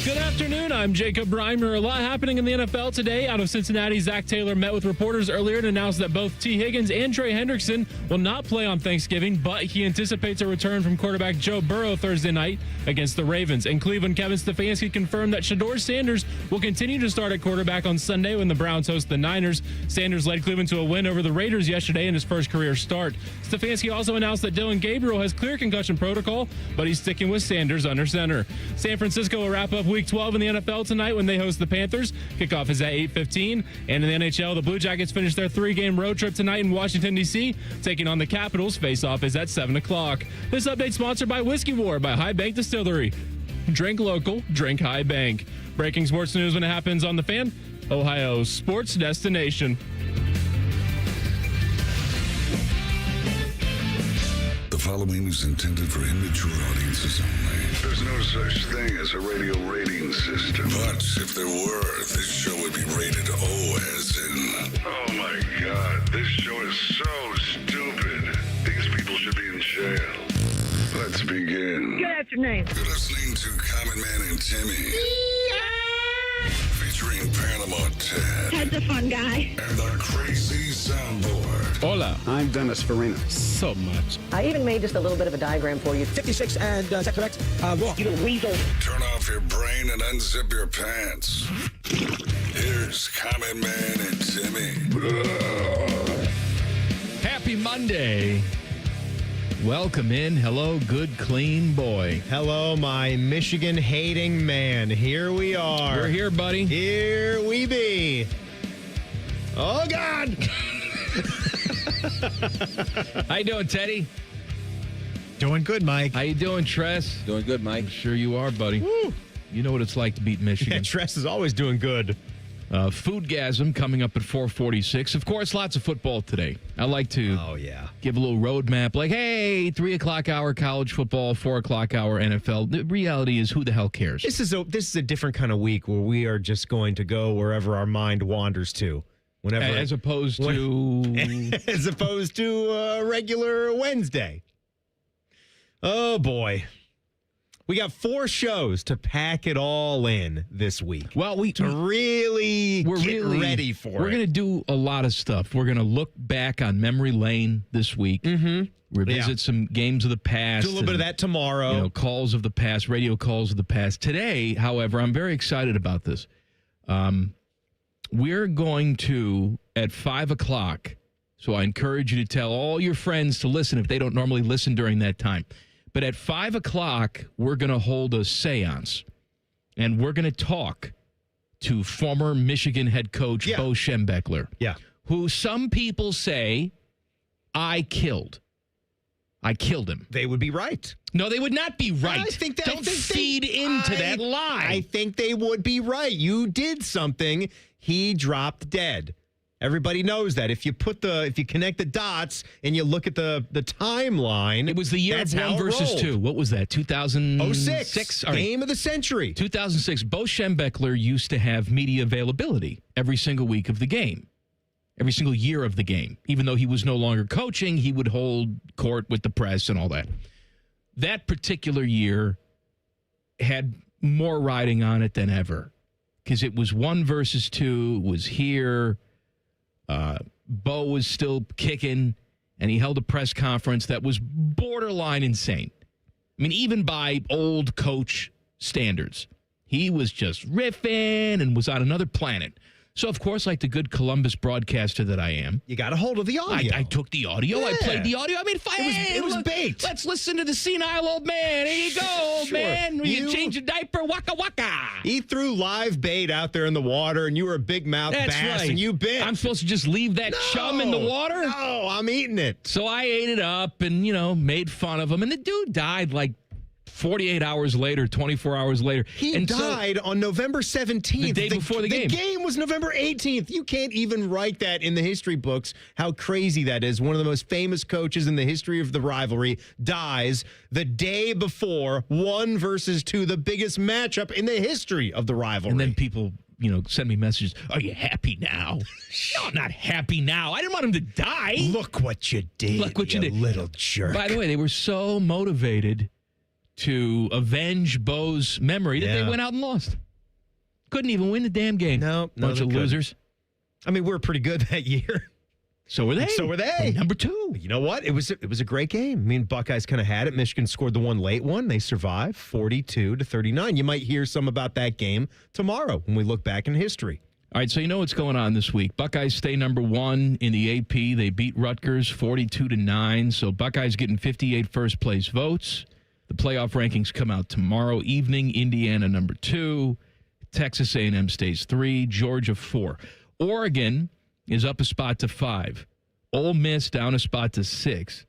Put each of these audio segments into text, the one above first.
Good afternoon. I'm Jacob Reimer. A lot happening in the NFL today. Out of Cincinnati, Zach Taylor met with reporters earlier and announced that both T. Higgins and Trey Hendrickson will not play on Thanksgiving, but he anticipates a return from quarterback Joe Burrow Thursday night against the Ravens. In Cleveland, Kevin Stefanski confirmed that Shedeur Sanders will continue to start at quarterback on Sunday when the Browns host the Niners. Sanders led Cleveland to a win over the Raiders yesterday in his first career start. Stefanski also announced that Dylan Gabriel has clear concussion protocol, but he's sticking with Sanders under center. San Francisco will wrap up Week 12 in the NFL tonight when they host the Panthers. Kickoff is at 8:15. And in the NHL, the Blue Jackets finish their 3-game road trip tonight in Washington, D.C., taking on the Capitals. Face-off is at 7 o'clock. This update sponsored by Whiskey War by High Bank Distillery. Drink local, drink High Bank. Breaking sports news when it happens on The Fan, Ohio's sports destination. The following is intended for immature audiences only. There's no such thing as a radio rating system. But if there were, this show would be rated O as in... Oh my God, this show is so stupid. These people should be in jail. Let's begin. Good afternoon. You're listening to Common Man and Timmy. Featuring Panama Ted. Ted's a fun guy. And the Crazy Soundboard. Hola. I'm Dennis Farina. So much. I even made just a little bit of a diagram for you. 56 and, is that correct? Wrong. You little weasel. Turn off your brain and unzip your pants. Here's Common Man and Timmy. Happy Monday. Welcome in. Hello, good, clean boy. Hello, my Michigan-hating man. Here we are. We're here, buddy. Here we be. Oh, God. How you doing, Teddy? Doing good, Mike. How you doing, Tress? Doing good, Mike. Sure you are, buddy. Woo. You know what it's like to beat Yeah, Michigan. Tress is always doing good. Foodgasm coming up at 4:46. Of course, lots of football today. I like to give a little roadmap like, hey, 3 o'clock hour college football, 4 o'clock hour NFL. The reality is, who the hell cares? This is a different kind of week where we are just going to go wherever our mind wanders to. Whenever, As opposed to... as opposed to a regular Wednesday. Oh, boy. We got 4 shows to pack it all in this week. Well, we're really ready for it. We're going to do a lot of stuff. We're going to look back on memory lane this week. Mm-hmm. Revisit some games of the past. Do a little bit of that tomorrow. Calls of the past, radio calls of the past. Today, however, I'm very excited about this. We're going to, at 5 o'clock, so I encourage you to tell all your friends to listen if they don't normally listen during that time. But at 5 o'clock, we're going to hold a seance, and we're going to talk to former Michigan head coach Bo Schembechler, who some people say I killed. I killed him. They would be right. No, they would not be right. Don't feed into that lie. I think they would be right. You did something. He dropped dead. Everybody knows that. If you connect the dots and you look at the timeline, it was the year of 1 versus 2. What was that? 2006. Game of the century. 2006. Bo Schembechler used to have media availability every single week of the game. Every single year of the game. Even though he was no longer coaching, he would hold court with the press and all that. That particular year had more riding on it than ever. Because it was 1 versus 2, was here. Bo was still kicking, and he held a press conference that was borderline insane. I mean, even by old coach standards. He was just riffing and was on another planet. So, of course, like the good Columbus broadcaster that I am. You got a hold of the audio. I took the audio. Yeah. I played the audio. I mean, it was baked. Let's listen to the senile old man. Here you go, old man. You change your diaper. Waka waka. He threw live bait out there in the water, and you were a big mouth bass, right. And you bit. I'm supposed to just leave that chum in the water? No, I'm eating it. So I ate it up and, made fun of him. And the dude died like 48 hours later, 24 hours later. He died on November 17th. The day before the game. The game was November 18th. You can't even write that in the history books, how crazy that is. One of the most famous coaches in the history of the rivalry dies the day before 1 versus 2, the biggest matchup in the history of the rivalry. And then people, send me messages. Are you happy now? No, I'm not happy now. I didn't want him to die. Look what you did. Look what you did. Little jerk. By the way, they were so motivated to avenge Bo's memory that they went out and lost. Couldn't even win the damn game. No, bunch of losers. I mean, we were pretty good that year. So were they. So were they. And number 2. You know what? It was a great game. I mean, Buckeyes kind of had it. Michigan scored the one late one. They survived 42-39. You might hear some about that game tomorrow when we look back in history. All right, so you know what's going on this week. Buckeyes stay number 1 in the AP. They beat Rutgers 42-9. So Buckeyes getting 58 first-place votes. The playoff rankings come out tomorrow evening. Indiana number 2. Texas A&M stays 3. Georgia 4. Oregon is up a spot to 5. Ole Miss down a spot to 6.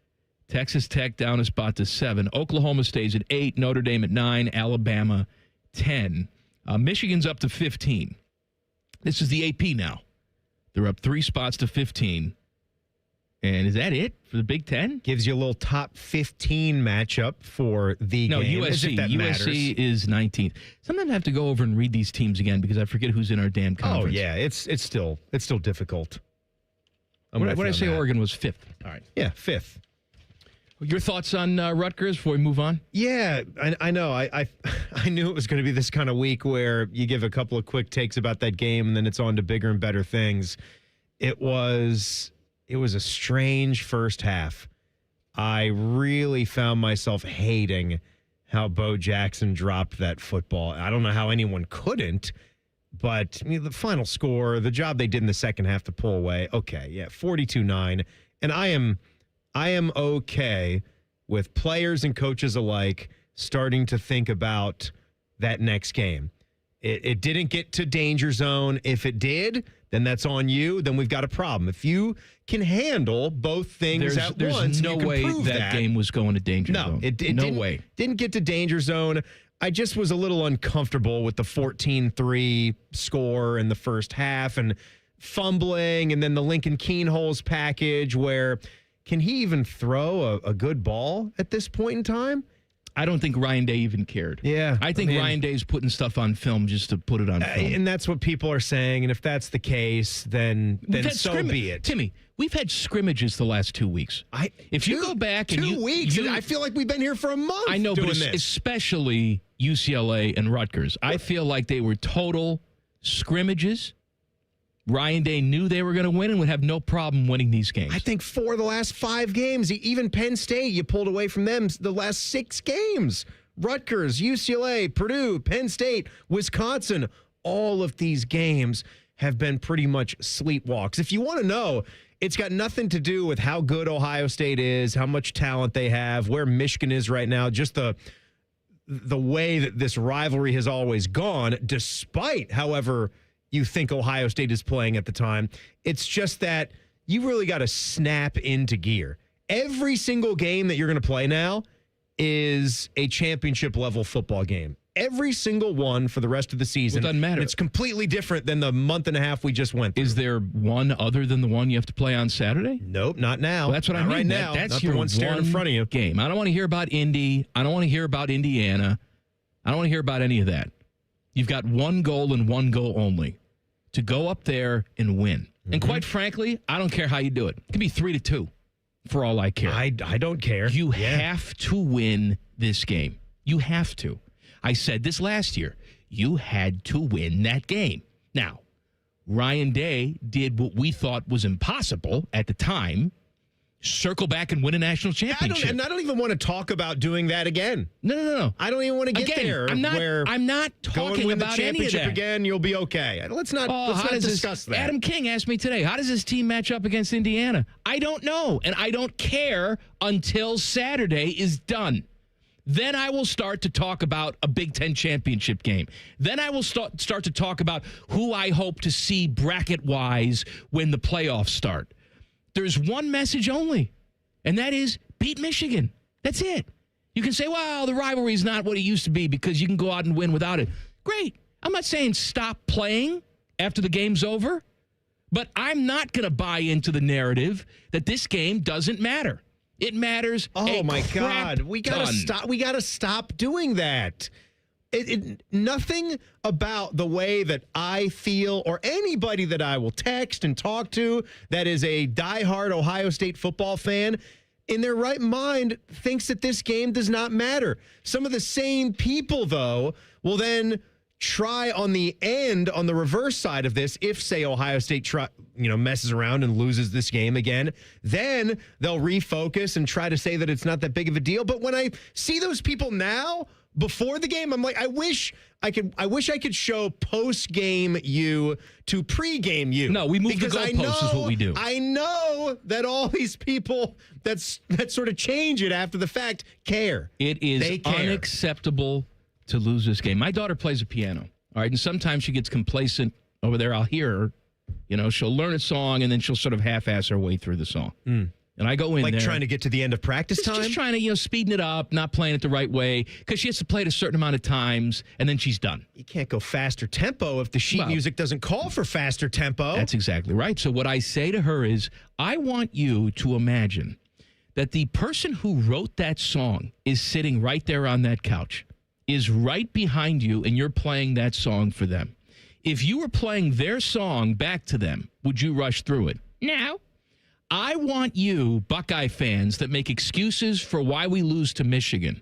Texas Tech down a spot to 7. Oklahoma stays at 8. Notre Dame at 9. Alabama 10. Michigan's up to 15. This is the AP now. They're up 3 spots to 15. And is that it for the Big Ten? Gives you a little top 15 matchup for the game. USC. USC is 19th. Sometimes I have to go over and read these teams again because I forget who's in our damn conference. Oh, yeah. It's still difficult. What did I say Oregon was 5th? All right. Yeah, 5th. Your thoughts on Rutgers before we move on? Yeah, I know. I knew it was going to be this kind of week where you give a couple of quick takes about that game and then it's on to bigger and better things. It was a strange first half. I really found myself hating how Bo Jackson dropped that football. I don't know how anyone couldn't, but I mean, the final score, the job they did in the second half to pull away, okay, yeah, 42-9. And I am okay with players and coaches alike starting to think about that next game. It didn't get to danger zone. If it did, then that's on you. Then we've got a problem. If you can handle both things at once, there's no way that game was going to danger zone. No, it didn't get to danger zone. I just was a little uncomfortable with the 14-3 score in the first half and fumbling, and then the Lincoln Keenholz package where can he even throw a good ball at this point in time? I don't think Ryan Day even cared. Yeah. I think Ryan Day's putting stuff on film just to put it on film. And that's what people are saying. And if that's the case, then so be it. Timmy, we've had scrimmages the last 2 weeks. If you go back and 2 weeks, I feel like we've been here for a month. I know, but especially UCLA and Rutgers. I feel like they were total scrimmages. Ryan Day knew they were going to win and would have no problem winning these games. I think 4 of the last 5 games, even Penn State, you pulled away from them the last 6 games. Rutgers, UCLA, Purdue, Penn State, Wisconsin, all of these games have been pretty much sleepwalks. If you want to know, it's got nothing to do with how good Ohio State is, how much talent they have, where Michigan is right now, just the way that this rivalry has always gone, despite, however, you think Ohio State is playing at the time. It's just that you really got to snap into gear. Every single game that you're going to play now is a championship level football game. Every single one for the rest of the season. Well, it doesn't matter. It's completely different than the month and a half we just went through. Is there one other than the one you have to play on Saturday? Nope, not now. Well, that's what I mean. Right now. That's not your the one staring in front of you. Game. I don't want to hear about Indy. I don't want to hear about Indiana. I don't want to hear about any of that. You've got one goal and one goal only. To go up there and win. Mm-hmm. And quite frankly, I don't care how you do it. It could be 3-2 for all I care. I don't care. You have to win this game. You have to. I said this last year. You had to win that game. Now, Ryan Day did what we thought was impossible at the time. Circle back and win a national championship. I don't even want to talk about doing that again. No. I don't even want to get there. I'm not talking about any of that. Again, you'll be okay. Let's not discuss that. Adam King asked me today, how does this team match up against Indiana? I don't know, and I don't care until Saturday is done. Then I will start to talk about a Big Ten championship game. Then I will start to talk about who I hope to see bracket-wise when the playoffs start. There's one message only, and that is beat Michigan. That's it. You can say, well, the rivalry is not what it used to be because you can go out and win without it. Great. I'm not saying stop playing after the game's over, but I'm not going to buy into the narrative that this game doesn't matter. It matters. Oh, my God. We got to stop. We got to stop doing that. Nothing about the way that I feel or anybody that I will text and talk to that is a diehard Ohio State football fan, in their right mind thinks that this game does not matter? Some of the sane people, though, will then try on the reverse side of this. If, say, Ohio State messes around and loses this game again, then they'll refocus and try to say that it's not that big of a deal. But when I see those people now before the game, I'm like, I wish I could show post-game you to pre-game you. No, we move the goalposts is what we do. I know that all these people that sort of change it after the fact care. It is unacceptable to lose this game. My daughter plays the piano, all right, and sometimes she gets complacent over there. I'll hear her, she'll learn a song, and then she'll sort of half-ass her way through the song. And I go in like there. Trying to get to the end of practice time? Just trying to, speeding it up, not playing it the right way, because she has to play it a certain amount of times, and then she's done. You can't go faster tempo if the sheet music doesn't call for faster tempo. That's exactly right. So what I say to her is, I want you to imagine that the person who wrote that song is sitting right there on that couch, is right behind you, and you're playing that song for them. If you were playing their song back to them, would you rush through it? No. I want you, Buckeye fans, that make excuses for why we lose to Michigan.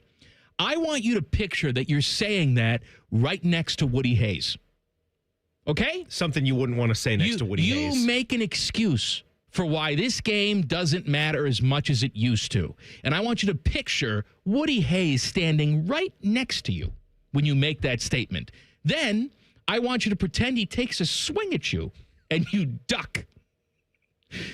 I want you to picture that you're saying that right next to Woody Hayes. Okay? Something you wouldn't want to say next to Woody Hayes. You make an excuse for why this game doesn't matter as much as it used to. And I want you to picture Woody Hayes standing right next to you when you make that statement. Then I want you to pretend he takes a swing at you and you duck.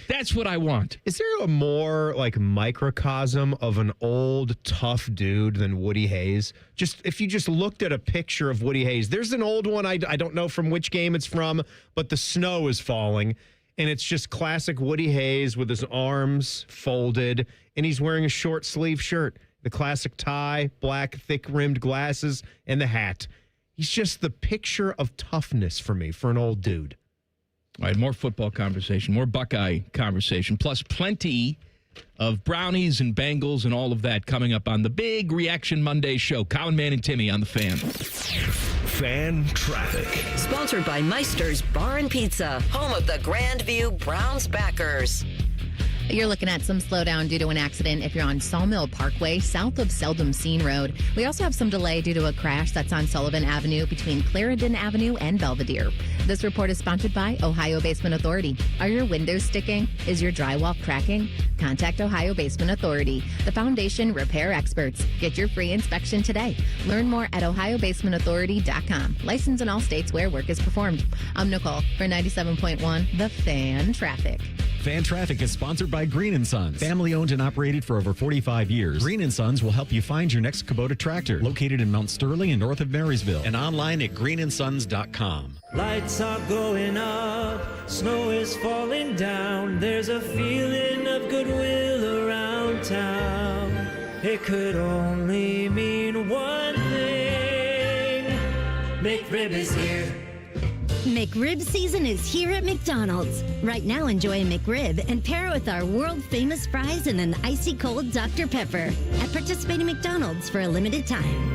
That's what I want. Is there a more microcosm of an old tough dude than Woody Hayes? Just if you just looked at a picture of Woody Hayes, there's an old one. I don't know from which game it's from, but the snow is falling. And it's just classic Woody Hayes with his arms folded, and he's wearing a short sleeve shirt, the classic tie, black thick rimmed glasses, and the hat. He's just the picture of toughness for me, for an old dude. All right, more football conversation, more Buckeye conversation, plus plenty of Brownies and Bengals and all of that coming up on the big Reaction Monday show. Common Man and Timmy on the Fan. Fan Traffic. Sponsored by Meister's Bar and Pizza, home of the Grandview Browns backers. You're looking at some slowdown due to an accident if you're on Sawmill Parkway, south of Seldom Seen Road. We also have some delay due to a crash that's on Sullivan Avenue between Clarendon Avenue and Belvedere. This report is sponsored by Ohio Basement Authority. Are your windows sticking? Is your drywall cracking? Contact Ohio Basement Authority, the foundation repair experts. Get your free inspection today. Learn more at ohiobasementauthority.com. Licensed in all states where work is performed. I'm Nicole for 97.1 The Fan Traffic. Fan Traffic is sponsored by Green & Sons. Family owned and operated for over 45 years. Green & Sons will help you find your next Kubota tractor. Located in Mount Sterling and north of Marysville. And online at greenandsons.com. Lights are going up, snow is falling down. There's a feeling of goodwill around town. It could only mean one thing. McRib is here. McRib season is here at McDonald's. Right now, enjoy a McRib and pair it with our world-famous fries and an icy cold Dr. Pepper at participating McDonald's for a limited time.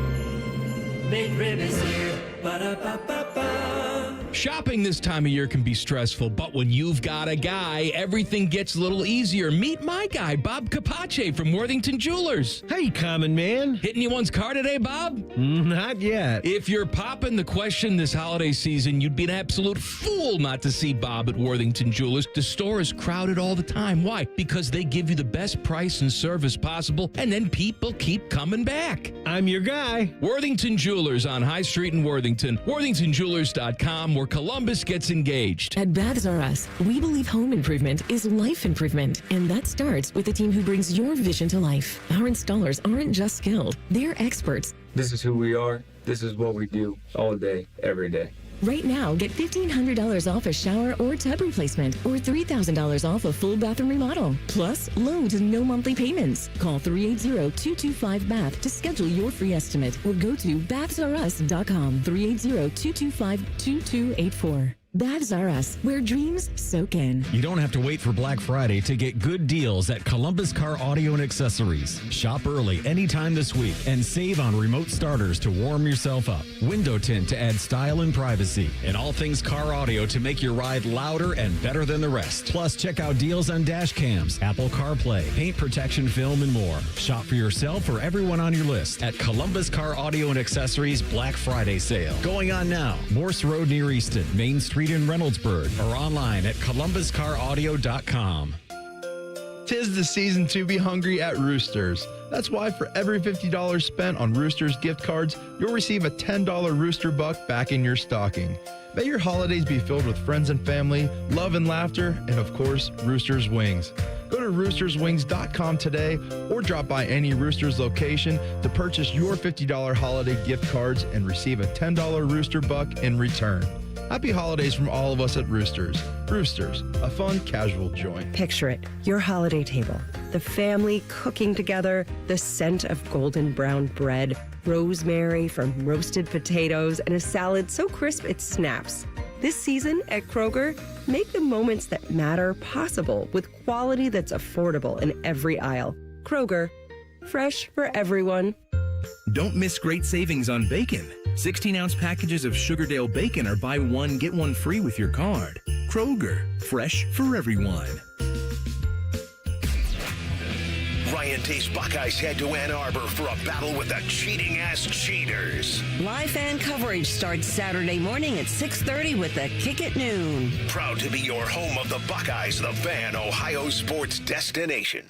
McRib is here. Ba-da-ba-ba-ba. Shopping this time of year can be stressful, but when you've got a guy, everything gets a little easier. Meet my guy, Bob Capace from Worthington Jewelers. Hey, Common Man. Hitting you one's car today, Bob? Not yet. If you're popping the question this holiday season, you'd be an absolute fool not to see Bob at Worthington Jewelers. The store is crowded all the time. Why? Because they give you the best price and service possible, and then people keep coming back. I'm your guy. Worthington Jewelers on High Street in Worthington. WorthingtonJewelers.com, where Columbus gets engaged. At Baths R Us, we believe home improvement is life improvement, and that starts with the team who brings your vision to life. Our installers aren't just skilled, they're experts. This is who we are. This is what we do all day, every day. Right now, get $1,500 off a shower or tub replacement or $3,000 off a full bathroom remodel. Plus, low to no monthly payments. Call 380-225-BATH to schedule your free estimate or go to bathsrus.com. 380-225-2284. Baths R Us, where dreams soak in. You don't have to wait for Black Friday to get good deals at Columbus Car Audio and Accessories. Shop early anytime this week and save on remote starters to warm yourself up, window tint to add style and privacy, and all things car audio to make your ride louder and better than the rest. Plus, check out deals on dash cams, Apple CarPlay, paint protection film, and more. Shop for yourself or everyone on your list at Columbus Car Audio and Accessories Black Friday sale. Going on now. Morse Road near Easton, Main Street in Reynoldsburg, or online at columbuscaraudio.com. Tis the season to be hungry at Roosters. That's why for every $50 spent on Roosters gift cards, you'll receive a $10 Rooster Buck back in your stocking. May your holidays be filled with friends and family, love and laughter, and of course, Roosters Wings. Go to roosterswings.com today or drop by any Roosters location to purchase your $50 holiday gift cards and receive a $10 Rooster Buck in return. Happy holidays from all of us at Roosters. Roosters, a fun, casual joint. Picture it, your holiday table. The family cooking together, the scent of golden brown bread, rosemary from roasted potatoes, and a salad so crisp it snaps. This season at Kroger, make the moments that matter possible with quality that's affordable in every aisle. Kroger, fresh for everyone. Don't miss great savings on bacon. 16-ounce packages of Sugardale bacon are buy one, get one free with your card. Kroger, fresh for everyone. Ryan T's Buckeyes head to Ann Arbor for a battle with the cheating-ass cheaters. Live fan coverage starts Saturday morning at 6:30 with the Kick at noon. Proud to be your home of the Buckeyes, the Fan, Ohio sports destination.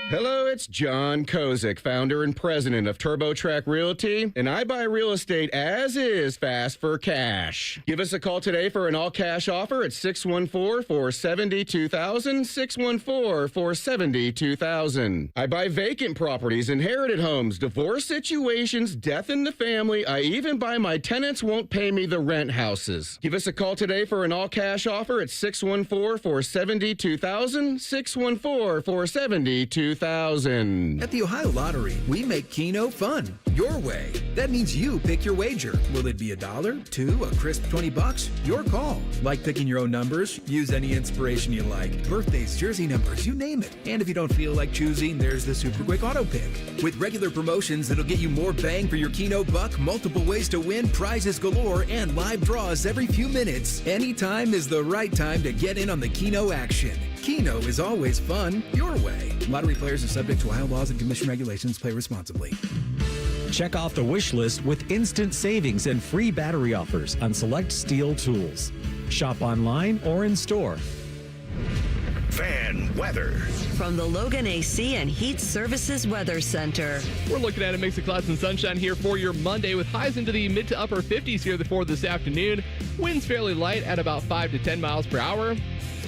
Hello, it's John Kozik, founder and president of TurboTrack Realty, and I buy real estate as is fast for cash. Give us a call today for an all-cash offer at 614-472,000, 614-472,000. I buy vacant properties, inherited homes, divorce situations, death in the family. I even buy my tenants won't pay me the rent houses. Give us a call today for an all-cash offer at 614-472,000, 614-472,000. At the Ohio Lottery, we make Keno fun, your way. That means you pick your wager. Will it be $1, $2, a crisp $20? Your call. Like picking your own numbers, use any inspiration you like. Birthdays, jersey numbers, you name it. And if you don't feel like choosing, there's the Super Quick Auto Pick. With regular promotions that'll get you more bang for your Keno buck, multiple ways to win, prizes galore, and live draws every few minutes. Anytime is the right time to get in on the Keno action. Keno is always fun, your way. Lottery players are subject to Ohio laws and commission regulations. Play responsibly. Check off the wish list with instant savings and free battery offers on select steel tools. Shop online or in store. Fan weather. From the Logan AC and Heat Services Weather Center. We're looking at a mix of clouds and sunshine here for your Monday with highs into the mid to upper 50s here for this afternoon. Winds fairly light at about 5 to 10 miles per hour.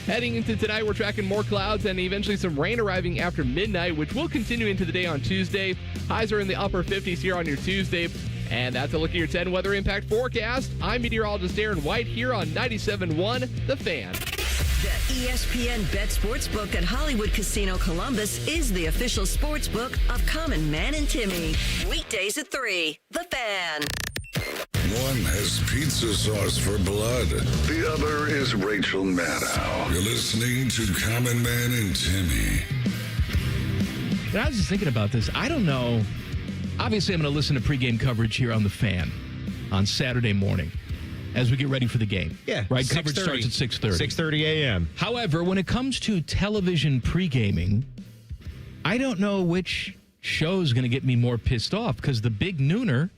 Heading into tonight, we're tracking more clouds and eventually some rain arriving after midnight, which will continue into the day on Tuesday. Highs are in the upper 50s here on your Tuesday. And that's a look at your 10 weather impact forecast. I'm meteorologist Aaron White here on 97.1 The Fan. The ESPN Bet Sportsbook at Hollywood Casino Columbus is the official sportsbook of Common Man and Timmy. Weekdays at 3. The Fan. One has pizza sauce for blood. The other is Rachel Maddow. You're listening to Common Man and Timmy. And I was just thinking about this. I don't know. Obviously, I'm going to listen to pregame coverage here on The Fan on Saturday morning as we get ready for the game. Yeah. Right? Coverage starts at 6:30. 6:30 a.m. However, when it comes to television pregaming, I don't know which show is going to get me more pissed off because the big nooner,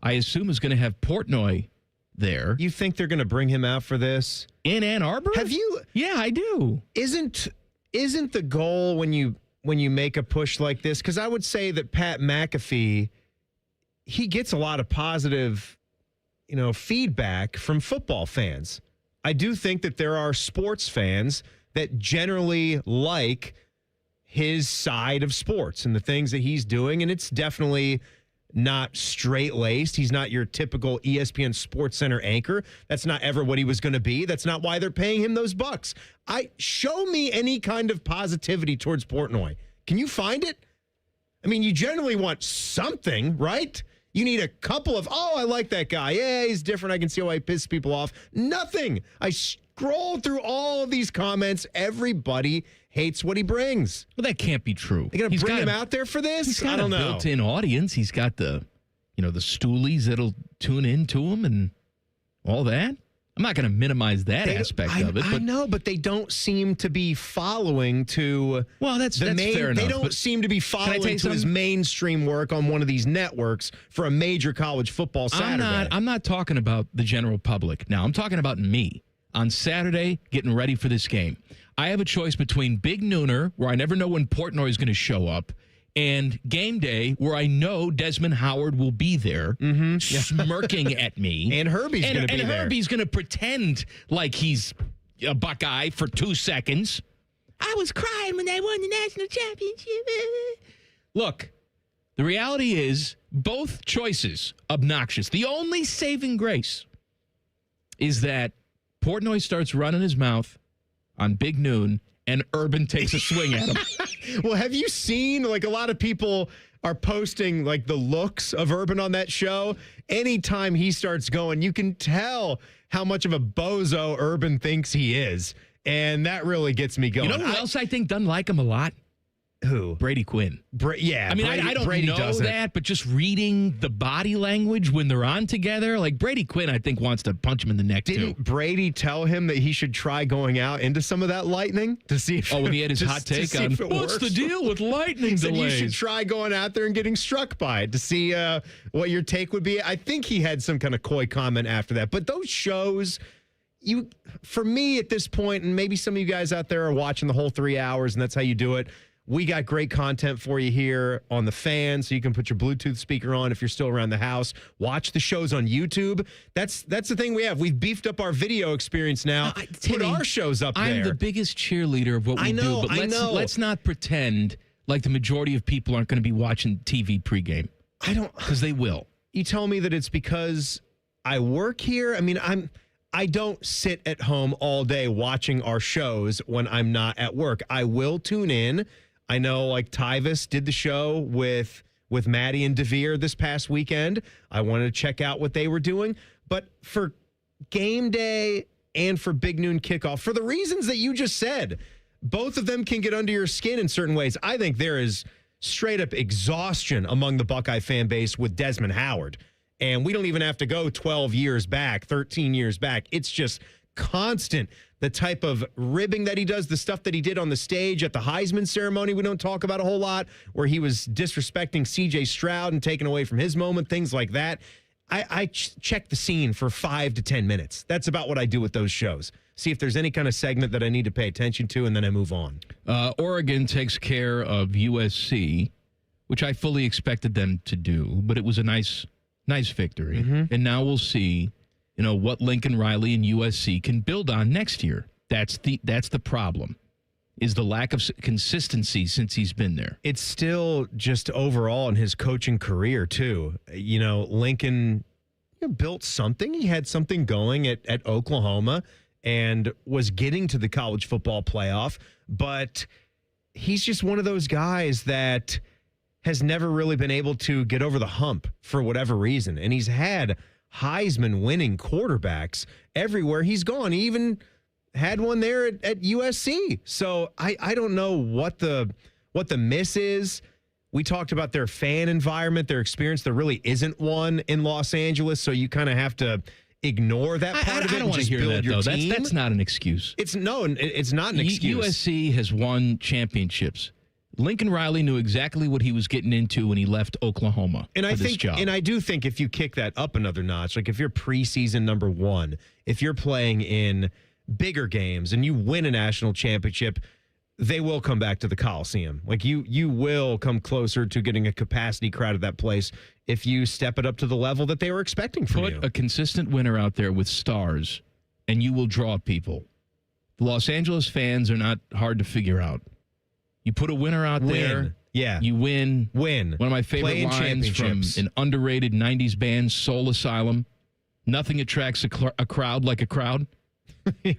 I assume, is going to have Portnoy there. You think they're going to bring him out for this? In Ann Arbor? Have you? Yeah, I do. Isn't the goal when you make a push like this? Because I would say that Pat McAfee, he gets a lot of positive, feedback from football fans. I do think that there are sports fans that generally like his side of sports and the things that he's doing, and it's definitely not straight-laced. He's not your typical ESPN Sports Center anchor. That's not ever what he was going to be. That's not why they're paying him those bucks. Show me any kind of positivity towards Portnoy. Can you find it? I mean, you generally want something, right? You need a couple of, I like that guy. Yeah, he's different. I can see how he pisses people off. Nothing. I scroll through all of these comments. Everybody hates what he brings. Well, that can't be true. They're going to bring him out there for this? He's got I don't a know. built-in audience. He's got the stoolies that'll tune in to him and all that. I'm not going to minimize that aspect of it. But I know, but they don't seem to be following to. Well, that's fair enough. They don't seem to be following to his mainstream work on one of these networks for a major college football Saturday. I'm not talking about the general public now. I'm talking about me on Saturday getting ready for this game. I have a choice between Big Nooner, where I never know when Portnoy is going to show up, and Game Day, where I know Desmond Howard will be there, smirking at me. And Herbie's going to be there. And Herbie's going to pretend like he's a Buckeye for 2 seconds. I was crying when they won the national championship. Look, the reality is both choices obnoxious. The only saving grace is that Portnoy starts running his mouth on Big Noon, and Urban takes a swing at him. Well, have you seen, a lot of people are posting, the looks of Urban on that show? Anytime he starts going, you can tell how much of a bozo Urban thinks he is. And that really gets me going. You know who else I think doesn't like him a lot? Who? Brady Quinn. Yeah. I mean, Brady, I don't Brady know doesn't. that, but just reading the body language when they're on together, Brady Quinn, I think, wants to punch him in the neck, Didn't too. Brady tell him that he should try going out into some of that lightning to see if when he had his hot take on what's the deal with lightning he said delays? You should try going out there and getting struck by it to see what your take would be. I think he had some kind of coy comment after that. But those shows, for me at this point, and maybe some of you guys out there are watching the whole 3 hours, and that's how you do it. We got great content for you here on the Fan, so you can put your Bluetooth speaker on if you're still around the house. Watch the shows on YouTube. That's the thing we have. We've beefed up our video experience now. Put our shows up there. I'm the biggest cheerleader of what we do, but let's not pretend like the majority of people aren't going to be watching TV pregame. I don't, because they will. You tell me that it's because I work here. I mean, I don't sit at home all day watching our shows when I'm not at work. I will tune in. I know, Tyvis did the show with Maddie and DeVere this past weekend. I wanted to check out what they were doing. But for Game Day and for Big Noon Kickoff, for the reasons that you just said, both of them can get under your skin in certain ways. I think there is straight up exhaustion among the Buckeye fan base with Desmond Howard. And we don't even have to go 12 years back, 13 years back. It's just constant. The type of ribbing that he does, the stuff that he did on the stage at the Heisman ceremony, we don't talk about a whole lot, where he was disrespecting C.J. Stroud and taking away from his moment, things like that. I check the scene for 5 to 10 minutes. That's about what I do with those shows. See if there's any kind of segment that I need to pay attention to, and then I move on. Oregon takes care of USC, which I fully expected them to do, but it was a nice victory. Mm-hmm. And now we'll see what Lincoln Riley and USC can build on next year. That's the problem, is the lack of consistency since he's been there. It's still just overall in his coaching career, too. Lincoln built something. He had something going at Oklahoma and was getting to the college football playoff. But he's just one of those guys that has never really been able to get over the hump for whatever reason. And he's had Heisman winning quarterbacks everywhere he's gone. He even had one there at USC. So I don't know what the miss is. We talked about their fan environment, their experience. There really isn't one in Los Angeles, so you kind of have to ignore that part of it. I don't want to hear that, though. That's not an excuse. It's not an excuse. USC has won championships. Lincoln Riley knew exactly what he was getting into when he left Oklahoma for this job. And I do think if you kick that up another notch, if you're preseason number one, if you're playing in bigger games and you win a national championship, they will come back to the Coliseum. You will come closer to getting a capacity crowd at that place if you step it up to the level that they were expecting from you. Put a consistent winner out there with stars, and you will draw people. The Los Angeles fans are not hard to figure out. You put a winner out there. Yeah. You win. Win. One of my favorite lines from an underrated 90s band, Soul Asylum. Nothing attracts a crowd like a crowd.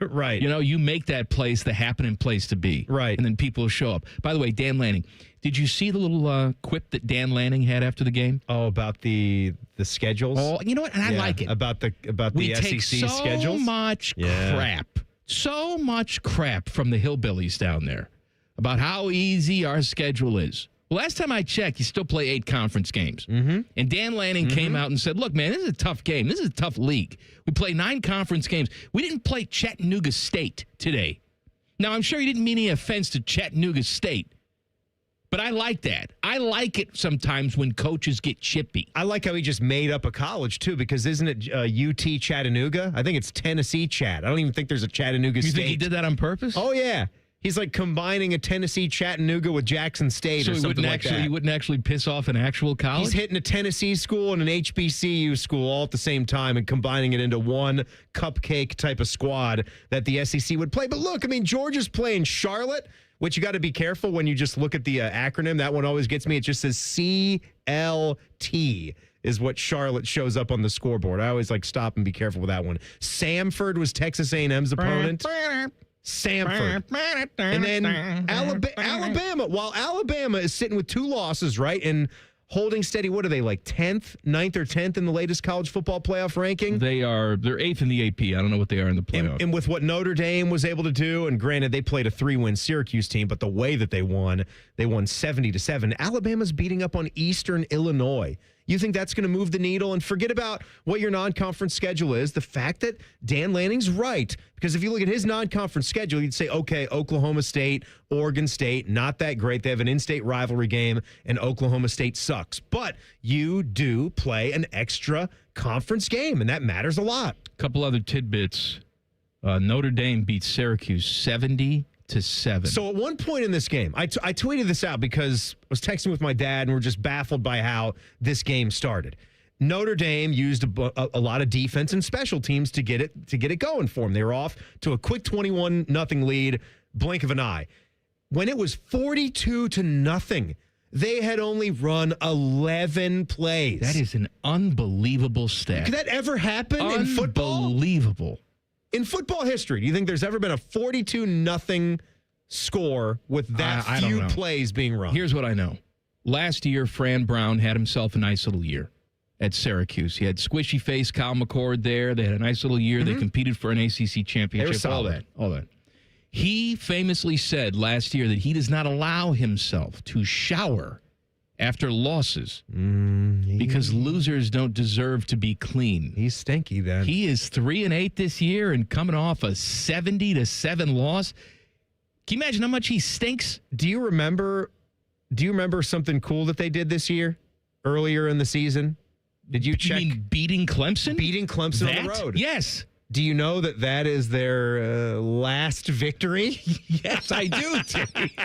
Right. You know, you make that place the happening place to be. Right. And then people show up. By the way, Dan Lanning, did you see the little quip that Dan Lanning had after the game? Oh, about the schedules? Oh, you know what? And I like it. About the We SEC take so schedules? much crap. So much crap from the hillbillies down there about how easy our schedule is. Last time I checked, you still play 8 conference games. Mm-hmm. And Dan Lanning came out and said, look, man, this is a tough game. This is a tough league. We play 9 conference games. We didn't play Chattanooga State today. Now, I'm sure he didn't mean any offense to Chattanooga State, but I like that. I like it sometimes when coaches get chippy. I like how he just made up a college, too, because isn't it UT Chattanooga? I think it's Tennessee Chat. I don't even think there's a Chattanooga State. You think he did that on purpose? Oh, yeah. He's like combining a Tennessee Chattanooga with Jackson State so or something like that. He wouldn't actually piss off an actual college? He's hitting a Tennessee school and an HBCU school all at the same time and combining it into one cupcake type of squad that the SEC would play. But look, I mean, Georgia's playing Charlotte, which you got to be careful when you just look at the acronym. That one always gets me. It just says CLT is what Charlotte shows up on the scoreboard. I always stop and be careful with that one. Samford was Texas A&M's opponent. Samford. And then Alabama. While Alabama is sitting with 2 losses, right, and holding steady, what are they, 10th, 9th or 10th in the latest college football playoff ranking? They're 8th in the AP. I don't know what they are in the playoff. And with what Notre Dame was able to do, and granted, they played a 3-win Syracuse team, but the way that they won 70-7. Alabama's beating up on Eastern Illinois. You think that's going to move the needle? And forget about what your non-conference schedule is. The fact that Dan Lanning's right. Because if you look at his non-conference schedule, you'd say, okay, Oklahoma State, Oregon State, not that great. They have an in-state rivalry game, and Oklahoma State sucks. But you do play an extra conference game, and that matters a lot. A couple other tidbits. Notre Dame beat Syracuse 70-7. So at one point in this game, I tweeted this out because I was texting with my dad and we're just baffled by how this game started. Notre Dame used a lot of defense and special teams to get it going for them. They were off to a quick 21-0 lead, blink of an eye. When it was 42-0, they had only run 11 plays. That is an unbelievable stat. Could that ever happen in football? Unbelievable. In football history, do you think there's ever been a 42-0 score with that few plays being run? Here's what I know. Last year, Fran Brown had himself a nice little year at Syracuse. He had squishy face Kyle McCord there. They had a nice little year. They competed for an ACC championship. All that. He famously said last year that he does not allow himself to shower after losses because losers don't deserve to be clean. He's stinky then. He is 3-8 this year and coming off a 70-7 loss. Can you imagine how much he stinks? Do you remember something cool that they did this year earlier in the season? Did you check? You mean beating Clemson? Beating Clemson on the road. Yes. Do you know that is their last victory? Yes, I do, Timmy.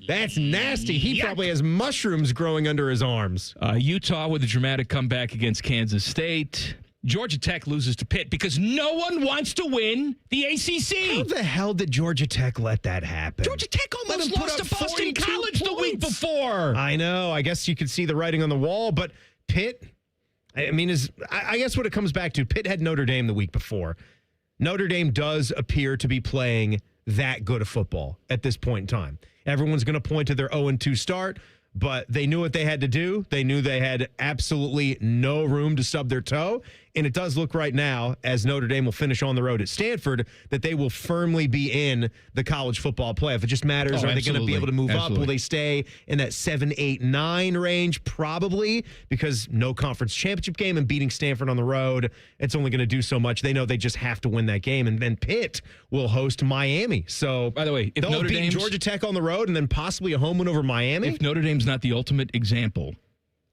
That's nasty. He probably has mushrooms growing under his arms. Utah with a dramatic comeback against Kansas State. Georgia Tech loses to Pitt because no one wants to win the ACC. How the hell did Georgia Tech let that happen? Georgia Tech almost lost to Boston College the week before. I know. I guess you could see the writing on the wall, but Pitt, I guess what it comes back to, Pitt had Notre Dame the week before. Notre Dame does appear to be playing that good of football at this point in time. Everyone's going to point to their 0-2 start, but they knew what they had to do. They knew they had absolutely no room to stub their toe. And it does look right now, as Notre Dame will finish on the road at Stanford, that they will firmly be in the college football playoff. It just matters, are they going to be able to move up? Will they stay in that 7, 8, 9 range? Probably, because no conference championship game and beating Stanford on the road, it's only going to do so much. They know they just have to win that game. And then Pitt will host Miami. So, by the way, if they'll Notre beat Dame's Georgia Tech on the road and then possibly a home win over Miami. If Notre Dame's not the ultimate example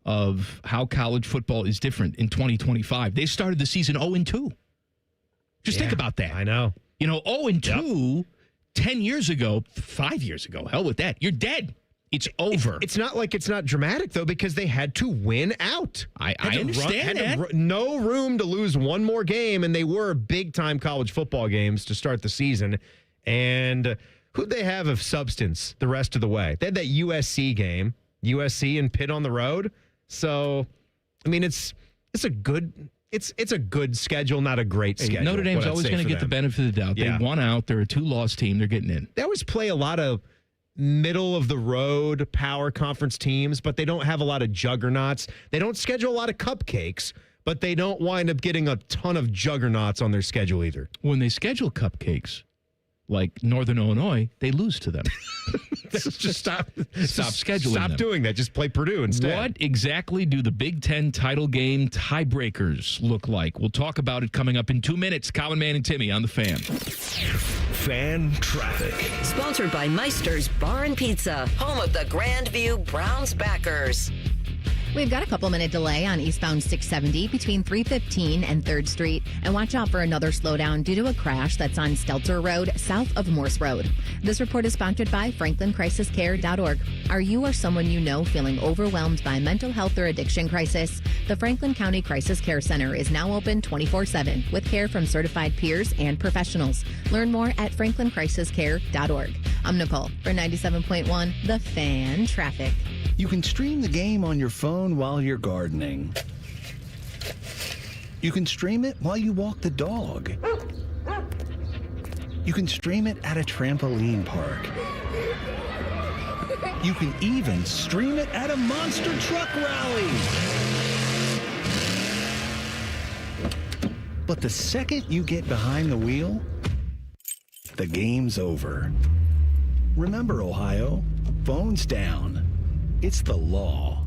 of how college football is different in 2025. They started the season 0-2. Just think about that. I know. 0-2 10 years ago, 5 years ago. Hell with that. You're dead. It's over. It's not like it's not dramatic, though, because they had to win out. I understand that. No room to lose one more game, and they were big-time college football games to start the season. And who'd they have of substance the rest of the way? They had that USC game, USC and Pitt on the road. So, it's a good It's a good schedule, not a great schedule. Notre Dame's always going to get the benefit of the doubt. Yeah. They won out. They're a 2-loss team. They're getting in. They always play a lot of middle-of-the-road power conference teams, but they don't have a lot of juggernauts. They don't schedule a lot of cupcakes, but they don't wind up getting a ton of juggernauts on their schedule either. When they schedule cupcakes, like Northern Illinois, they lose to them. Just stop scheduling Stop them. doing that. Just play Purdue instead. What exactly do the Big Ten title game tiebreakers look like? We'll talk about it coming up in 2 minutes. Common Man and Timmy on the Fan. Fan traffic. Sponsored by Meister's Bar and Pizza, home of the Grandview Browns backers. We've got a couple-minute delay on eastbound 670 between 315 and 3rd Street. And watch out for another slowdown due to a crash that's on Stelter Road, south of Morse Road. This report is sponsored by FranklinCrisisCare.org. Are you or someone you know feeling overwhelmed by mental health or addiction crisis? The Franklin County Crisis Care Center is now open 24/7 with care from certified peers and professionals. Learn more at FranklinCrisisCare.org. I'm Nicole for 97.1 The Fan Traffic. You can stream the game on your phone while you're gardening. You can stream it while you walk the dog. You can stream it at a trampoline park. You can even stream it at a monster truck rally. But the second you get behind the wheel, the game's over. Remember, Ohio, phones down. It's the law.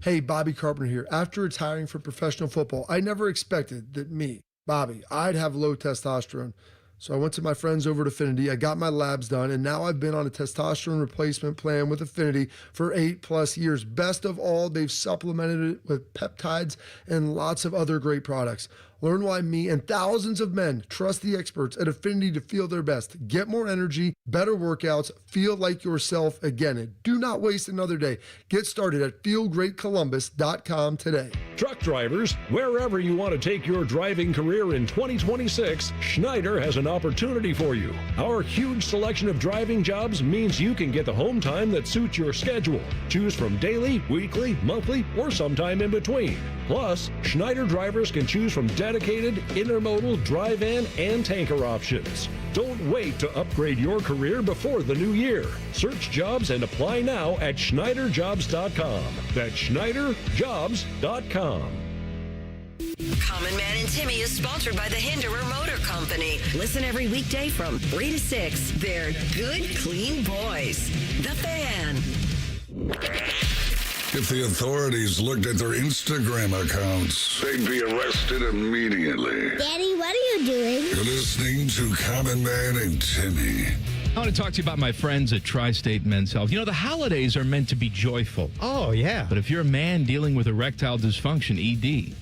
Hey, Bobby Carpenter here. After retiring from professional football, I never expected that me, Bobby, I'd have low testosterone. So I went to my friends over at Affinity. I got my labs done, and now I've been on a testosterone replacement plan with Affinity for 8+ years. Best of all, they've supplemented it with peptides and lots of other great products. Learn why me and thousands of men trust the experts at Affinity to feel their best. Get more energy, better workouts, feel like yourself again. And do not waste another day. Get started at feelgreatcolumbus.com today. Truck drivers, wherever you want to take your driving career in 2026, Schneider has an opportunity for you. Our huge selection of driving jobs means you can get the home time that suits your schedule. Choose from daily, weekly, monthly, or sometime in between. Plus, Schneider drivers can choose from dedicated, intermodal, dry van, and tanker options. Don't wait to upgrade your career before the new year. Search jobs and apply now at SchneiderJobs.com. That's SchneiderJobs.com. Common Man and Timmy is sponsored by the Hinderer Motor Company. Listen every weekday from 3 to 6. They're good, clean boys. The Fan. If the authorities looked at their Instagram accounts, they'd be arrested immediately. Daddy, what are you doing? You're listening to Common Man and Timmy. I want to talk to you about my friends at Tri-State Men's Health. You know, the holidays are meant to be joyful. Oh, yeah. But if you're a man dealing with erectile dysfunction, ED,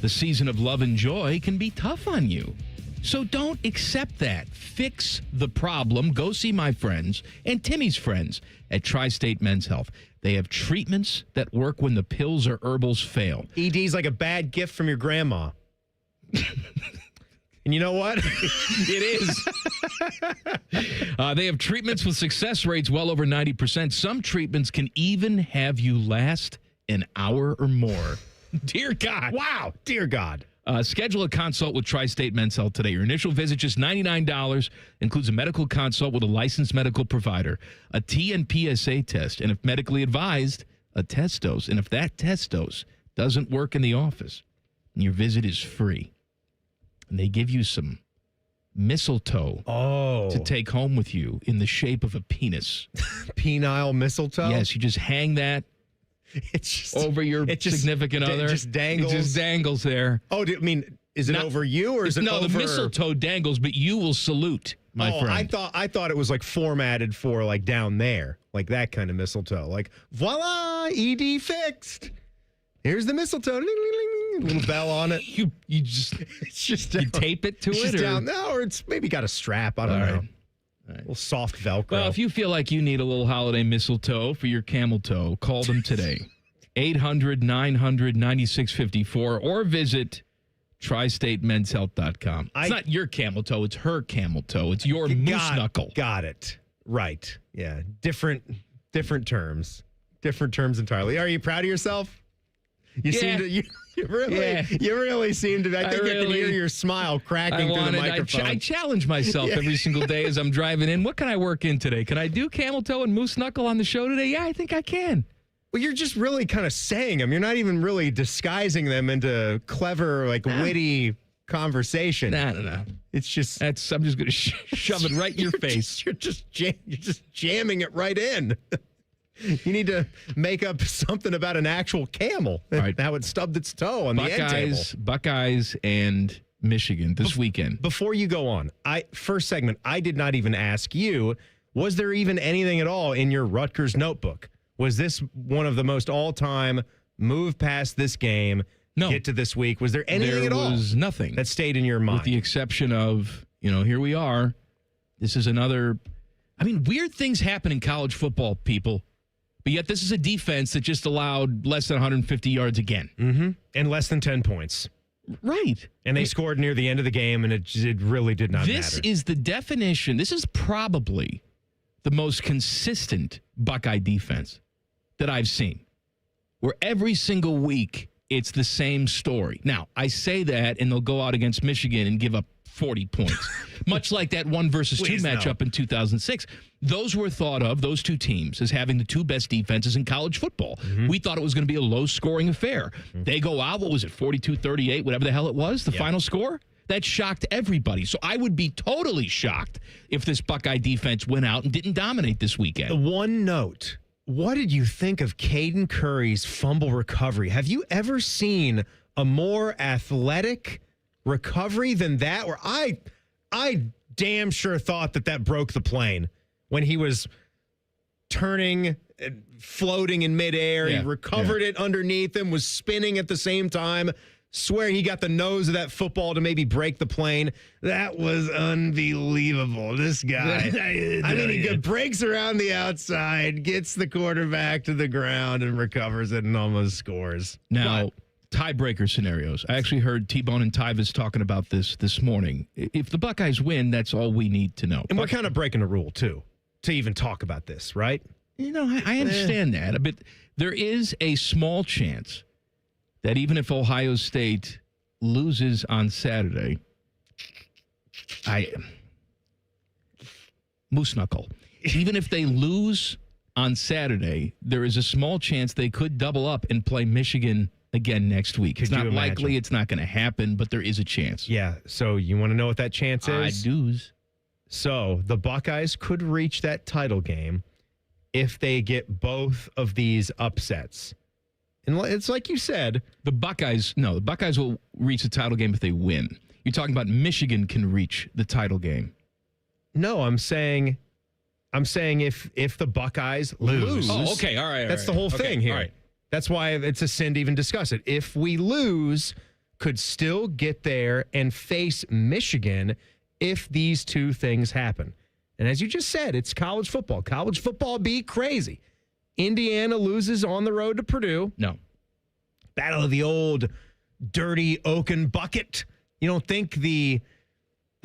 the season of love and joy can be tough on you. So don't accept that. Fix the problem. Go see my friends and Timmy's friends at Tri-State Men's Health. They have treatments that work when the pills or herbals fail. ED's like a bad gift from your grandma. And you know what? It is. They have treatments with success rates well over 90%. Some treatments can even have you last an hour or more. Dear God. Wow. Dear God. Schedule a consult with Tri-State Men's Health today. Your initial visit, just $99, includes a medical consult with a licensed medical provider, a TNPSA test, and if medically advised, a test dose. And if that test dose doesn't work in the office, your visit is free. And they give you some mistletoe to take home with you in the shape of a penis. Penile mistletoe? Yes, you just hang that over your significant other. It just dangles. It just dangles there. Oh, I mean, is it over you or is it over? No, the mistletoe dangles, but you will salute, my friend. I thought it was like formatted for like down there, like that kind of mistletoe. Like, voila, ED fixed. Here's the mistletoe. Little bell on it. You tape it to it's it? Just down now, or it's maybe got a strap. I don't know. A little soft Velcro. Well, if you feel like you need a little holiday mistletoe for your camel toe, call them today. 800-900-9654 or visit tristatemenshealth.com. It's not your camel toe, it's her camel toe. It's your moose knuckle. Got it. Right. Yeah. Different terms. Different terms entirely. Are you proud of yourself? You seem to. You really seem to. I think I can hear your smile cracking through the microphone. I challenge myself every single day as I'm driving in. What can I work in today? Can I do camel toe and moose knuckle on the show today? Yeah, I think I can. Well, you're just really kind of saying them. You're not even really disguising them into clever, witty conversation. No. It's just I'm just going to shove it right in your face. You're just jamming it right in. You need to make up something about an actual camel and right. how it stubbed its toe on the end table. Buckeyes and Michigan this weekend. Before you go on, first segment, I did not even ask you, was there even anything at all in your Rutgers notebook? Was this one of the most all-time move past this game, get to this week? Was there anything at all? There was nothing. That stayed in your mind? With the exception of, here we are. This is another, weird things happen in college football, people. But yet this is a defense that just allowed less than 150 yards again. Mm-hmm. And less than 10 points. Right. And they scored near the end of the game, and it really did not matter. This is the definition. This is probably the most consistent Buckeye defense that I've seen, where every single week it's the same story. Now, I say that, and they'll go out against Michigan and give up 40 points, much like that 1 versus 2 matchup in 2006. Those were thought of, those two teams, as having the two best defenses in college football. Mm-hmm. We thought it was going to be a low-scoring affair. Mm-hmm. They go out, 42-38, whatever the hell it was, the final score? That shocked everybody. So I would be totally shocked if this Buckeye defense went out and didn't dominate this weekend. The one note, what did you think of Caden Curry's fumble recovery? Have you ever seen a more athletic recovery than that? Where I damn sure thought that broke the plane when he was turning, floating in midair. He recovered it underneath him, was spinning at the same time. Swear he got the nose of that football to maybe break the plane. That was unbelievable. This guy. He breaks around the outside, gets the quarterback to the ground, and recovers it and almost scores. Now, tiebreaker scenarios. I actually heard T-Bone and Tyvis talking about this morning. If the Buckeyes win, that's all we need to know. And we're kind of breaking a rule, too, to even talk about this, right? I understand that. But there is a small chance that even if Ohio State loses on Saturday, moose knuckle. Even if they lose on Saturday, there is a small chance they could double up and play Michigan again next week. It's not likely, it's not going to happen, but there is a chance. Yeah, so you want to know what that chance is? I do. So the Buckeyes could reach that title game if they get both of these upsets. And it's like you said. The Buckeyes will reach the title game if they win. You're talking about Michigan can reach the title game. No, I'm saying if the Buckeyes lose. Oh, okay. All right. That's the whole thing here. All right. That's why it's a sin to even discuss it. If we lose, could still get there and face Michigan if these two things happen. And as you just said, it's college football. College football be crazy. Indiana loses on the road to Purdue. No. Battle of the old dirty oaken bucket. You don't think the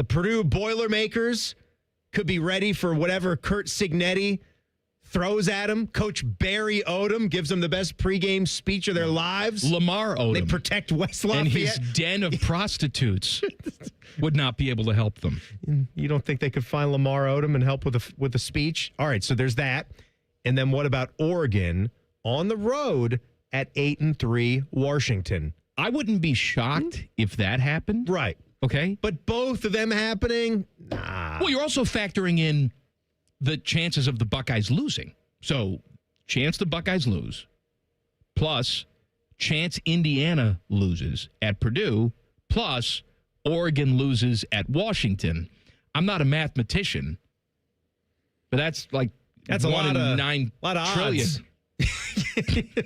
Purdue Boilermakers could be ready for whatever Kurt Signetti throws at him? Coach Barry Odom gives them the best pregame speech of their lives. Lamar Odom. They protect West Lafayette. And his den of prostitutes would not be able to help them. You don't think they could find Lamar Odom and help with a speech? All right, so there's that. And then what about Oregon on the road at 8-3 Washington? I wouldn't be shocked if that happened. Right. Okay. But both of them happening? Nah. Well, you're also factoring in the chances of the Buckeyes losing. So, chance the Buckeyes lose, plus chance Indiana loses at Purdue, plus Oregon loses at Washington. I'm not a mathematician, but that's like That's one a lot in of 9 trillion. odds.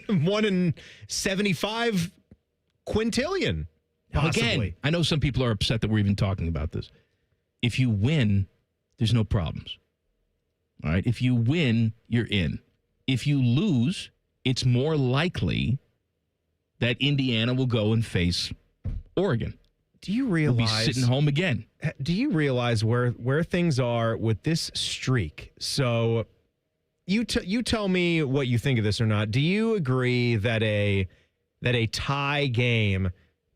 1 in 75 quintillion. Possibly. Again, I know some people are upset that we're even talking about this. If you win, there's no problems. All right? If you win, you're in. If you lose, it's more likely that Indiana will go and face Oregon. Do you realize? We'll be sitting home again. Do you realize where things are with this streak? So you tell me what you think of this or not. Do you agree that a that a tie game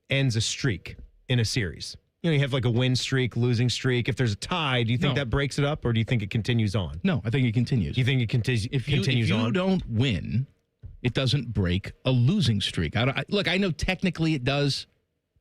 ends a streak in a series? You have like a win streak, losing streak. If there's a tie, do you think that breaks it up, or do you think it continues on? No, I think it continues. You think it continues on? If you don't win, it doesn't break a losing streak. Look, I know technically it does.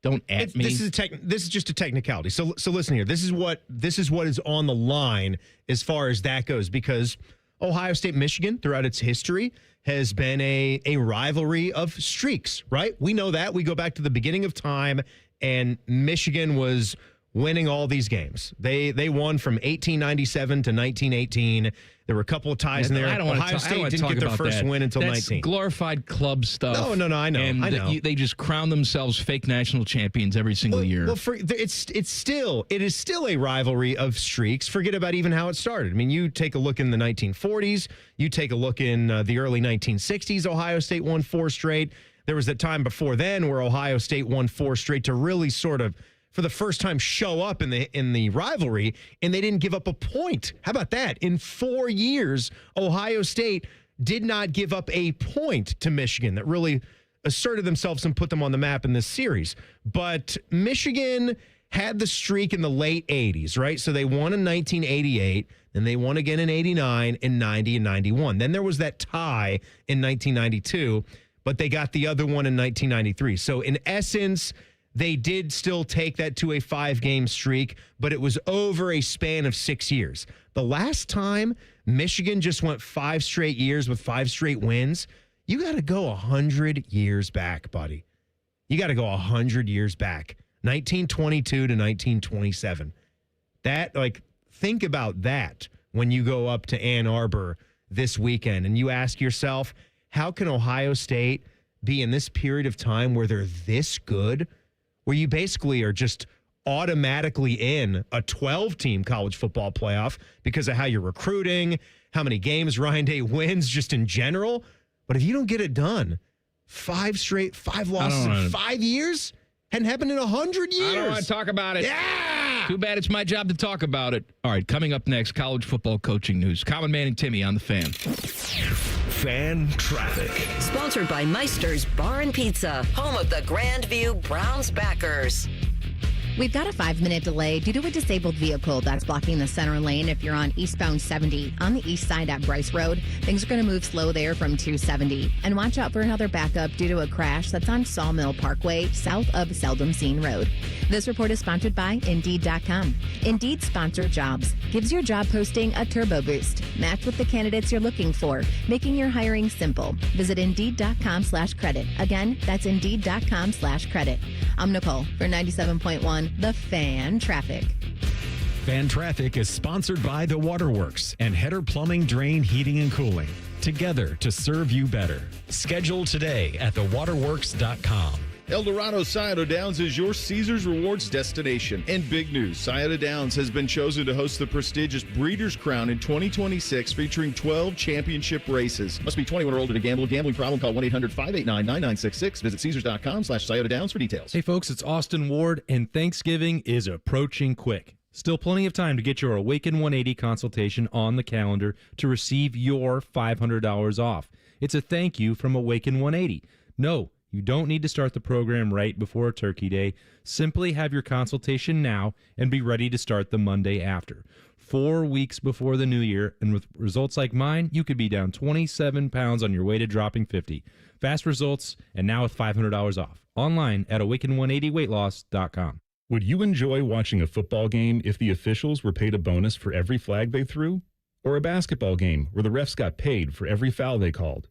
Don't at me. This is just a technicality. So listen here. This is what is on the line as far as that goes, because Ohio State, Michigan, throughout its history, has been a rivalry of streaks, right? We know that. We go back to the beginning of time, and Michigan was winning all these games. They won from 1897 to 1918. There were a couple of ties in there. Ohio State didn't get their first win until 19. That's glorified club stuff. No, I know. And I know. They just crown themselves fake national champions every single year. Well, it is still a rivalry of streaks. Forget about even how it started. I mean, you take a look in the 1940s. You take a look in the early 1960s. Ohio State won 4 straight. There was that time before then where Ohio State won 4 straight to really sort of, for the first time, show up in the rivalry, and they didn't give up a point. How about that? In 4 years, Ohio State did not give up a point to Michigan. That really asserted themselves and put them on the map in this series. But Michigan had the streak in the late 80s, right? So they won in 1988, then they won again in 89, and 90, and 91. Then there was that tie in 1992, but they got the other one in 1993. So in essence, they did still take that to a 5-game streak, but it was over a span of 6 years. The last time Michigan just went 5 straight years with 5 straight wins, you got to go 100 years back, buddy. You got to go 100 years back. 1922 to 1927. Think about that when you go up to Ann Arbor this weekend and you ask yourself, how can Ohio State be in this period of time where they're this good, where you basically are just automatically in a 12-team college football playoff because of how you're recruiting, how many games Ryan Day wins just in general. But if you don't get it done, 5 losses in 5 years? Hadn't happened in 100 years. I don't want to talk about it. Yeah! Too bad it's my job to talk about it. All right, coming up next, college football coaching news. Common Man and Timmy on the Fan. Fan traffic. Sponsored by Meister's Bar and Pizza, home of the Grandview Browns backers. We've got a 5-minute delay due to a disabled vehicle that's blocking the center lane if you're on eastbound 70 on the east side at Bryce Road. Things are going to move slow there from 270. And watch out for another backup due to a crash that's on Sawmill Parkway south of Seldom Seen Road. This report is sponsored by Indeed.com. Indeed sponsored jobs gives your job posting a turbo boost. Match with the candidates you're looking for, making your hiring simple. Visit Indeed.com/credit. Again, that's Indeed.com/credit. I'm Nicole for 97.1 The Fan Traffic. Fan Traffic is sponsored by The Waterworks and Header Plumbing, Drain, Heating, and Cooling. Together to serve you better. Schedule today at thewaterworks.com. El Dorado Scioto Downs is your Caesars Rewards destination. And big news, Scioto Downs has been chosen to host the prestigious Breeders' Crown in 2026, featuring 12 championship races. Must be 21 or older to gamble. Gambling problem? Call 1-800-589-9966. Visit Caesars.com/Scioto Downs for details. Hey folks, it's Austin Ward, and Thanksgiving is approaching quick. Still plenty of time to get your Awaken 180 consultation on the calendar to receive your $500 off. It's a thank you from Awaken 180. No, you don't need to start the program right before Turkey Day. Simply have your consultation now and be ready to start the Monday after. 4 weeks before the new year, and with results like mine, you could be down 27 pounds on your way to dropping 50. Fast results, and now with $500 off. Online at awaken180weightloss.com. Would you enjoy watching a football game if the officials were paid a bonus for every flag they threw? Or a basketball game where the refs got paid for every foul they called?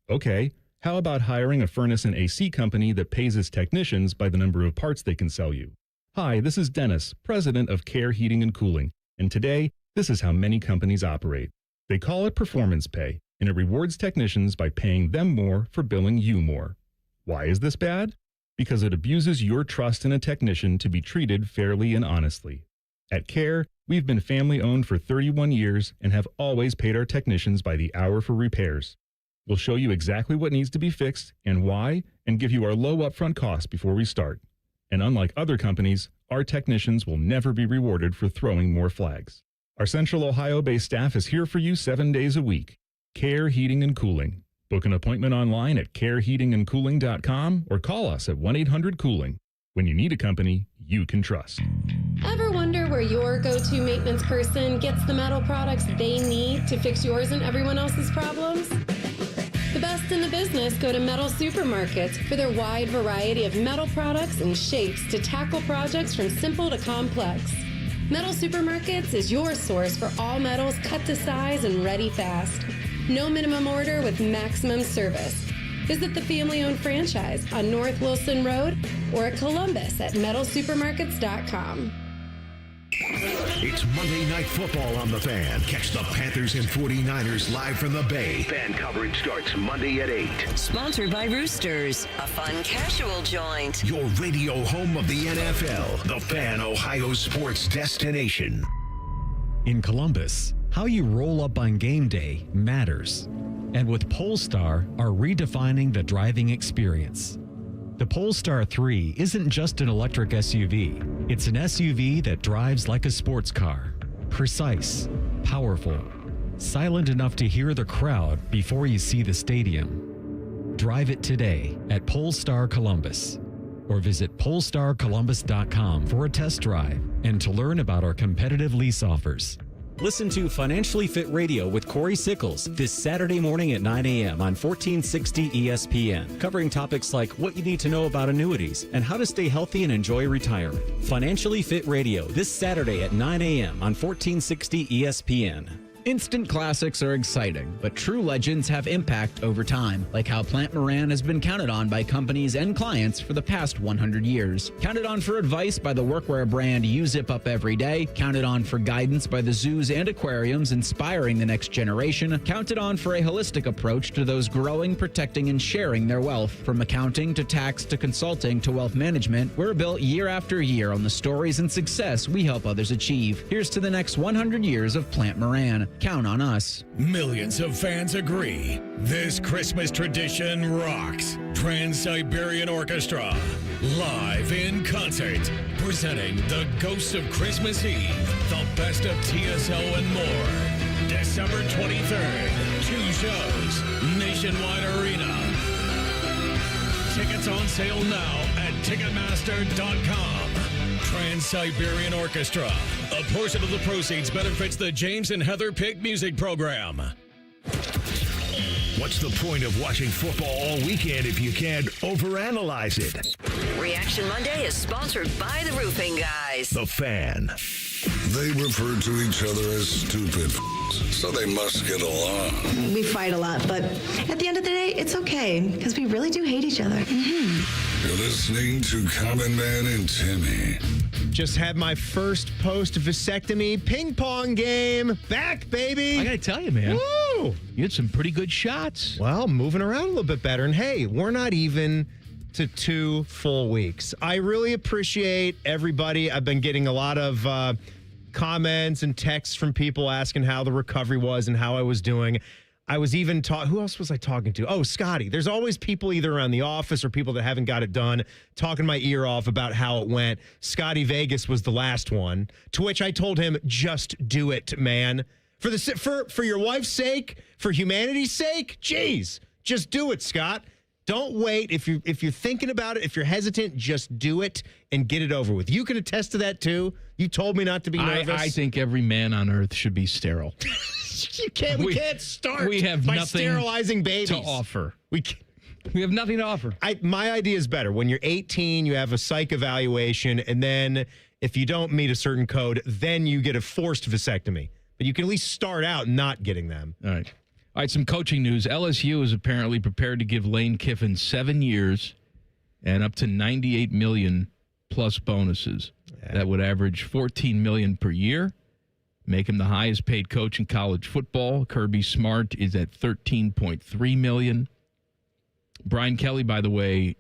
Okay. How about hiring a furnace and AC company that pays its technicians by the number of parts they can sell you? Hi, this is Dennis, president of Care Heating and Cooling, and today, this is how many companies operate. They call it performance pay, and it rewards technicians by paying them more for billing you more. Why is this bad? Because it abuses your trust in a technician to be treated fairly and honestly. At Care, we've been family-owned for 31 years and have always paid our technicians by the hour for repairs. We'll show you exactly what needs to be fixed and why, and give you our low upfront costs before we start. And unlike other companies, our technicians will never be rewarded for throwing more flags. Our Central Ohio-based staff is here for you 7 days a week. Care Heating and Cooling. Book an appointment online at careheatingandcooling.com or call us at 1-800-COOLING. When you need a company you can trust. Ever wonder where your go-to maintenance person gets the metal products they need to fix yours and everyone else's problems? The best in the business go to Metal Supermarkets for their wide variety of metal products and shapes to tackle projects from simple to complex. Metal Supermarkets is your source for all metals cut to size and ready fast. No minimum order with maximum service. Visit the family-owned franchise on North Wilson Road or at Columbus at metalsupermarkets.com. It's Monday Night Football on The Fan. Catch the Panthers and 49ers live from the Bay. Fan coverage starts Monday at 8. Sponsored by Roosters, a fun casual joint. Your radio home of the NFL. The Fan, Ohio sports destination. In Columbus, how you roll up on game day matters. And with Polestar are redefining the driving experience. The Polestar 3 isn't just an electric SUV. It's an SUV that drives like a sports car. Precise, powerful, silent enough to hear the crowd before you see the stadium. Drive it today at Polestar Columbus or visit polestarcolumbus.com for a test drive and to learn about our competitive lease offers. Listen to Financially Fit Radio with Corey Sickles this Saturday morning at 9 a.m. on 1460 ESPN, covering topics like what you need to know about annuities and how to stay healthy and enjoy retirement. Financially Fit Radio this Saturday at 9 a.m. on 1460 ESPN. Instant classics are exciting, but true legends have impact over time, like how Plant Moran has been counted on by companies and clients for the past 100 years. Counted on for advice by the workwear brand You Zip Up Every Day. Counted on for guidance by the zoos and aquariums inspiring the next generation. Counted on for a holistic approach to those growing, protecting, and sharing their wealth. From accounting to tax to consulting to wealth management, we're built year after year on the stories and success we help others achieve. Here's to the next 100 years of Plant Moran. Count on us. Millions of fans agree. This Christmas tradition rocks. Trans-Siberian Orchestra, live in concert, presenting the Ghosts of Christmas Eve, the best of TSO and more. December 23rd, 2 shows, Nationwide Arena. Tickets on sale now at Ticketmaster.com. Trans-Siberian Orchestra. A portion of the proceeds benefits the James and Heather Pick Music Program. What's the point of watching football all weekend if you can't overanalyze it? Reaction Monday is sponsored by the Roofing Guys. The Fan. They refer to each other as stupid, so they must get along. We fight a lot, but at the end of the day, it's okay, because we really do hate each other. Mm-hmm. You're listening to Common Man and Timmy. Just had my first post-vasectomy ping pong game. Back, baby. I got to tell you, man. Woo! You had some pretty good shots. Well, moving around a little bit better. And hey, we're not even to 2 full weeks. I really appreciate everybody. I've been getting a lot of comments and texts from people asking how the recovery was and how I was doing. I was even who else was I talking to? Oh, Scotty. There's always people either around the office or people that haven't got it done talking my ear off about how it went. Scotty Vegas was the last one, to which I told him, just do it, man. For your wife's sake, for humanity's sake, geez, just do it, Scott. Don't wait. If you're thinking about it, if you're hesitant, just do it and get it over with. You can attest to that too. You told me not to be nervous. I think every man on earth should be sterile. We can't start by sterilizing babies to offer. We have nothing to offer. My idea is better. When you're 18, you have a psych evaluation, and then if you don't meet a certain code, then you get a forced vasectomy. But you can at least start out not getting them. All right, some coaching news. LSU is apparently prepared to give Lane Kiffin 7 years and up to $98 million plus bonuses. Yeah. That would average $14 million per year, make him the highest paid coach in college football. Kirby Smart is at $13.3 million. Brian Kelly, by the way,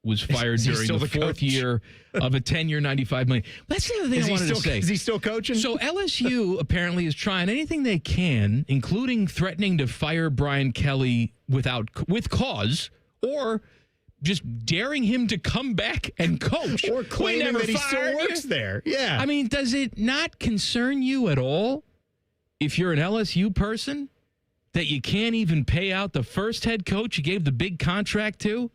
was fired during the fourth year of a 10-year, $95 million. That's the other thing I wanted to say. Is he still coaching? So LSU apparently is trying anything they can, including threatening to fire Brian Kelly with cause, or just daring him to come back and coach. Or claiming that he still works there. Yeah. I mean, does it not concern you at all if you're an LSU person that you can't even pay out the first head coach you gave the big contract to?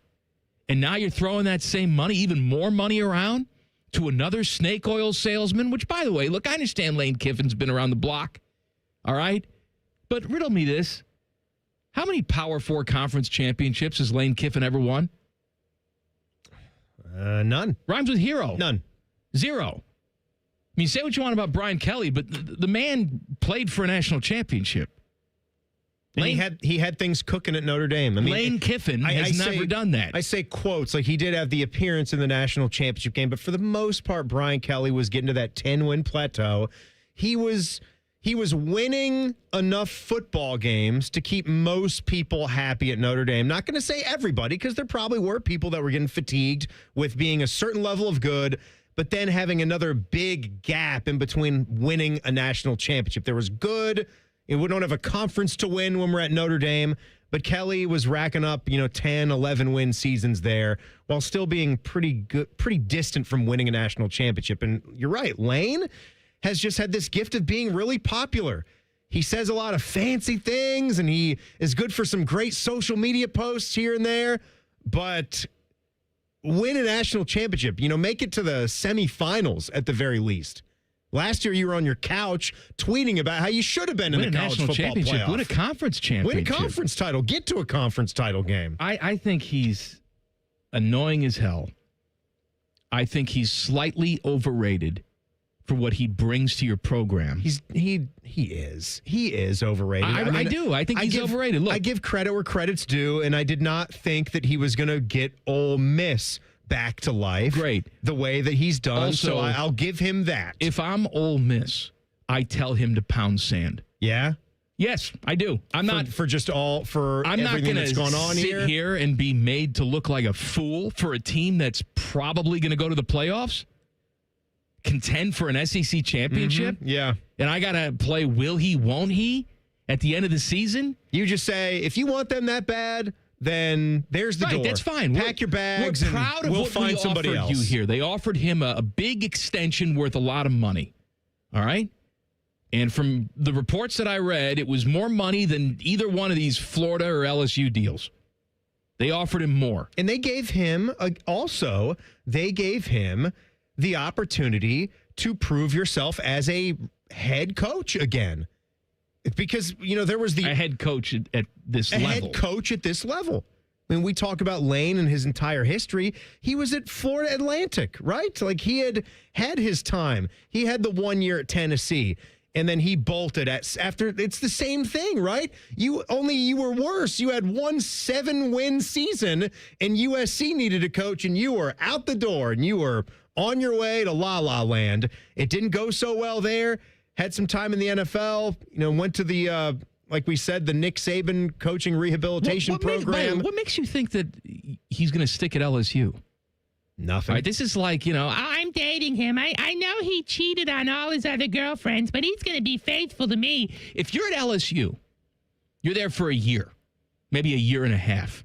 And now you're throwing that same money, even more money around to another snake oil salesman, which, by the way, look, I understand Lane Kiffin's been around the block. All right? But riddle me this. How many Power 4 conference championships has Lane Kiffin ever won? None. Rhymes with hero. None. 0. I mean, say what you want about Brian Kelly, but the man played for a national championship. And he had things cooking at Notre Dame. I mean, Lane Kiffin has never done that. I say quotes, like he did have the appearance in the national championship game, but for the most part, Brian Kelly was getting to that 10-win plateau. He was winning enough football games to keep most people happy at Notre Dame. Not going to say everybody, because there probably were people that were getting fatigued with being a certain level of good, but then having another big gap in between winning a national championship. There was good. We don't have a conference to win when we're at Notre Dame, but Kelly was racking up, 10, 11 win seasons there while still being pretty good, pretty distant from winning a national championship. And you're right, Lane has just had this gift of being really popular. He says a lot of fancy things, and he is good for some great social media posts here and there, but win a national championship, make it to the semifinals at the very least. Last year, you were on your couch tweeting about how you should have been in the college football playoff. Win a conference championship. Win a conference title. Get to a conference title game. I think he's annoying as hell. I think he's slightly overrated for what he brings to your program. He is overrated. I do. I think he's overrated. Look, I give credit where credit's due, and I did not think that he was going to get Ole Miss back to life. Great. The way that he's done. Also, so I'll give him that. If I'm Ole Miss, I tell him to pound sand. Yeah? Yes, I do. I'm not everything that's going on here. Sit here and be made to look like a fool for a team that's probably going to go to the playoffs, contend for an SEC championship. Mm-hmm. Yeah. And I got to play will he, won't he at the end of the season? You just say, if you want them that bad, then there's the door. That's fine. Pack your bags, we're proud and of we'll what find somebody offered else. you here. They offered him a big extension worth a lot of money. All right? And from the reports that I read, it was more money than either one of these Florida or LSU deals. They offered him more. And they gave him, the opportunity to prove yourself as a head coach again. Because, there was a head coach at this level. Head coach at this level. I mean, we talk about Lane and his entire history. He was at Florida Atlantic, right? Like, he had his time. He had the 1 year at Tennessee, and then he bolted after. It's the same thing, right? You were worse. You had 1 7-win season, and USC needed a coach, and you were out the door, and you were on your way to La La Land. It didn't go so well there. Had some time in the NFL, went to the, like we said, the Nick Saban coaching rehabilitation program. What makes you think that he's going to stick at LSU? Nothing. All right, this is like, I'm dating him. I know he cheated on all his other girlfriends, but he's going to be faithful to me. If you're at LSU, you're there for a year, maybe a year and a half.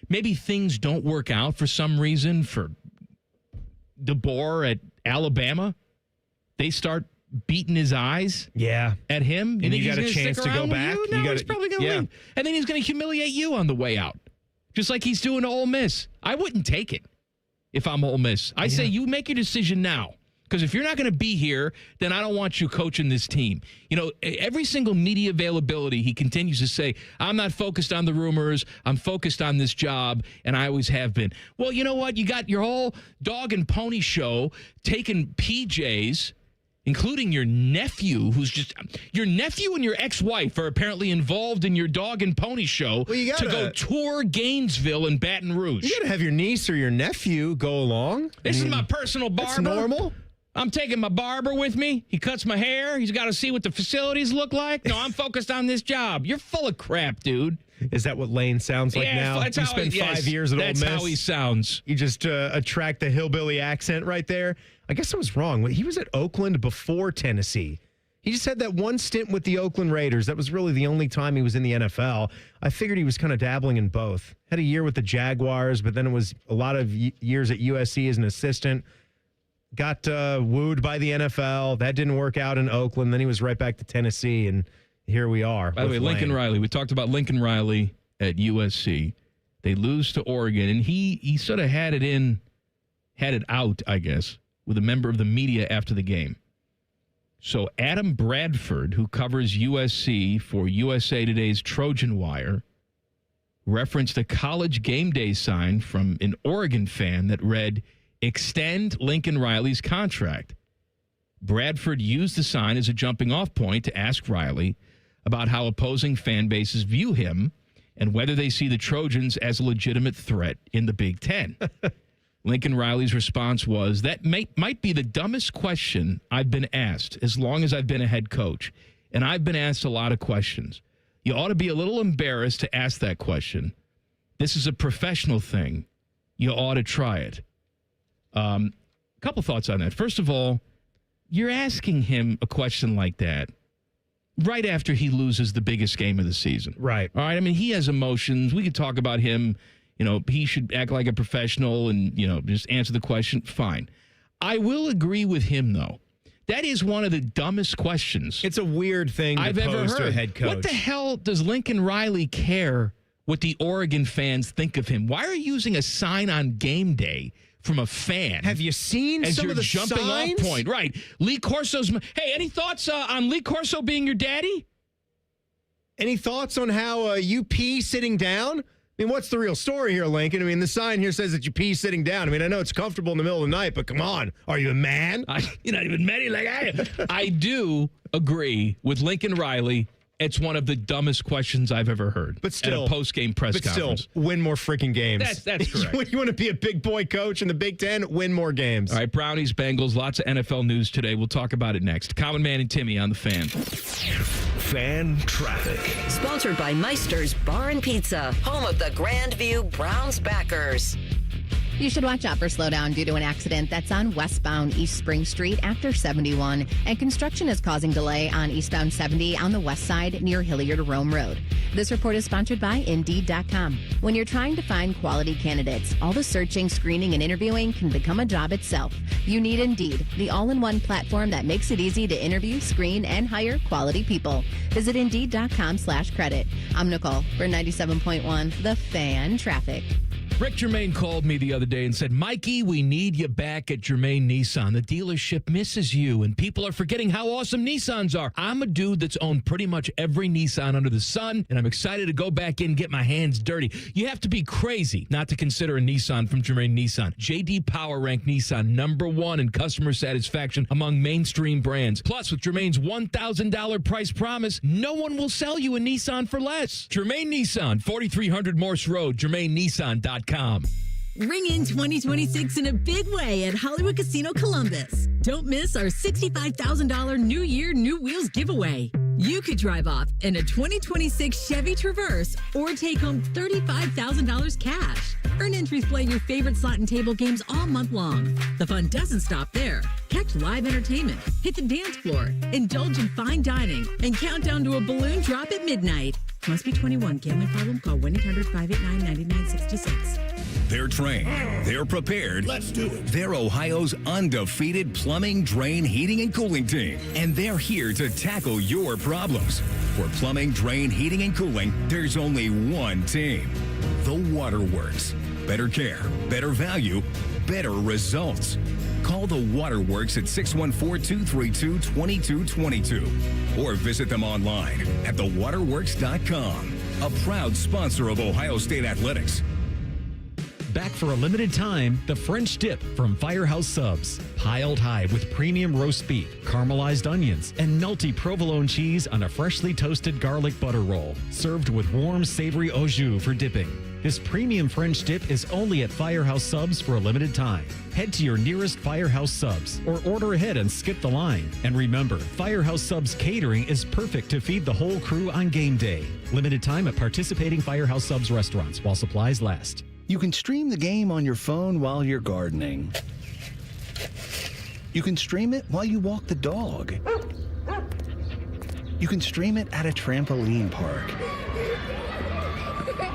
Maybe things don't work out for some reason for DeBoer at Alabama. They start beating his eyes at him. And you got a chance to go back. He's probably going to leave. And then he's going to humiliate you on the way out. Just like he's doing to Ole Miss. I wouldn't take it if I'm Ole Miss. I say you make your decision now. Because if you're not going to be here, then I don't want you coaching this team. Every single media availability, he continues to say, I'm not focused on the rumors. I'm focused on this job, and I always have been. Well, you know what? You got your whole dog and pony show taking PJs, including your nephew, your nephew and your ex-wife are apparently involved in your dog and pony show to go tour Gainesville and Baton Rouge. You got to have your niece or your nephew go along. This is my personal barber. That's normal. I'm taking my barber with me. He cuts my hair. He's got to see what the facilities look like. No, I'm focused on this job. You're full of crap, dude. Is that what Lane sounds like now? You spent 5 years at Ole Miss. That's how he sounds. You just attract the hillbilly accent right there. I guess I was wrong. He was at Oakland before Tennessee. He just had that one stint with the Oakland Raiders. That was really the only time he was in the NFL. I figured he was kind of dabbling in both. Had a year with the Jaguars, but then it was a lot of years at USC as an assistant. Got wooed by the NFL. That didn't work out in Oakland. Then he was right back to Tennessee, and here we are. By the way, Lincoln Riley, we talked about Lincoln Riley at USC. They lose to Oregon, and he sort of had it out, I guess, with a member of the media after the game. So Adam Bradford, who covers USC for USA Today's Trojan Wire, referenced a College game day sign from an Oregon fan that read, "Extend Lincoln Riley's contract." Bradford used the sign as a jumping off point to ask Riley about how opposing fan bases view him and whether they see the Trojans as a legitimate threat in the Big Ten. Lincoln Riley's response was, "That might be the dumbest question I've been asked as long as I've been a head coach. And I've been asked a lot of questions. You ought to be a little embarrassed to ask that question. This is a professional thing. You ought to try it." Couple thoughts on that. First of all, you're asking him a question like that right after he loses the biggest game of the season. Right. All right. I mean, he has emotions. We could talk about him. You know, he should act like a professional and, just answer the question. Fine. I will agree with him, though. That is one of the dumbest questions. It's a weird thing I've to ever pose heard. to a head coach. What the hell does Lincoln Riley care what the Oregon fans think of him? Why are you using a sign on game day from a fan? Have you seen as some your of the jumping signs? off point? Right. Lee Corso's. Hey, any thoughts on Lee Corso being your daddy? Any thoughts on how you pee sitting down? I mean, what's the real story here, Lincoln? I mean, the sign here says that you pee sitting down. I mean, I know it's comfortable in the middle of the night, but come on. Are you a man? You're not even many like I am. I do agree with Lincoln Riley. It's one of the dumbest questions I've ever heard. But still, at a post-game press conference. Still, win more freaking games. That's correct. You want to be a big boy coach in the Big Ten, win more games. All right, Brownies, Bengals, lots of NFL news today. We'll talk about it next. Common Man and Timmy on the Fan. Fan traffic. Sponsored by Meister's Bar and Pizza, home of the Grandview Browns backers. You should watch out for slowdown due to an accident that's on westbound East Spring Street after 71, and construction is causing delay on eastbound 70 on the west side near Hilliard Rome Road. This report is sponsored by Indeed.com. When you're trying to find quality candidates, all the searching, screening, and interviewing can become a job itself. You need Indeed, the all-in-one platform that makes it easy to interview, screen, and hire quality people. Visit Indeed.com/credit. I'm Nicole for 97.1 The Fan Traffic. Rick Germain called me the other day and said, "Mikey, we need you back at Germain Nissan. The dealership misses you, and people are forgetting how awesome Nissans are." I'm a dude that's owned pretty much every Nissan under the sun, and I'm excited to go back in and get my hands dirty. You have to be crazy not to consider a Nissan from Germain Nissan. J.D. Power ranked Nissan #1 in customer satisfaction among mainstream brands. Plus, with Germain's $1,000 price promise, no one will sell you a Nissan for less. Germain Nissan, 4300 Morse Road, GermainNissan.com. Ring in 2026 in a big way at Hollywood Casino Columbus. Don't miss our $65,000 New Year, New Wheels giveaway. You could drive off in a 2026 Chevy Traverse or take home $35,000 cash. Earn entries playing your favorite slot and table games all month long. The fun doesn't stop there. Catch live entertainment, hit the dance floor, indulge in fine dining, and count down to a balloon drop at midnight. Must be 21. Gambling problem? Call 1-800-589-9966. They're trained. They're prepared. Let's do it. They're Ohio's undefeated plumbing, drain, heating, and cooling team. And they're here to tackle your problems. For plumbing, drain, heating, and cooling, there's only one team. The Waterworks. Better care, better value, better results. Call the Waterworks at 614-232-2222 or visit them online at thewaterworks.com. A proud sponsor of Ohio State Athletics. Back for a limited time, the French dip from Firehouse Subs. Piled high with premium roast beef, caramelized onions, and melty provolone cheese on a freshly toasted garlic butter roll. Served with warm, savory au jus for dipping. This premium French dip is only at Firehouse Subs for a limited time. Head to your nearest Firehouse Subs or order ahead and skip the line. And remember, Firehouse Subs catering is perfect to feed the whole crew on game day. Limited time at participating Firehouse Subs restaurants while supplies last. You can stream the game on your phone while you're gardening. You can stream it while you walk the dog. You can stream it at a trampoline park.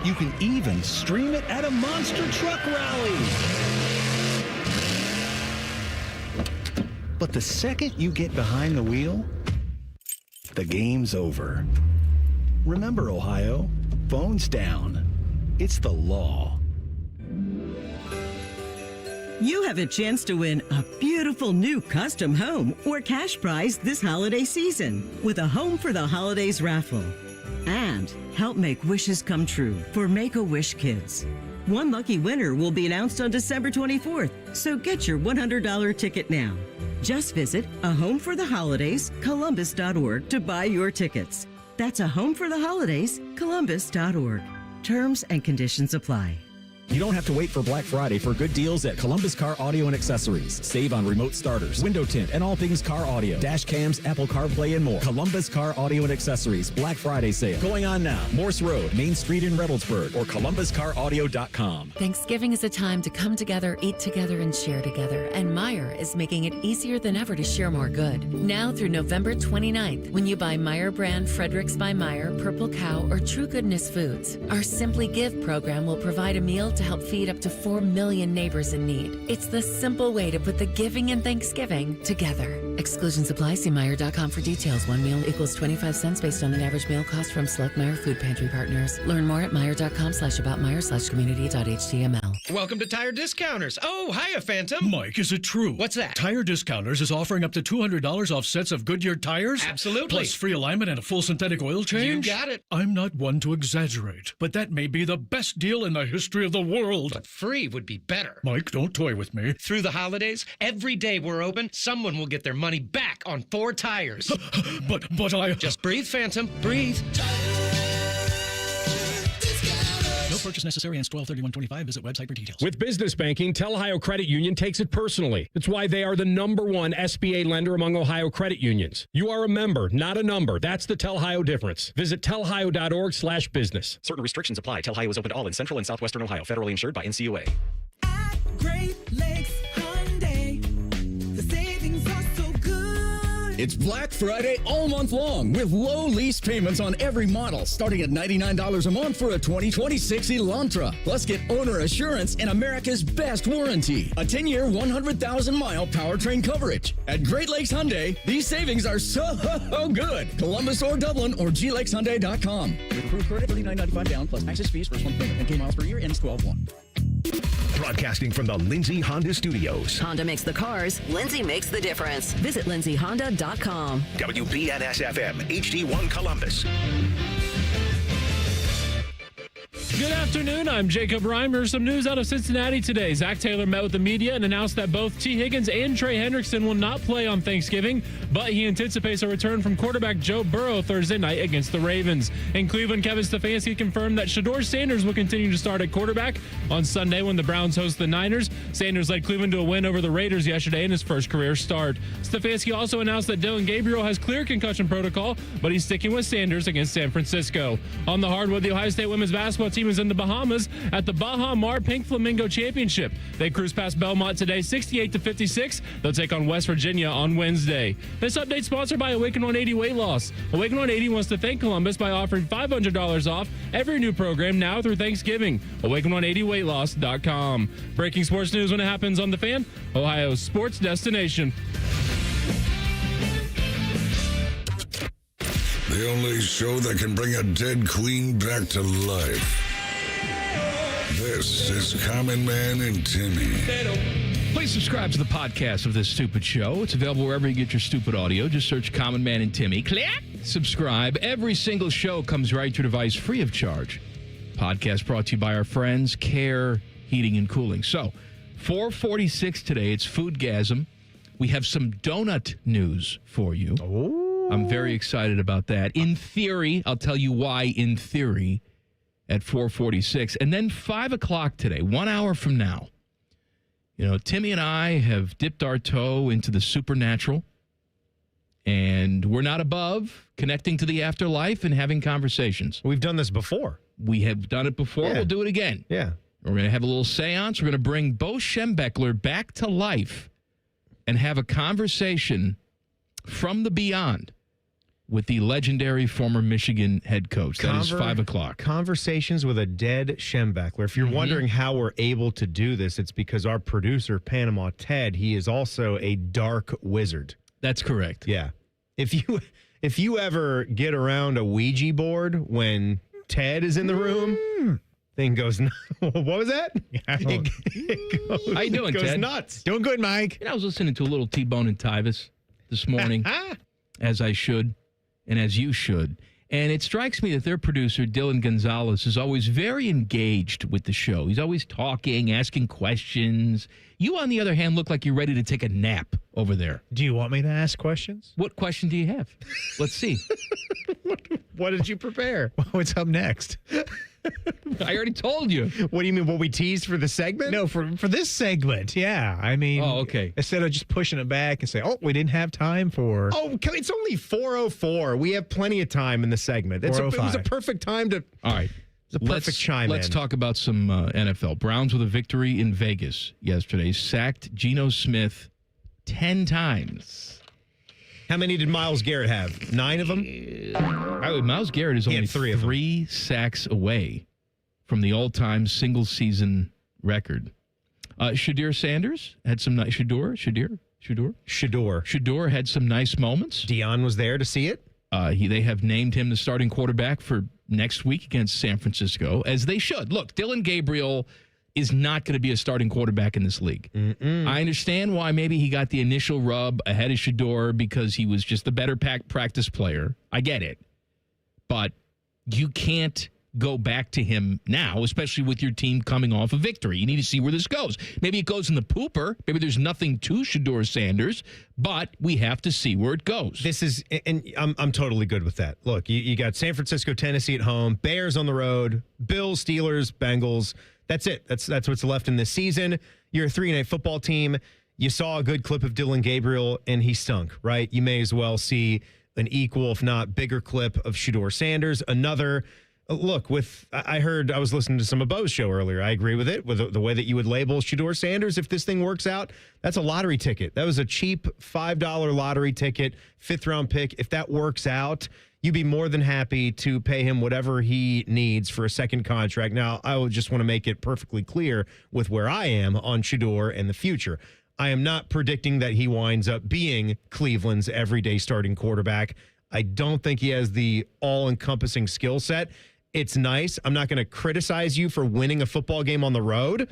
You can even stream it at a monster truck rally. But the second you get behind the wheel, The game's over. Remember, Ohio, phones down. It's the law. You have a chance to win a beautiful new custom home or cash prize this holiday season with a Home for the Holidays raffle. And help make wishes come true for Make-A-Wish Kids. One lucky winner will be announced on December 24th, so get your $100 ticket now. Just visit ahomefortheholidayscolumbus.org to buy your tickets. That's ahomefortheholidayscolumbus.org. Terms and conditions apply. You don't have to wait for Black Friday for good deals at Columbus Car Audio and Accessories. Save on remote starters, window tint, and all things car audio. Dash cams, Apple CarPlay, and more. Columbus Car Audio and Accessories Black Friday sale. Going on now. Morse Road, Main Street in Reynoldsburg, or columbuscaraudio.com. Thanksgiving is a time to come together, eat together, and share together. And Meijer is making it easier than ever to share more good. Now through November 29th, when you buy Meijer brand Fredericks by Meijer, Purple Cow, or True Goodness Foods, our Simply Give program will provide a meal to help feed up to 4 million neighbors in need. It's the simple way to put the giving and Thanksgiving together. Exclusions apply. See Meijer.com for details. One meal equals 25 cents based on an average meal cost from select Meijer food pantry partners. Learn more at Meijer.com/aboutmeijer/community.html. Welcome to Tire Discounters. Oh, hiya, Phantom. Mike, is it true? What's that? Tire Discounters is offering up to $200 off sets of Goodyear tires. Absolutely. Plus free alignment and a full synthetic oil change. You got it. I'm not one to exaggerate, but that may be the best deal in the history of the world. But free would be better. Mike, don't toy with me. Through the holidays, every day we're open, someone will get their money back on 4 tires. But I... Just breathe, Phantom. Breathe. No purchase necessary. Ends 12/31/25. Visit website for details. With business banking, Tel Ohio Credit Union takes it personally. That's why they are the #1 SBA lender among Ohio credit unions. You are a member, not a number. That's the Tel Ohio difference. Visit telhio.org/business. Certain restrictions apply. Tel Ohio is open to all in Central and Southwestern Ohio. Federally insured by NCUA. Great Lakes Hyundai. The savings are so good. It's Black Friday all month long with low lease payments on every model, starting at $99 a month for a 2026 Elantra. Plus, get owner assurance and America's best warranty. A 10-year, 100,000-mile powertrain coverage. At Great Lakes Hyundai, these savings are so good. Columbus or Dublin or glakeshyundai.com. With approved credit, $39.95 down plus access fees, first month payment, 10K miles per year, ends 12/1. Broadcasting from the Lindsay Honda Studios. Honda makes the cars. Lindsay makes the difference. Visit lindsayhonda.com. WBNS-FM, HD1 Columbus. Good afternoon. I'm Jacob Reimer. Some news out of Cincinnati today. Zach Taylor met with the media and announced that both T. Higgins and Trey Hendrickson will not play on Thanksgiving, but he anticipates a return from quarterback Joe Burrow Thursday night against the Ravens. In Cleveland, Kevin Stefanski confirmed that Shedeur Sanders will continue to start at quarterback on Sunday when the Browns host the Niners. Sanders led Cleveland to a win over the Raiders yesterday in his first career start. Stefanski also announced that Dylan Gabriel has clear concussion protocol, but he's sticking with Sanders against San Francisco. On the hardwood, the Ohio State women's basketball team is in the Bahamas at the Baha Mar Pink Flamingo Championship. They cruise past Belmont today 68-56. They'll take on West Virginia on Wednesday. This update sponsored by Awaken 180 Weight Loss. Awaken 180 wants to thank Columbus by offering $500 off every new program now through Thanksgiving. Awaken180weightloss.com. Breaking sports news when it happens on The Fan, Ohio's sports destination. The only show that can bring a dead queen back to life. This is Common Man and Timmy. Please subscribe to the podcast of this stupid show. It's available wherever you get your stupid audio. Just search Common Man and Timmy. Click. Subscribe. Every single show comes right to your device free of charge. Podcast brought to you by our friends, Care Heating and Cooling. So, 4:46 today. It's Foodgasm. We have some donut news for you. Oh. I'm very excited about that. In theory, I'll tell you why in theory at 4:46. And then 5 o'clock today, 1 hour from now. You know, Timmy and I have dipped our toe into the supernatural. And we're not above connecting to the afterlife and having conversations. We've done this before. We have done it before. Yeah. We'll do it again. Yeah. We're going to have a little seance. We're going to bring Bo Schembechler back to life and have a conversation from the beyond with the legendary former Michigan head coach. That is 5 o'clock. Conversations with a dead Schembechler. If you're wondering how we're able to do this, it's because our producer, Panama Ted, he is also a dark wizard. That's correct. Yeah. If if you ever get around a Ouija board when Ted is in the room, thing goes. What was that? How you doing, goes Ted? Nuts. Doing good, Mike. I was listening to a little T-Bone and Tyvis this morning, as I should, and as you should. And it strikes me that their producer, Dylan Gonzalez, is always very engaged with the show. He's always talking, asking questions. You, on the other hand, look like you're ready to take a nap over there. Do you want me to ask questions? What question do you have? Let's see. What did you prepare? What's up next? I already told you. What do you mean? What we teased for the segment? No, for this segment. Yeah. I mean, okay. Instead of just pushing it back and say, oh, we didn't have time for. Oh, it's only 4:04. We have plenty of time in the segment. It was a perfect time to. All right. It's a perfect chime Let's in. talk about some NFL. Browns with a victory in Vegas yesterday. Sacked Geno Smith 10 times. How many did Myles Garrett have? 9 of them? Myles Garrett is only three sacks away from the all-time single-season record. Shedeur Sanders had some nice. Shedeur had some nice moments. Dion was there to see it. They have named him the starting quarterback for next week against San Francisco, as they should. Look, Dylan Gabriel is not going to be a starting quarterback in this league. I understand why maybe he got the initial rub ahead of Shedeur because he was just the better practice player. I get it. But you can't go back to him now, especially with your team coming off a victory. You need to see where this goes. Maybe it goes in the pooper. Maybe there's nothing to Shedeur Sanders, but we have to see where it goes. This is, and I'm totally good with that. Look, you got San Francisco, Tennessee at home, Bears on the road, Bills, Steelers, Bengals. That's it. That's what's left in this season. You're a 3-8 football team. You saw a good clip of Dylan Gabriel, and he stunk, right? You may as well see an equal, if not bigger clip of Shedeur Sanders. Another. Look, I was listening to some of Bo's show earlier. I agree with it, with the way that you would label Shedeur Sanders. If this thing works out, that's a lottery ticket. That was a cheap $5 lottery ticket, 5th-round pick. If that works out, you'd be more than happy to pay him whatever he needs for a second contract. Now, I would just want to make it perfectly clear with where I am on Shedeur and the future. I am not predicting that he winds up being Cleveland's everyday starting quarterback. I don't think he has the all-encompassing skill set. It's nice. I'm not going to criticize you for winning a football game on the road.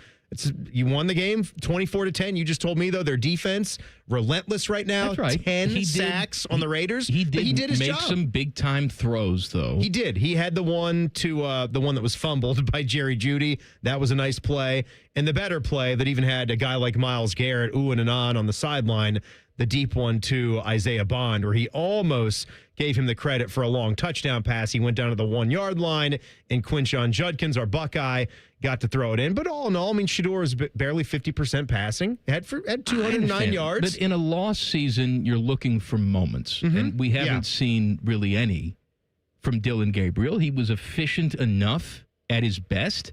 You won the game 24-10. You just told me, though, their defense, relentless right now. That's right. 10 sacks on the Raiders. He did his make job. some big-time throws, though. He did. He had the one that was fumbled by Jerry Jeudy. That was a nice play. And the better play that even had a guy like Myles Garrett oohing and ahhing on the sideline, the deep one to Isaiah Bond, where he almost gave him the credit for a long touchdown pass. He went down to the 1-yard line, and Quinshon Judkins, our Buckeye, got to throw it in. But all in all, I mean, Shedeur is barely 50% passing. Had 209 yards. But in a lost season, you're looking for moments. And we haven't seen really any from Dylan Gabriel. He was efficient enough at his best.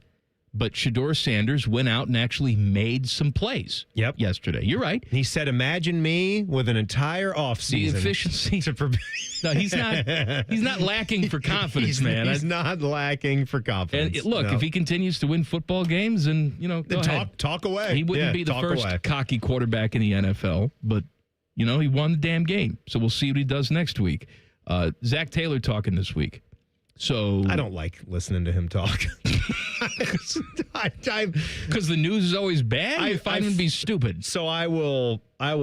But Shedeur Sanders went out and actually made some plays yesterday. You're right. He said, imagine me with an entire offseason. The efficiency. No, he's not lacking for confidence, man. He's not lacking for confidence. And look, if he continues to win football games, and go ahead. Talk away. He wouldn't be the first cocky quarterback in the NFL, but he won the damn game. So we'll see what he does next week. Zach Taylor talking this week. So I don't like listening to him talk. Because the news is always bad. I find him to be stupid. So I will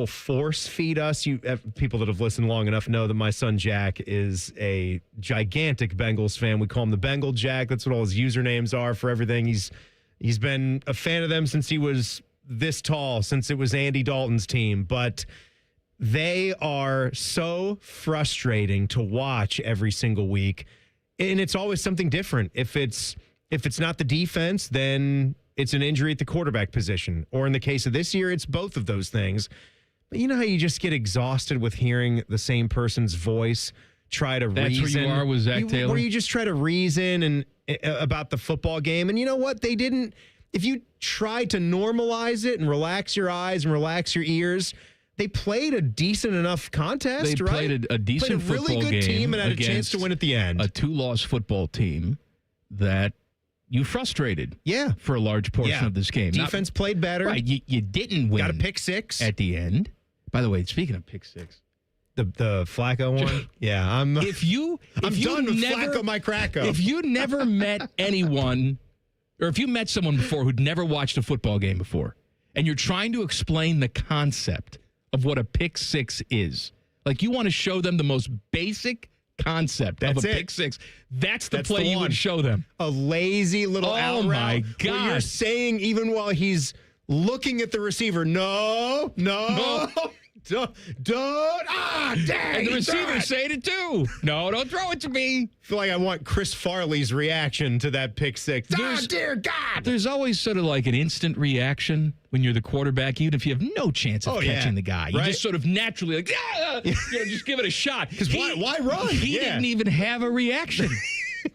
force feed us. You people that have listened long enough know that my son Jack is a gigantic Bengals fan. We call him the Bengal Jack. That's what all his usernames are for everything. He's been a fan of them since he was this tall, since it was Andy Dalton's team. But they are so frustrating to watch every single week. And it's always something different. If it's not the defense, then it's an injury at the quarterback position. Or in the case of this year, it's both of those things. But you know how you just get exhausted with hearing the same person's voice try to reason? That's where you are with Zach Taylor? Where you just try to reason about the football game. And you know what? They didn't. If you try to normalize it and relax your eyes and relax your ears, they played a decent enough contest, right? Played a decent football game. Played a really good team and had a chance to win at the end. A 2-loss football team that you frustrated for a large portion of this game. Defense played better. Right, you didn't win. Got a pick six. At the end. By the way, speaking of pick six, The Flacco one? Yeah, I'm done with Flacco my Cracko. If you never met anyone, or if you met someone before who'd never watched a football game before, and you're trying to explain the concept of what a pick six is, like you want to show them the most basic concept of a pick six, that's the play you would show them. A lazy little out route. Oh, my God. Where you're saying, even while he's looking at the receiver, no. Don't. Dang. And the receiver's saying it too. No, don't throw it to me. I feel like I want Chris Farley's reaction to that pick six. Dear God. There's always sort of like an instant reaction when you're the quarterback, even if you have no chance of catching the guy. You just sort of naturally like, just give it a shot. Because why run? He didn't even have a reaction.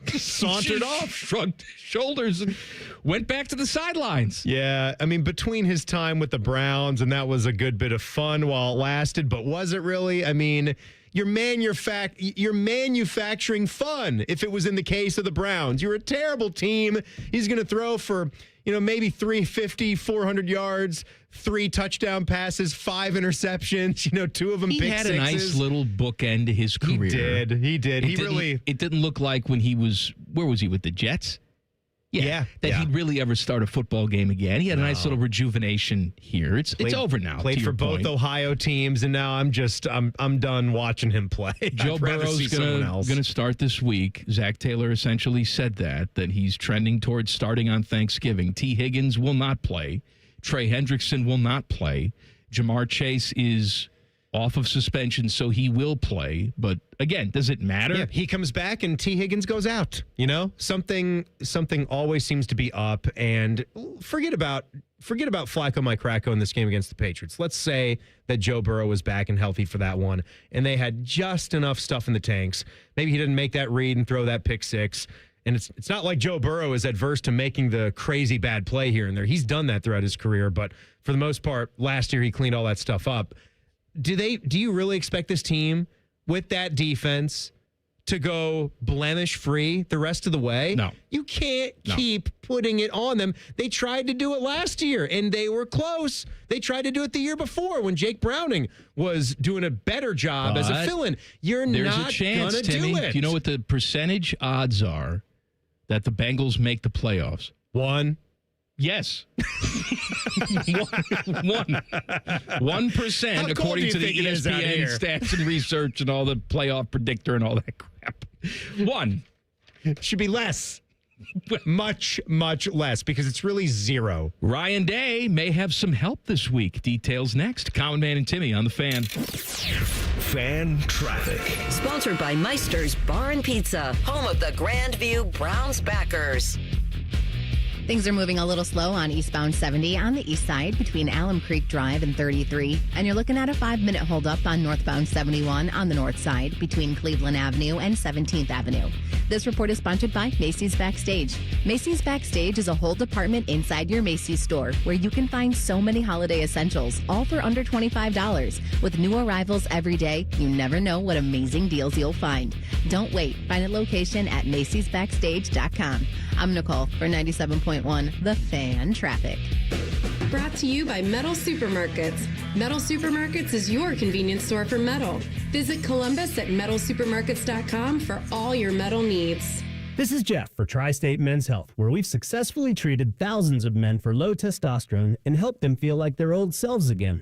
Sauntered off, shrugged his shoulders, and went back to the sidelines. Yeah, I mean, between his time with the Browns, and that was a good bit of fun while it lasted, but was it really? I mean, you're manufacturing fun if it was in the case of the Browns. You're a terrible team. He's going to throw for, maybe 350, 400 yards, 3 touchdown passes, 5 interceptions, 2 of them pick sixes. He had a nice little bookend to his career. He did. It didn't look like when he was, where was he, with the Jets? Yeah. He'd really ever start a football game again. He had a nice little rejuvenation here. It's over now. Played for both Ohio teams, and now I'm done watching him play. Joe Burrow's going to start this week. Zach Taylor essentially said that he's trending towards starting on Thanksgiving. T. Higgins will not play. Trey Hendrickson will not play. Jamar Chase is off of suspension, so he will play. But again, does it matter? Yeah, he comes back and T. Higgins goes out. Something always seems to be up. And forget about Flacco, my Cracko in this game against the Patriots. Let's say that Joe Burrow was back and healthy for that one, and they had just enough stuff in the tanks. Maybe he didn't make that read and throw that pick six. And it's not like Joe Burrow is adverse to making the crazy bad play here and there. He's done that throughout his career, but for the most part, last year he cleaned all that stuff up. Do you really expect this team with that defense to go blemish free the rest of the way? No. You can't keep putting it on them. They tried to do it last year and they were close. They tried to do it the year before when Jake Browning was doing a better job as a fill-in. You're not going to do it. Do you know what the percentage odds are that the Bengals make the playoffs? 1. Yes. 1%, according to the ESPN stats and research and all the playoff predictor and all that crap. 1. Should be less. Much, much less, because it's really 0. Ryan Day may have some help this week. Details next. Common Man and Timmy on the Fan. Fan traffic. Sponsored by Meister's Bar and Pizza, home of the Grandview Browns backers. Things are moving a little slow on eastbound 70 on the east side between Alum Creek Drive and 33. And you're looking at a 5-minute holdup on northbound 71 on the north side between Cleveland Avenue and 17th Avenue. This report is sponsored by Macy's Backstage. Macy's Backstage is a whole department inside your Macy's store where you can find so many holiday essentials, all for under $25. With new arrivals every day, you never know what amazing deals you'll find. Don't wait. Find a location at macy'sbackstage.com. I'm Nicole for 97.1 The Fan Traffic. Brought to you by Metal Supermarkets. Metal Supermarkets is your convenience store for metal. Visit Columbus at metalsupermarkets.com for all your metal needs. This is Jeff for Tri-State Men's Health, where we've successfully treated thousands of men for low testosterone and helped them feel like their old selves again.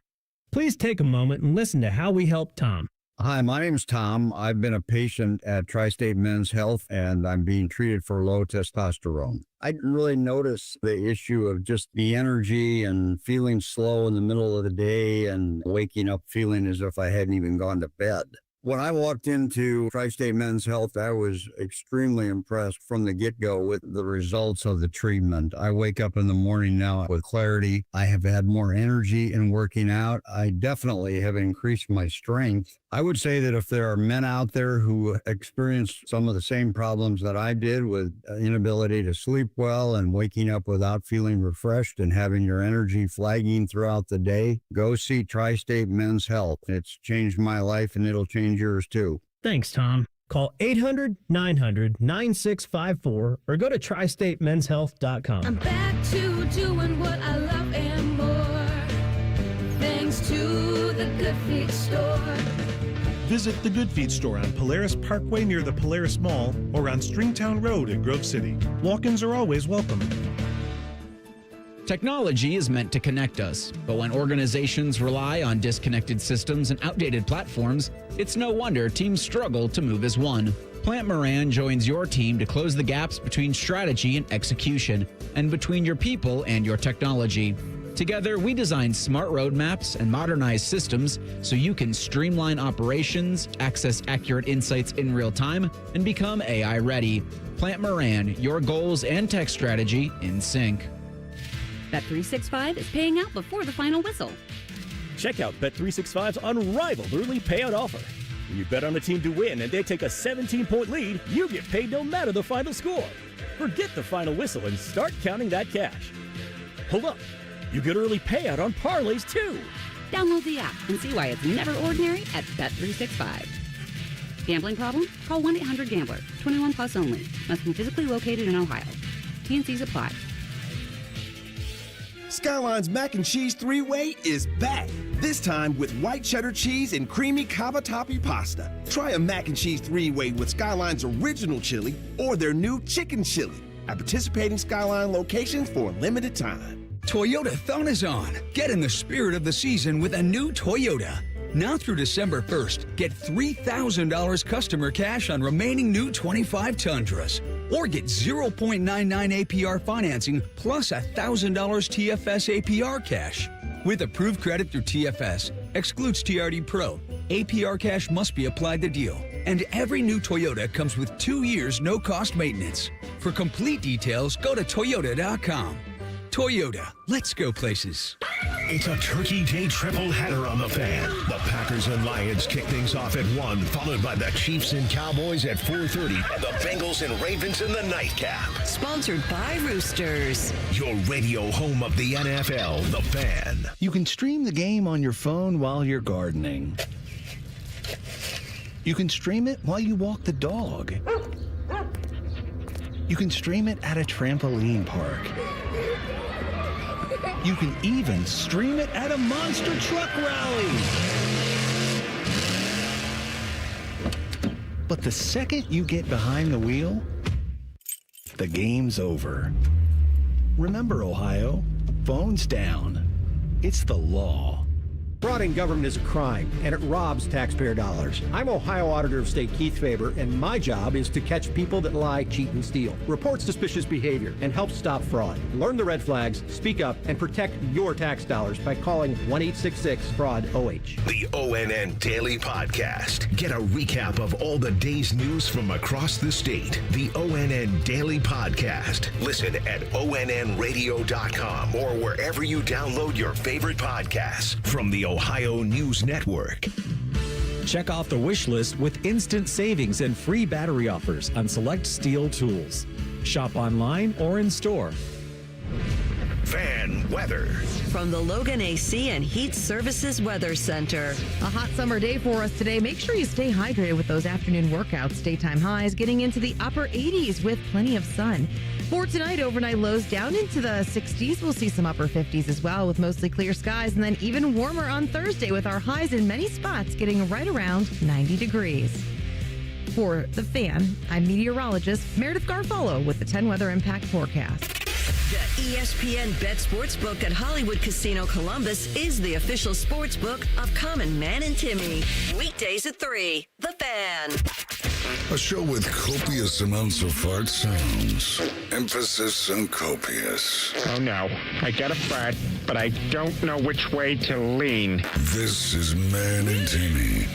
Please take a moment and listen to how we helped Tom. Hi, my name's Tom. I've been a patient at Tri-State Men's Health, and I'm being treated for low testosterone. I didn't really notice the issue of just the energy and feeling slow in the middle of the day and waking up feeling as if I hadn't even gone to bed. When I walked into Tri-State Men's Health, I was extremely impressed from the get-go with the results of the treatment. I wake up in the morning now with clarity. I have had more energy in working out. I definitely have increased my strength. I would say that if there are men out there who experience some of the same problems that I did with inability to sleep well and waking up without feeling refreshed and having your energy flagging throughout the day, go see Tri-State Men's Health. It's changed my life and it'll change yours too. Thanks, Tom. Call 800-900-9654 or go to tristatemenshealth.com. I'm back to doing what I love and more. Thanks to the Good Feet store. Visit the Good Feed store on Polaris Parkway near the Polaris Mall or on Stringtown Road in Grove City. Walk-ins are always welcome. Technology is meant to connect us, but when organizations rely on disconnected systems and outdated platforms, it's no wonder teams struggle to move as one. Plant Moran joins your team to close the gaps between strategy and execution, and between your people and your technology. Together, we design smart roadmaps and modernize systems so you can streamline operations, access accurate insights in real time, and become AI ready. Plant Moran, your goals and tech strategy in sync. Bet365 is paying out before the final whistle. Check out Bet365's unrivaled early payout offer. When you bet on a team to win and they take a 17-point lead, you get paid no matter the final score. Forget the final whistle and start counting that cash. Hold up. You get early payout on parlays, too. Download the app and see why it's never ordinary at Bet365. Gambling problem? Call 1-800-GAMBLER. 21 plus only. Must be physically located in Ohio. T&Cs apply. Skyline's Mac and Cheese 3-Way is back. This time with white cheddar cheese and creamy cavatappi pasta. Try a Mac and Cheese 3-Way with Skyline's original chili or their new chicken chili at participating Skyline locations for a limited time. Toyota-thon is on. Get in the spirit of the season with a new Toyota. Now through December 1st, get $3,000 customer cash on remaining new 25 Tundras. Or get 0.99 APR financing plus $1,000 TFS APR cash. With approved credit through TFS, excludes TRD Pro. APR cash must be applied to deal. And every new Toyota comes with 2 years no-cost maintenance. For complete details, go to Toyota.com. Toyota, let's go places. It's a Turkey Day triple header on the Fan. The Packers and Lions kick things off at 1, followed by the Chiefs and Cowboys at 4:30, and the Bengals and Ravens in the nightcap. Sponsored by Roosters. Your radio home of the NFL, The Fan. You can stream the game on your phone while you're gardening. You can stream it while you walk the dog. You can stream it at a trampoline park. You can even stream it at a monster truck rally. But the second you get behind the wheel, the game's over. Remember, Ohio, phones down. It's the law. Fraud in government is a crime, and it robs taxpayer dollars. I'm Ohio Auditor of State Keith Faber, and my job is to catch people that lie, cheat, and steal, report suspicious behavior, and help stop fraud. Learn the red flags, speak up, and protect your tax dollars by calling 1-866-FRAUD-OH. The ONN Daily Podcast. Get a recap of all the day's news from across the state. The ONN Daily Podcast. Listen at onnradio.com or wherever you download your favorite podcasts from the Ohio News Network. Check off the wish list with instant savings and free battery offers on select steel tools. Shop online or in store. Fan weather. From the Logan AC and Heat Services Weather Center. A hot summer day for us today. Make sure you stay hydrated with those afternoon workouts. Daytime highs getting into the upper 80s with plenty of sun. For tonight, overnight lows down into the 60s. We'll see some upper 50s as well with mostly clear skies, and then even warmer on Thursday with our highs in many spots getting right around 90 degrees. For The Fan, I'm meteorologist Meredith Garfolo with the 10 Weather Impact Forecast. The ESPN Bet Sportsbook at Hollywood Casino Columbus is the official sportsbook of Common Man and Timmy. Weekdays at 3. The Fan. A show with copious amounts of fart sounds. Emphasis on copious. Oh no, I got a fart, but I don't know which way to lean. This is Man and Timmy.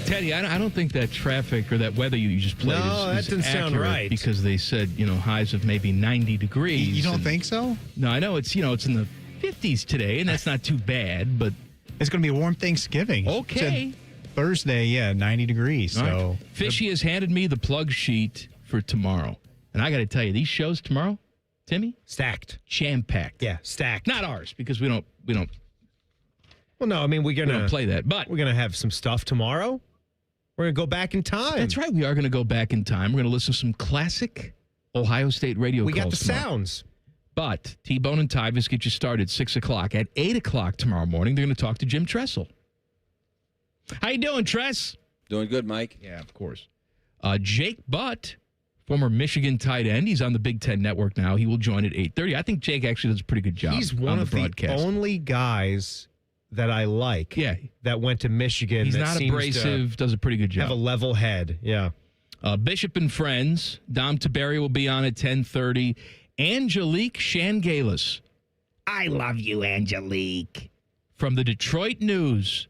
Teddy, I don't think that traffic or that weather you just played is didn't sound right. Because they said, highs of maybe 90 degrees. You don't think so? No, I know it's in the 50s today, and that's not too bad, but it's going to be a warm Thanksgiving. Okay. Thursday, 90 degrees. So right. Fishy has handed me the plug sheet for tomorrow. And I got to tell you, these shows tomorrow, Timmy? Stacked. Jam-packed. Yeah, stacked. Not ours, because we don't. Well, no, I mean, we don't play that, but we're going to have some stuff tomorrow. We're going to go back in time. That's right. We are going to go back in time. We're going to listen to some classic Ohio State radio calls. We got the tomorrow. sounds. But T-Bone and Tyvis get you started at 6 o'clock. At 8 o'clock tomorrow morning, they're going to talk to Jim Tressel. How you doing, Tress? Doing good, Mike. Yeah, of course. Jake Butt, former Michigan tight end. He's on the Big Ten Network now. He will join at 8:30. I think Jake actually does a pretty good job. He's one of the only guys that I like. Yeah. That went to Michigan. He's that not seems abrasive, does a pretty good job. have a level head. Yeah. Bishop and Friends. Dom Tiberi will be on at 10:30. Angelique Shangalis. I love you, Angelique. From the Detroit News.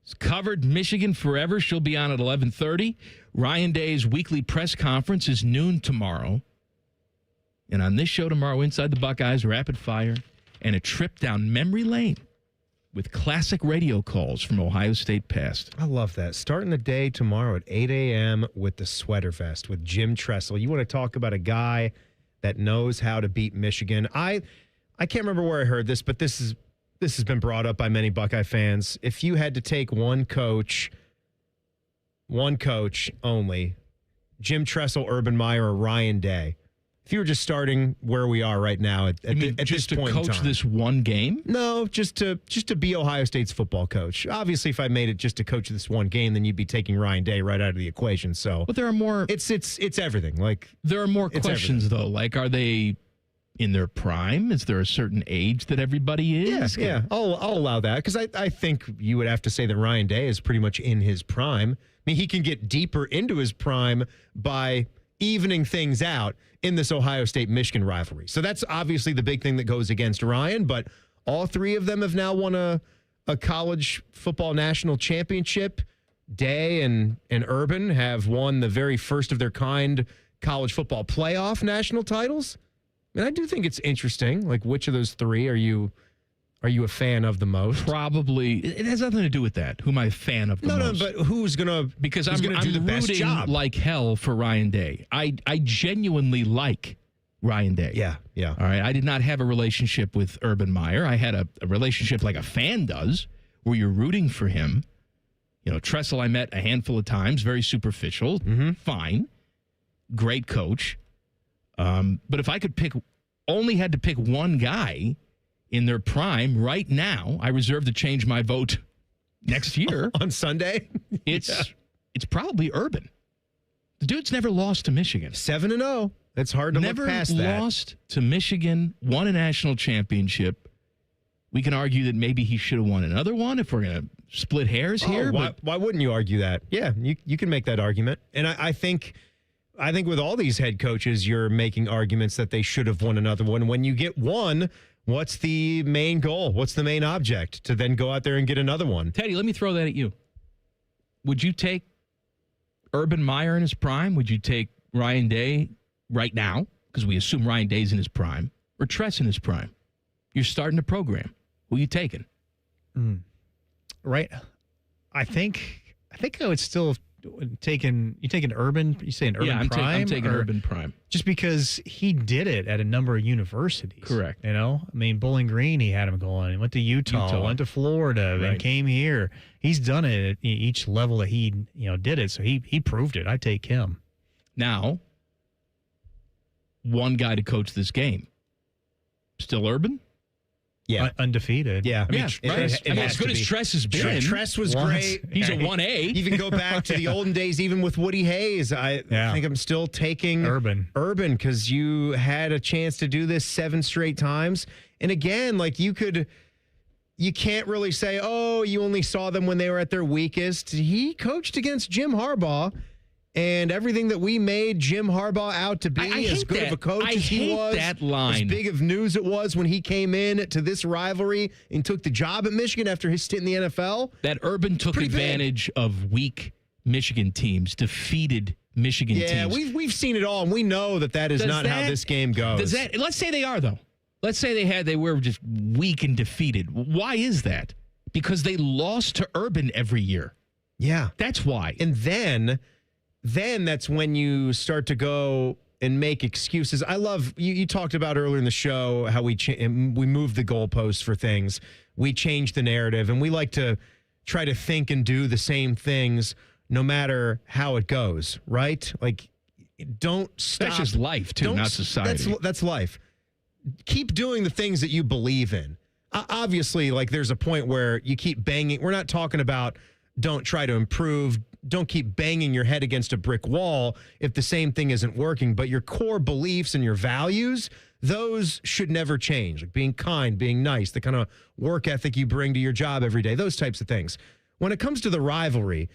It's covered Michigan forever. She'll be on at 11:30. Ryan Day's weekly press conference is noon tomorrow. And on this show tomorrow, Inside the Buckeyes, Rapid Fire, and a trip down memory lane with classic radio calls from Ohio State past. I love that. Starting the day tomorrow at 8 a.m. with the Sweater Fest with Jim Tressel. You want to talk about a guy that knows how to beat Michigan. I can't remember where I heard this, but this has been brought up by many Buckeye fans. If you had to take one coach only, Jim Tressel, Urban Meyer, or Ryan Day, if you were just starting where we are right now at just this point to in coach time. this one game? No, just to be Ohio State's football coach. Obviously, if I made it just to coach this one game, then you'd be taking Ryan Day right out of the equation. So, but there are more. It's everything. Like there are more questions everything. though. Like, are they in their prime? Is there a certain age that everybody is? Yeah. I'll allow that because I think you would have to say that Ryan Day is pretty much in his prime. I mean, he can get deeper into his prime by evening things out in this Ohio State-Michigan rivalry. So that's obviously the big thing that goes against Ryan, but all three of them have now won a college football national championship. Day and Urban have won the very first of their kind college football playoff national titles. And I do think it's interesting, like which of those three are you a fan of the most? Probably. It has nothing to do with that. Who am I a fan of the most? No, but who's going to Because I'm do the best rooting job? like hell for Ryan Day. I genuinely like Ryan Day. Yeah. All right. I did not have a relationship with Urban Meyer. I had a relationship like a fan does, where you're rooting for him. You know, Tressel I met a handful of times, very superficial. Fine. Great coach. But if I could only had to pick one guy in their prime right now, I reserve to change my vote next year. On Sunday? It's probably Urban. The dude's never lost to Michigan. 7-0. It's hard to never look past that. Never lost to Michigan, won a national championship. We can argue that maybe he should have won another one if we're going to split hairs here. Why wouldn't you argue that? Yeah, you can make that argument. And I think with all these head coaches, you're making arguments that they should have won another one. When you get one, what's the main goal? What's the main object? To then go out there and get another one. Teddy, let me throw that at you. Would you take Urban Meyer in his prime? Would you take Ryan Day right now? Because we assume Ryan Day's in his prime. Or Tress in his prime? You're starting a program. Who are you taking? Right. I think I would still taken Urban. You saying Urban Prime? I'm taking Urban Prime. Just because he did it at a number of universities. Correct. You know, I mean, Bowling Green, he had him going. He went to Utah. Went to Florida, then came here. He's done it at each level that he did it. So he proved it. I take him. Now, one guy to coach this game. Still Urban? Yeah. Undefeated. Yeah. I mean, as good as Tress has been. Tress was great. He's a 1A. Even go back to the olden days, even with Woody Hayes. I think I'm still taking Urban because you had a chance to do this 7 straight times. And again, like you can't really say, oh, you only saw them when they were at their weakest. He coached against Jim Harbaugh. And everything that we made Jim Harbaugh out to be, as good of a coach as he was, that line. as big of news it was when he came in to this rivalry and took the job at Michigan after his stint in the NFL. That Urban took advantage of weak Michigan teams, defeated Michigan teams. Yeah, we've seen it all, and we know that is not how this game goes. Let's say they are, though. Let's say they were just weak and defeated. Why is that? Because they lost to Urban every year. Yeah. That's why. And then that's when you start to go and make excuses. I love, you talked about earlier in the show how we moved the goalposts for things. We changed the narrative, and we like to try to think and do the same things no matter how it goes, right? Like, don't stop. That's just life, too, not society. That's life. Keep doing the things that you believe in. Obviously, like, there's a point where you keep banging. We're not talking about don't try to improve, don't keep banging your head against a brick wall if the same thing isn't working. But your core beliefs and your values, those should never change. Like being kind, being nice, the kind of work ethic you bring to your job every day, those types of things. When it comes to the rivalry,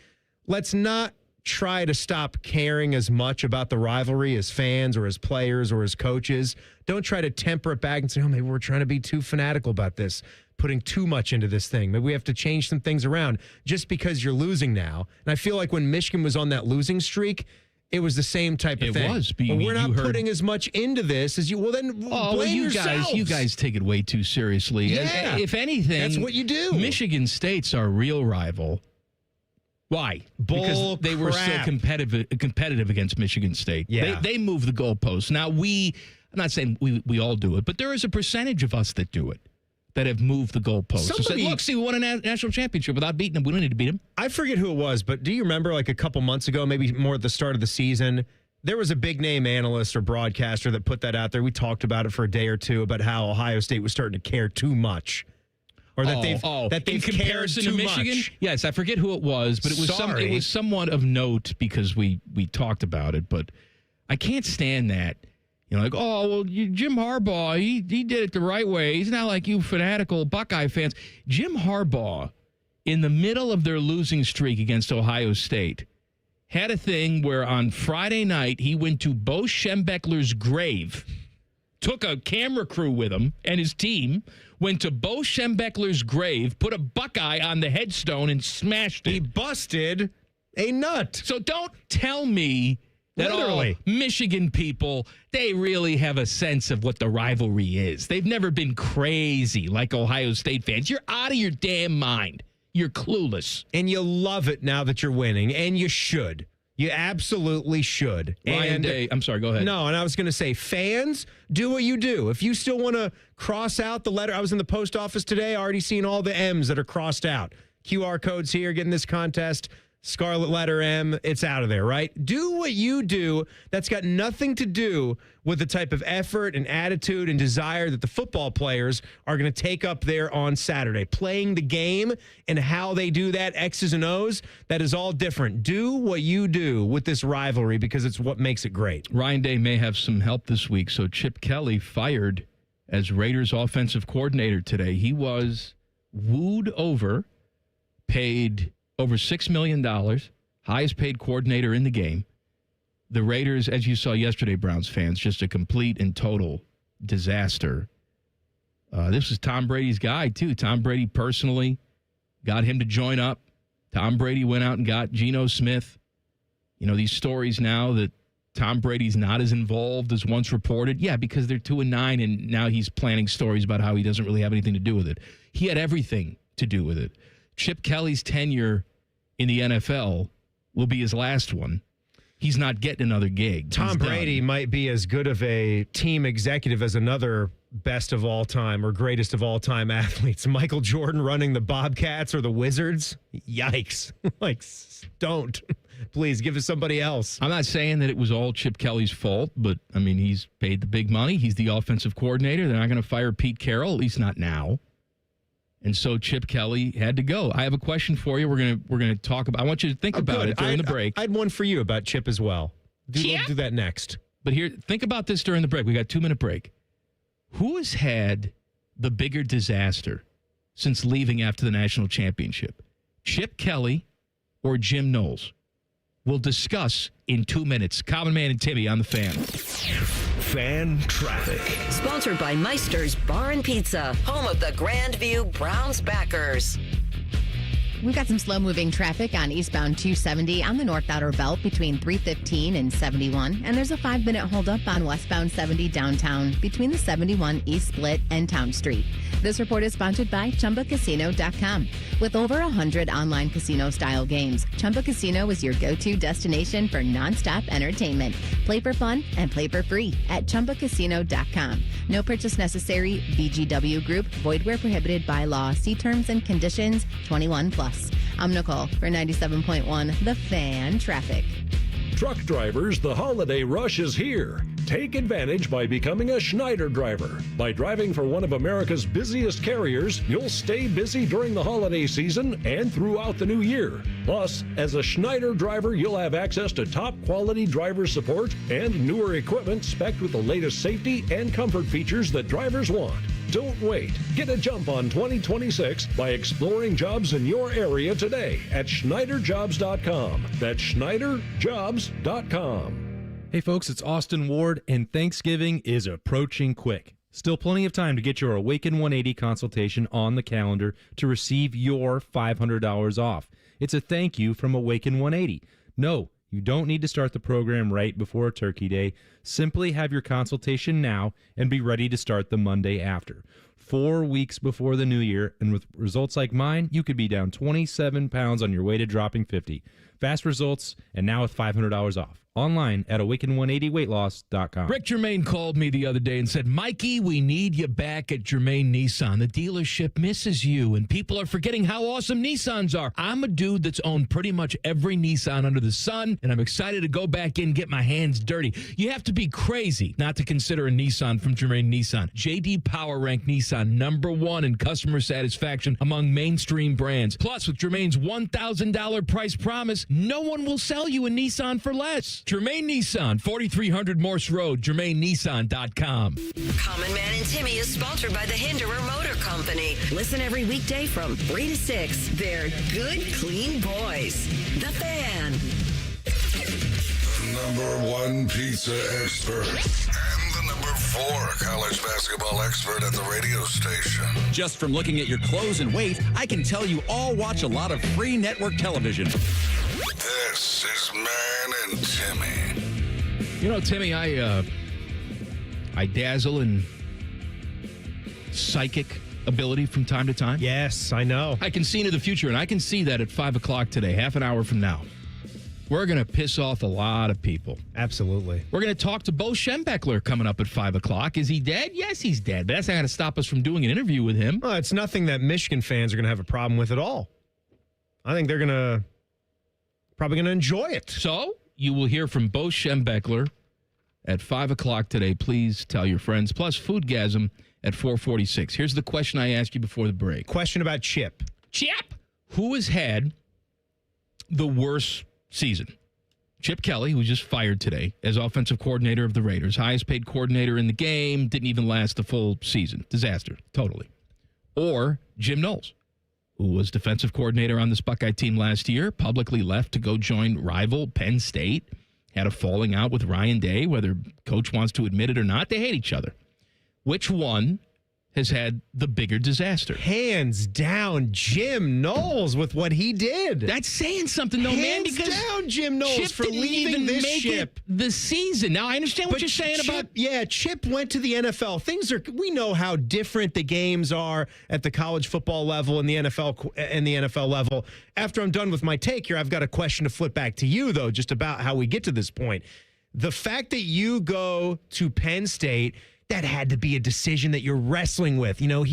let's not try to stop caring as much about the rivalry as fans or as players or as coaches. Don't try to temper it back and say, oh, maybe we're trying to be too fanatical about this, putting too much into this thing. Maybe we have to change some things around just because you're losing now. And I feel like when Michigan was on that losing streak, it was the same type of thing. It was. But we're not putting as much into this as you. Well, then blame yourselves. You guys take it way too seriously. Yeah. If anything, that's what you do. Michigan State's our real rival. Why? Because they were so competitive against Michigan State. Yeah. They move the goalposts. Now, I'm not saying we all do it, but there is a percentage of us that do it, that have moved the goalposts. So said, look, see, we won a national championship without beating them. We don't need to beat them. I forget who it was, but do you remember like a couple months ago, maybe more at the start of the season, there was a big-name analyst or broadcaster that put that out there. We talked about it for a day or two about how Ohio State was starting to care too much. Or that they've in comparison cared too to Michigan? much. Yes, I forget who it was, but it was somewhat of note because we talked about it. But I can't stand that. You know, like, oh, well, Jim Harbaugh, he did it the right way. He's not like you fanatical Buckeye fans. Jim Harbaugh, in the middle of their losing streak against Ohio State, had a thing where on Friday night he went to Bo Schembechler's grave, took a camera crew with him and his team, went to Bo Schembechler's grave, put a Buckeye on the headstone, and smashed it. He busted a nut. So don't tell me that Literally. Michigan people, they really have a sense of what the rivalry is. They've never been crazy like Ohio State fans. You're out of your damn mind. You're clueless. And you love it now that you're winning, and you should. You absolutely should. Ryan Day, I'm sorry, go ahead. No, and I was going to say, fans, do what you do. If you still want to cross out the letter, I was in the post office today, already seen all the M's that are crossed out. QR codes here, getting this contest. Scarlet letter M, it's out of there, right? Do what you do. That's got nothing to do with the type of effort and attitude and desire that the football players are going to take up there on Saturday. Playing the game and how they do that, X's and O's, that is all different. Do what you do with this rivalry because it's what makes it great. Ryan Day may have some help this week. So Chip Kelly fired as Raiders offensive coordinator today. He was wooed over, paid over $6 million, highest paid coordinator in the game. The Raiders, as you saw yesterday, Browns fans, just a complete and total disaster. This was Tom Brady's guy, too. Tom Brady personally got him to join up. Tom Brady went out and got Geno Smith. You know, these stories now that Tom Brady's not as involved as once reported. Yeah, because they're 2-9, and now he's planning stories about how he doesn't really have anything to do with it. He had everything to do with it. Chip Kelly's tenure in the NFL will be his last one. He's not getting another gig. Tom Brady might be as good of a team executive as another best of all time or greatest of all time athletes. Michael Jordan running the Bobcats or the Wizards. Yikes. Like, don't. Please give us somebody else. I'm not saying that it was all Chip Kelly's fault, but, I mean, he's paid the big money. He's the offensive coordinator. They're not going to fire Pete Carroll, at least not now. And so Chip Kelly had to go. I have a question for you. We're gonna talk about. I want you to think about it during the break. I had one for you about Chip as well. We'll do that next. But here, think about this during the break. We got 2-minute break. Who has had the bigger disaster since leaving after the national championship? Chip Kelly or Jim Knowles? We'll discuss in 2 minutes. Common Man and Timmy on the Fan. Fan Traffic. Sponsored by Meister's Bar and Pizza, home of the Grandview Browns backers. We've got some slow-moving traffic on eastbound 270 on the North Outer Belt between 315 and 71. And there's a 5-minute holdup on westbound 70 downtown between the 71 East Split and Town Street. This report is sponsored by ChumbaCasino.com. With over 100 online casino-style games, Chumba Casino is your go-to destination for nonstop entertainment. Play for fun and play for free at ChumbaCasino.com. No purchase necessary. VGW Group. Void where prohibited by law. See terms and conditions. 21+. I'm Nicole for 97.1 The Fan Traffic. Truck drivers, the holiday rush is here. Take advantage by becoming a Schneider driver. By driving for one of America's busiest carriers, you'll stay busy during the holiday season and throughout the new year. Plus, as a Schneider driver, you'll have access to top-quality driver support and newer equipment spec'd with the latest safety and comfort features that drivers want. Don't wait. Get a jump on 2026 by exploring jobs in your area today at SchneiderJobs.com. That's SchneiderJobs.com. Hey folks, it's Austin Ward, and Thanksgiving is approaching quick. Still plenty of time to get your Awaken 180 consultation on the calendar to receive your $500 off. It's a thank you from Awaken 180. No, you don't need to start the program right before Turkey Day. Simply have your consultation now and be ready to start the Monday after. 4 weeks before the new year, and with results like mine, you could be down 27 pounds on your way to dropping 50. Fast results, and now with $500 off. Online at awaken180weightloss.com. Rick Germain called me the other day and said, Mikey, we need you back at Germain Nissan. The dealership misses you, and people are forgetting how awesome Nissans are. I'm a dude that's owned pretty much every Nissan under the sun, and I'm excited to go back in and get my hands dirty. You have to be crazy not to consider a Nissan from Germain Nissan. J.D. Power ranked Nissan #1 in customer satisfaction among mainstream brands. Plus, with Germain's $1,000 price promise, no one will sell you a Nissan for less. Germain Nissan, 4300 Morse Road, GermainNissan.com. Common Man and Timmy is sponsored by the Hinderer Motor Company. Listen every weekday from 3 to 6. They're good, clean boys. The Fan. #1 pizza expert and the #4 college basketball expert at the radio station. Just from looking at your clothes and weight, I can tell you all watch a lot of free network television. This is Man and Timmy. You know, Timmy, I dazzle in psychic ability from time to time. Yes, I know. I can see into the future, and I can see that at 5 o'clock today, half an hour from now. We're going to piss off a lot of people. Absolutely. We're going to talk to Bo Schembechler coming up at 5 o'clock. Is he dead? Yes, he's dead. But that's not going to stop us from doing an interview with him. Well, it's nothing that Michigan fans are going to have a problem with at all. I think they're probably going to enjoy it. So you will hear from Bo Schembechler at 5 o'clock today. Please tell your friends. Plus, Foodgasm at 4:46. Here's the question I asked you before the break. Question about Chip. Chip! Who has had the worst season? Chip Kelly, who was just fired today as offensive coordinator of the Raiders. Highest paid coordinator in the game. Didn't even last the full season. Disaster. Totally. Or Jim Knowles, who was defensive coordinator on this Buckeye team last year, publicly left to go join rival Penn State, had a falling out with Ryan Day, whether coach wants to admit it or not. They hate each other. Which one has had the bigger disaster? Hands down, Jim Knowles with what he did. That's saying something, though, man, because hands down, Jim Knowles Chip for didn't leaving even this make ship. It the season. Now, I understand what you're saying about... Yeah, Chip went to the NFL. We know how different the games are at the college football level and the NFL level. After I'm done with my take here, I've got a question to flip back to you, though, just about how we get to this point. The fact that you go to Penn State, that had to be a decision that you're wrestling with. You know,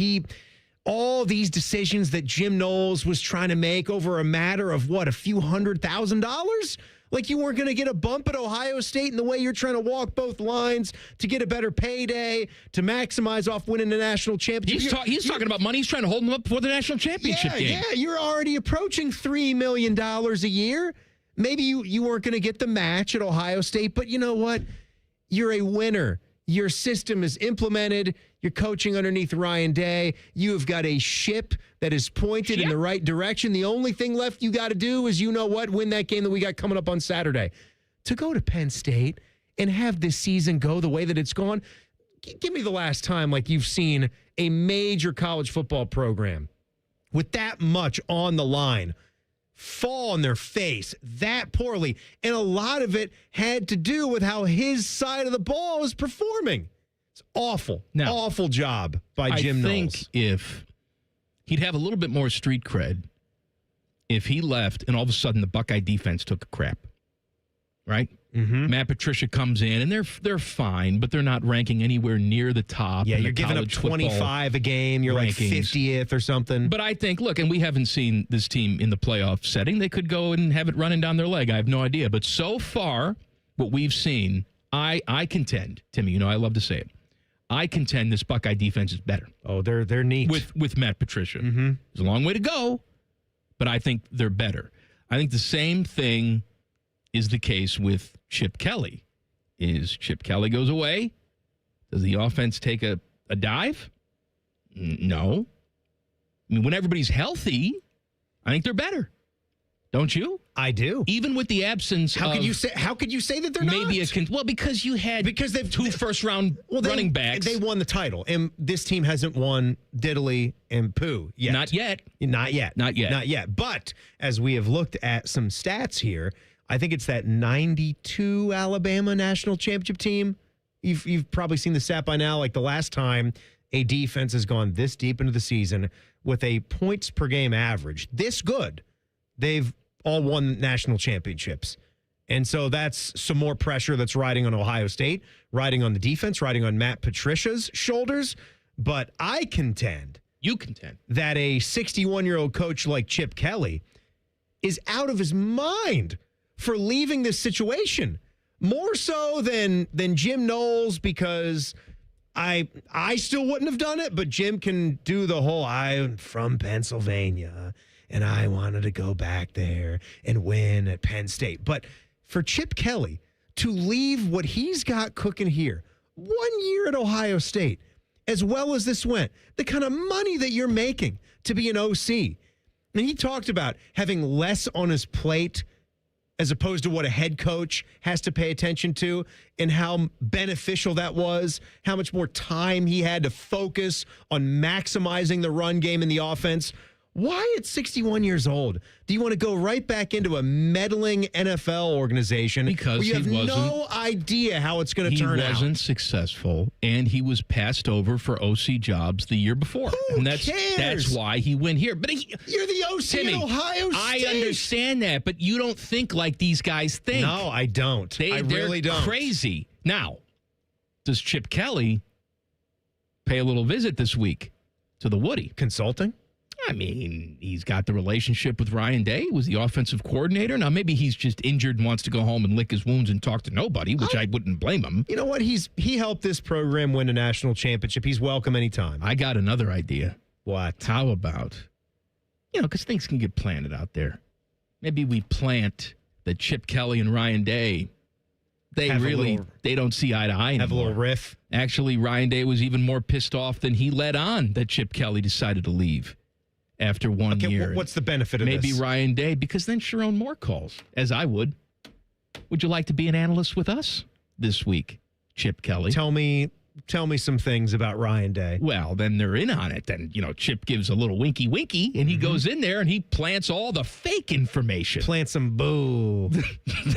all these decisions that Jim Knowles was trying to make over a matter of a few $100,000? Like you weren't going to get a bump at Ohio State in the way you're trying to walk both lines to get a better payday, to maximize off winning the national championship. He's talking about money. He's trying to hold them up for the national championship game. Yeah, you're already approaching $3 million a year. Maybe you weren't going to get the match at Ohio State, but you know what? You're a winner. Your system is implemented. You're coaching underneath Ryan Day. You have got a ship that is pointed in the right direction. The only thing left you got to do is, win that game that we got coming up on Saturday. To go to Penn State and have this season go the way that it's gone, give me the last time you've seen a major college football program with that much on the line fall on their face that poorly. And a lot of it had to do with how his side of the ball is performing. It's awful. Now, awful job by Jim Knowles. I think if he'd have a little bit more street cred if he left and all of a sudden the Buckeye defense took a crap, right? Mm-hmm. Matt Patricia comes in, and they're fine, but they're not ranking anywhere near the top. Yeah, in you're the giving up 25 a game. You're rankings. Like 50th or something. But I think, look, and we haven't seen this team in the playoff setting. They could go and have it running down their leg. I have no idea. But so far, what we've seen, I contend, Timmy, I love to say it. I contend this Buckeye defense is better. Oh, they're neat. With Matt Patricia. Mm-hmm. There's a long way to go, but I think they're better. I think the same thing is the case with Chip Kelly. Is Chip Kelly goes away? Does the offense take a dive? No. I mean, when everybody's healthy, I think they're better. Don't you? I do. Even with the absence How of... could you say that they're maybe not? Because you had they've two first-round running backs. They won the title, and this team hasn't won diddly and poo yet. Not yet. Not yet. Not yet. Not yet. But as we have looked at some stats here, I think it's that 92 Alabama national championship team. You've probably seen the stat by now. Like the last time a defense has gone this deep into the season with a points per game average this good, they've all won national championships. And so that's some more pressure that's riding on Ohio State, riding on the defense, riding on Matt Patricia's shoulders. But I contend. You contend. That a 61-year-old coach like Chip Kelly is out of his mind for leaving this situation. More so than Jim Knowles, because I still wouldn't have done it, but Jim can do the whole, I'm from Pennsylvania, and I wanted to go back there and win at Penn State. But for Chip Kelly to leave what he's got cooking here, 1 year at Ohio State, as well as this went, the kind of money that you're making to be an OC. And he talked about having less on his plate as opposed to what a head coach has to pay attention to, and how beneficial that was, how much more time he had to focus on maximizing the run game and the offense. Why at 61 years old do you want to go right back into a meddling NFL organization because where you have he wasn't, no idea how it's going to turn out? He wasn't successful, and he was passed over for OC jobs the year before. Who cares? That's why he went here. But you're the OC Timmy, at Ohio State. I understand that, but you don't think like these guys think. No, I don't. I really don't. Crazy. Now, does Chip Kelly pay a little visit this week to the Woody? Consulting? I mean, he's got the relationship with Ryan Day, was the offensive coordinator. Now, maybe he's just injured and wants to go home and lick his wounds and talk to nobody, which I wouldn't blame him. You know what? He helped this program win a national championship. He's welcome anytime. I got another idea. What? How about, because things can get planted out there. Maybe we plant that Chip Kelly and Ryan Day, they don't see eye to eye anymore. Have a little riff. Actually, Ryan Day was even more pissed off than he let on that Chip Kelly decided to leave after 1 year. What's the benefit of this? Maybe Ryan Day, because then Sharon Moore calls, as I would. Would you like to be an analyst with us this week, Chip Kelly? Tell me some things about Ryan Day. Well, then they're in on it. Then, Chip gives a little winky, and he goes in there and he plants all the fake information. Plant some boo.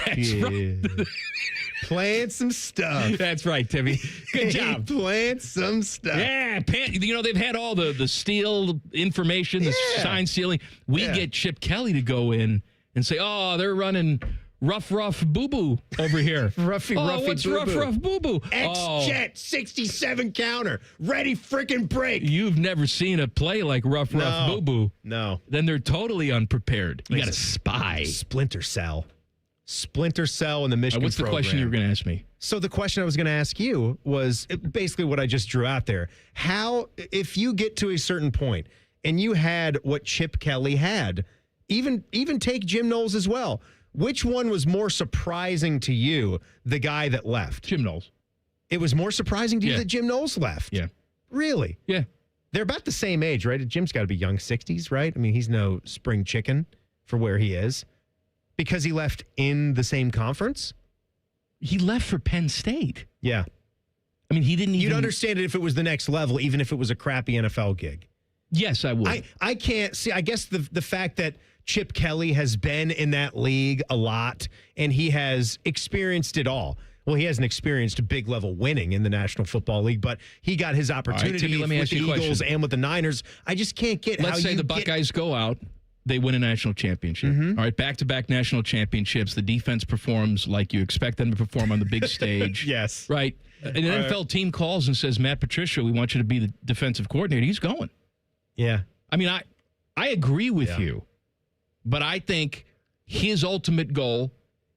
That's right. Plant some stuff. That's right, Timmy. Good job. Plant some stuff. Yeah. They've had all the steal information, the sign stealing. We get Chip Kelly to go in and say, oh, they're running rough boo-boo over here. Ruffy what's boo-boo? rough boo-boo? X-Jet 67 counter. Ready frickin' break. You've never seen a play like rough boo-boo. No. Then they're totally unprepared. You got to spy. Splinter Cell in the Michigan What's the program. question you were going to ask me? So the question I was going to ask you was basically what I just drew out there. How, if you get to a certain point and you had what Chip Kelly had, even take Jim Knowles as well, which one was more surprising to you, the guy that left? Jim Knowles. It was more surprising to you that Jim Knowles left? Yeah. Really? Yeah. They're about the same age, right? Jim's got to be young 60s, right? I mean, he's no spring chicken for where he is. Because he left in the same conference? He left for Penn State. Yeah. I mean, he didn't even... You'd understand it if it was the next level, even if it was a crappy NFL gig. Yes, I would. I can't see... I guess the fact that Chip Kelly has been in that league a lot and he has experienced it all. Well, he hasn't experienced big level winning in the National Football League, but he got his opportunity Timmy, let me with ask the you a Eagles question. and with the Niners. I just can't get how you Let's say the Buckeyes go out. They win a national championship. Mm-hmm. All right, back-to-back national championships. The defense performs like you expect them to perform on the big stage. Yes. Right. An NFL team calls and says, Matt Patricia, we want you to be the defensive coordinator. He's going. Yeah. I mean, I agree with you, but I think his ultimate goal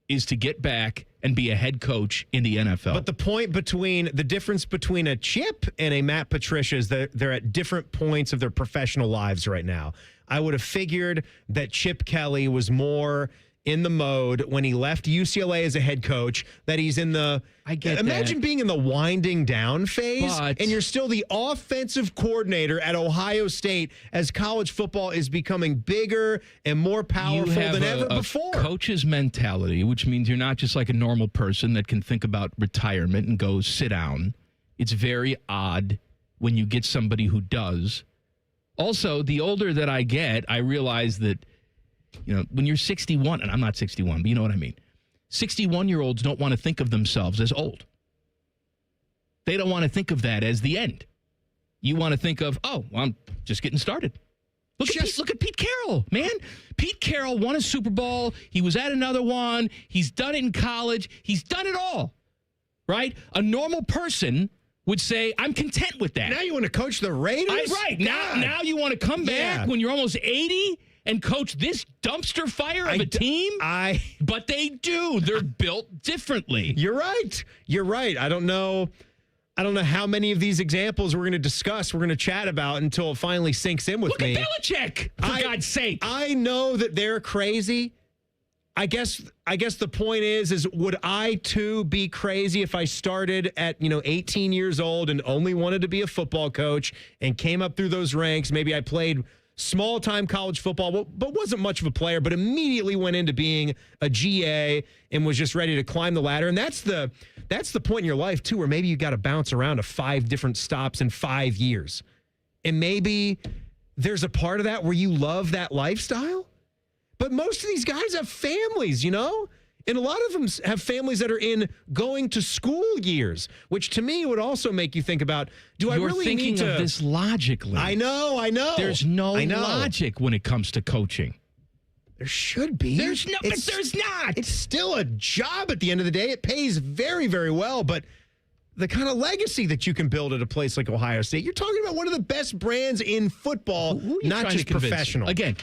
is to get back and be a head coach in the NFL. But the difference between a Chip and a Matt Patricia is that they're at different points of their professional lives right now. I would have figured that Chip Kelly was more in the mode when he left UCLA as a head coach, that he's in the... Imagine being in the winding down phase, and you're still the offensive coordinator at Ohio State as college football is becoming bigger and more powerful than ever before. Coach's mentality, which means you're not just like a normal person that can think about retirement and go sit down. It's very odd when you get somebody who does. Also, the older that I get, I realize that, when you're 61, and I'm not 61, but you know what I mean. 61-year-olds don't want to think of themselves as old. They don't want to think of that as the end. You want to think of, I'm just getting started. Look at Pete Carroll, man. Pete Carroll won a Super Bowl. He was at another one. He's done it in college. He's done it all, right? A normal person would say, I'm content with that. Now you want to coach the Raiders? Right. Now you want to come back when you're almost 80 and coach this dumpster fire of a team? But they do. They're built differently. You're right. I don't know how many of these examples we're going to discuss, we're going to chat about until it finally sinks in with me. Look at Belichick, for God's sake. I know that they're crazy. I guess the point is would I too be crazy if I started at 18 years old and only wanted to be a football coach and came up through those ranks? Maybe I played small-time college football, but wasn't much of a player, but immediately went into being a GA and was just ready to climb the ladder. And that's the point in your life, too, where maybe you got to bounce around to 5 different stops in 5 years. And maybe there's a part of that where you love that lifestyle. But most of these guys have families, And a lot of them have families that are in going to school years, which to me would also make you think about, I really need to... You're thinking of this logically. I know. There's no logic when it comes to coaching. There should be. But there's not. It's still a job at the end of the day. It pays very, very well, but the kind of legacy that you can build at a place like Ohio State, you're talking about one of the best brands in football, not just professional. Again,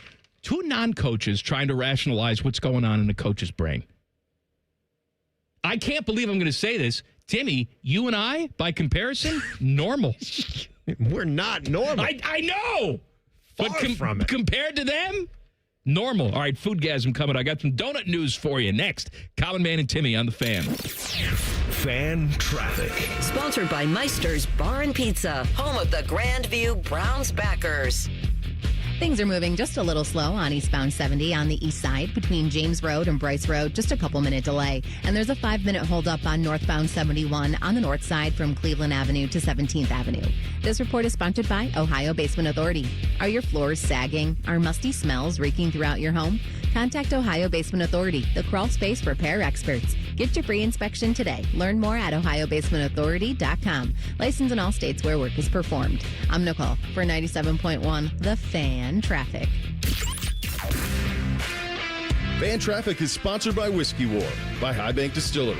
2 non-coaches trying to rationalize what's going on in a coach's brain. I can't believe I'm going to say this. Timmy, you and I, by comparison, normal. We're not normal. I know. Far from it. Compared to them, normal. All right, Foodgasm coming. I got some donut news for you next. Common Man and Timmy on the Fan. Fan traffic. Sponsored by Meister's Bar and Pizza, home of the Grandview Browns backers. Things are moving just a little slow on eastbound 70 on the east side between James Road and Bryce Road, just a couple-minute delay. And there's a 5-minute holdup on northbound 71 on the north side from Cleveland Avenue to 17th Avenue. This report is sponsored by Ohio Basement Authority. Are your floors sagging? Are musty smells reeking throughout your home? Contact Ohio Basement Authority, the crawl space repair experts. Get your free inspection today. Learn more at ohiobasementauthority.com. Licensed in all states where work is performed. I'm Nicole for 97.1 The Fan Traffic. Fan Traffic is sponsored by Whiskey War by High Bank Distillery.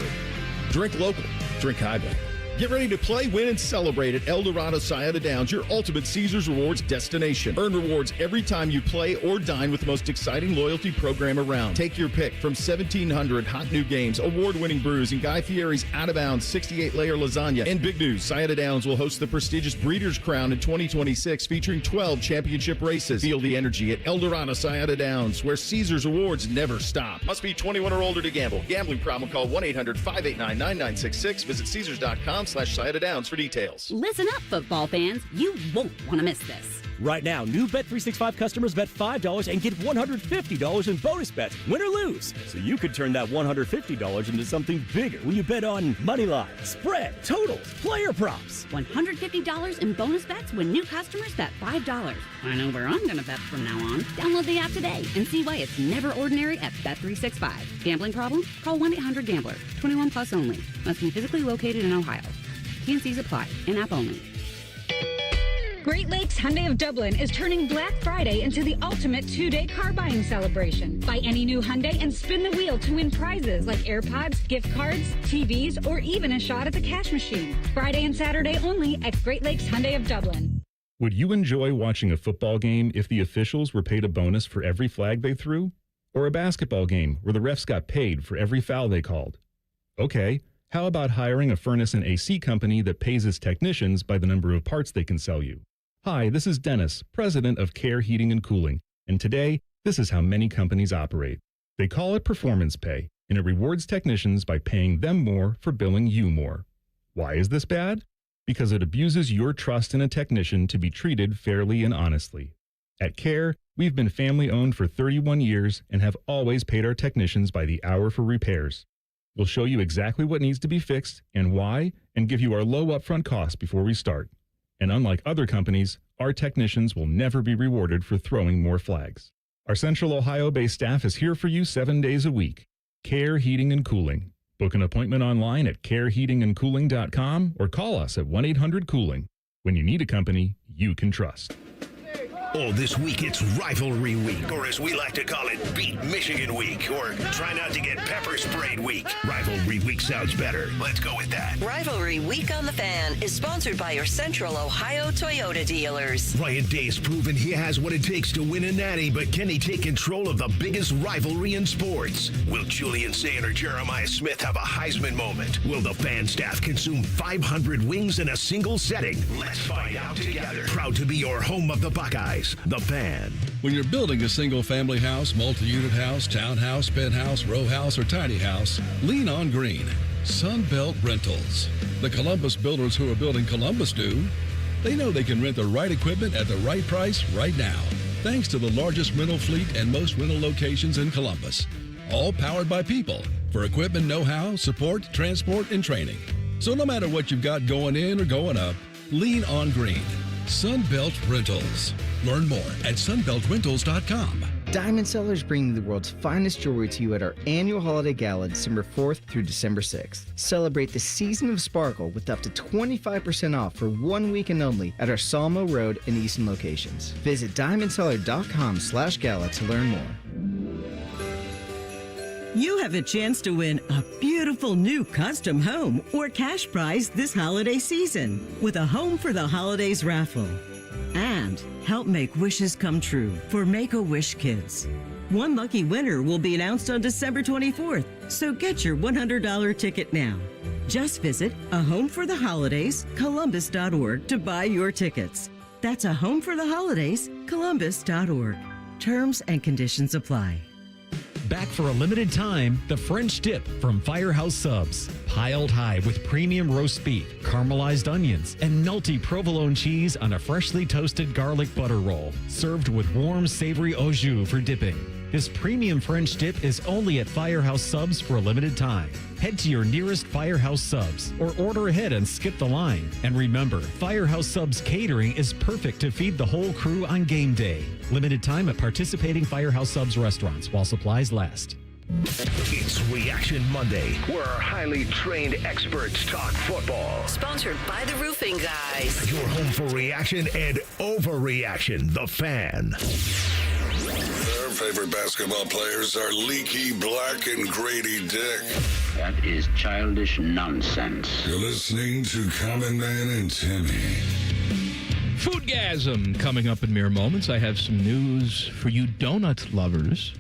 Drink local. Drink High Bank. Get ready to play, win, and celebrate at El Dorado Sayada Downs, your ultimate Caesars Rewards destination. Earn rewards every time you play or dine with the most exciting loyalty program around. Take your pick from 1,700 hot new games, award-winning brews, and Guy Fieri's out-of-bounds 68-layer lasagna. And big news, Sayada Downs will host the prestigious Breeders' Crown in 2026, featuring 12 championship races. Feel the energy at El Dorado Sayada Downs, where Caesars Rewards never stop. Must be 21 or older to gamble. Gambling problem, call 1-800-589-9966. Visit Caesars.com/Sayada Downs for details. Listen up, football fans. You won't want to miss this. Right now, new Bet365 customers bet $5 and get $150 in bonus bets, win or lose. So you could turn that $150 into something bigger when you bet on money line, spread, totals, player props. $150 in bonus bets when new customers bet $5. I know where I'm going to bet from now on. Download the app today and see why it's never ordinary at Bet365. Gambling problem? Call 1-800-GAMBLER. 21 plus only. Must be physically located in Ohio. T&Cs apply. In-app only. Great Lakes Hyundai of Dublin is turning Black Friday into the ultimate 2-day car buying celebration. Buy any new Hyundai and spin the wheel to win prizes like AirPods, gift cards, TVs, or even a shot at the cash machine. Friday and Saturday only at Great Lakes Hyundai of Dublin. Would you enjoy watching a football game if the officials were paid a bonus for every flag they threw? Or a basketball game where the refs got paid for every foul they called? Okay, how about hiring a furnace and AC company that pays its technicians by the number of parts they can sell you? Hi, this is Dennis, president of Care Heating and Cooling, and today, this is how many companies operate. They call it performance pay, and it rewards technicians by paying them more for billing you more. Why is this bad? Because it abuses your trust in a technician to be treated fairly and honestly. At Care, we've been family-owned for 31 years and have always paid our technicians by the hour for repairs. We'll show you exactly what needs to be fixed and why, and give you our low upfront cost before we start. And unlike other companies, our technicians will never be rewarded for throwing more flags. Our Central Ohio-based staff is here for you 7 days a week. Care Heating and Cooling. Book an appointment online at careheatingandcooling.com or call us at 1-800-COOLING. When you need a company you can trust. Oh, this week it's Rivalry Week, or as we like to call it, Beat Michigan Week, or Try Not to Get Pepper Sprayed Week. Rivalry Week sounds better. Let's go with that. Rivalry Week on the Fan is sponsored by your Central Ohio Toyota dealers. Ryan Day's proven he has what it takes to win a natty, but can he take control of the biggest rivalry in sports? Will Julian Sayin or Jeremiah Smith have a Heisman moment? Will the Fan staff consume 500 wings in a single setting? Let's find out together. Proud to be your home of the Buckeyes. The Fan. When you're building a single-family house, multi-unit house, townhouse, penthouse, row house, or tiny house, lean on green. Sunbelt Rentals. The Columbus builders who are building Columbus do. They know they can rent the right equipment at the right price right now, thanks to the largest rental fleet and most rental locations in Columbus. All powered by people for equipment know-how, support, transport, and training. So no matter what you've got going in or going up, lean on green. Sunbelt Rentals. Learn more at sunbeltrentals.com. Diamond Sellers bring the world's finest jewelry to you at our annual holiday gala December 4th through December 6th. Celebrate the season of sparkle with up to 25% off for 1 weekend only at our Salmo Road and Easton locations. Visit diamondseller.com/gala to learn more. You have a chance to win a beautiful new custom home or cash prize this holiday season with a Home for the Holidays raffle. And help make wishes come true for Make-A-Wish Kids. One lucky winner will be announced on December 24th, so get your $100 ticket now. Just visit A Home for the Holidays, Columbus.org to buy your tickets. That's A Home for the Holidays, Columbus.org. Terms and conditions apply. Back for a limited time, the French dip from Firehouse Subs. Piled high with premium roast beef, caramelized onions, and melty provolone cheese on a freshly toasted garlic butter roll. Served with warm, savory au jus for dipping. This premium French dip is only at Firehouse Subs for a limited time. Head to your nearest Firehouse Subs or order ahead and skip the line. And remember, Firehouse Subs catering is perfect to feed the whole crew on game day. Limited time at participating Firehouse Subs restaurants while supplies last. It's Reaction Monday, where our highly trained experts talk football. Sponsored by the Roofing Guys. Your home for reaction and overreaction, The Fan. Their favorite basketball players are Leaky Black and Grady Dick. That is childish nonsense. You're listening to Common Man and Timmy. Foodgasm coming up in mere moments. I have some news for you donut lovers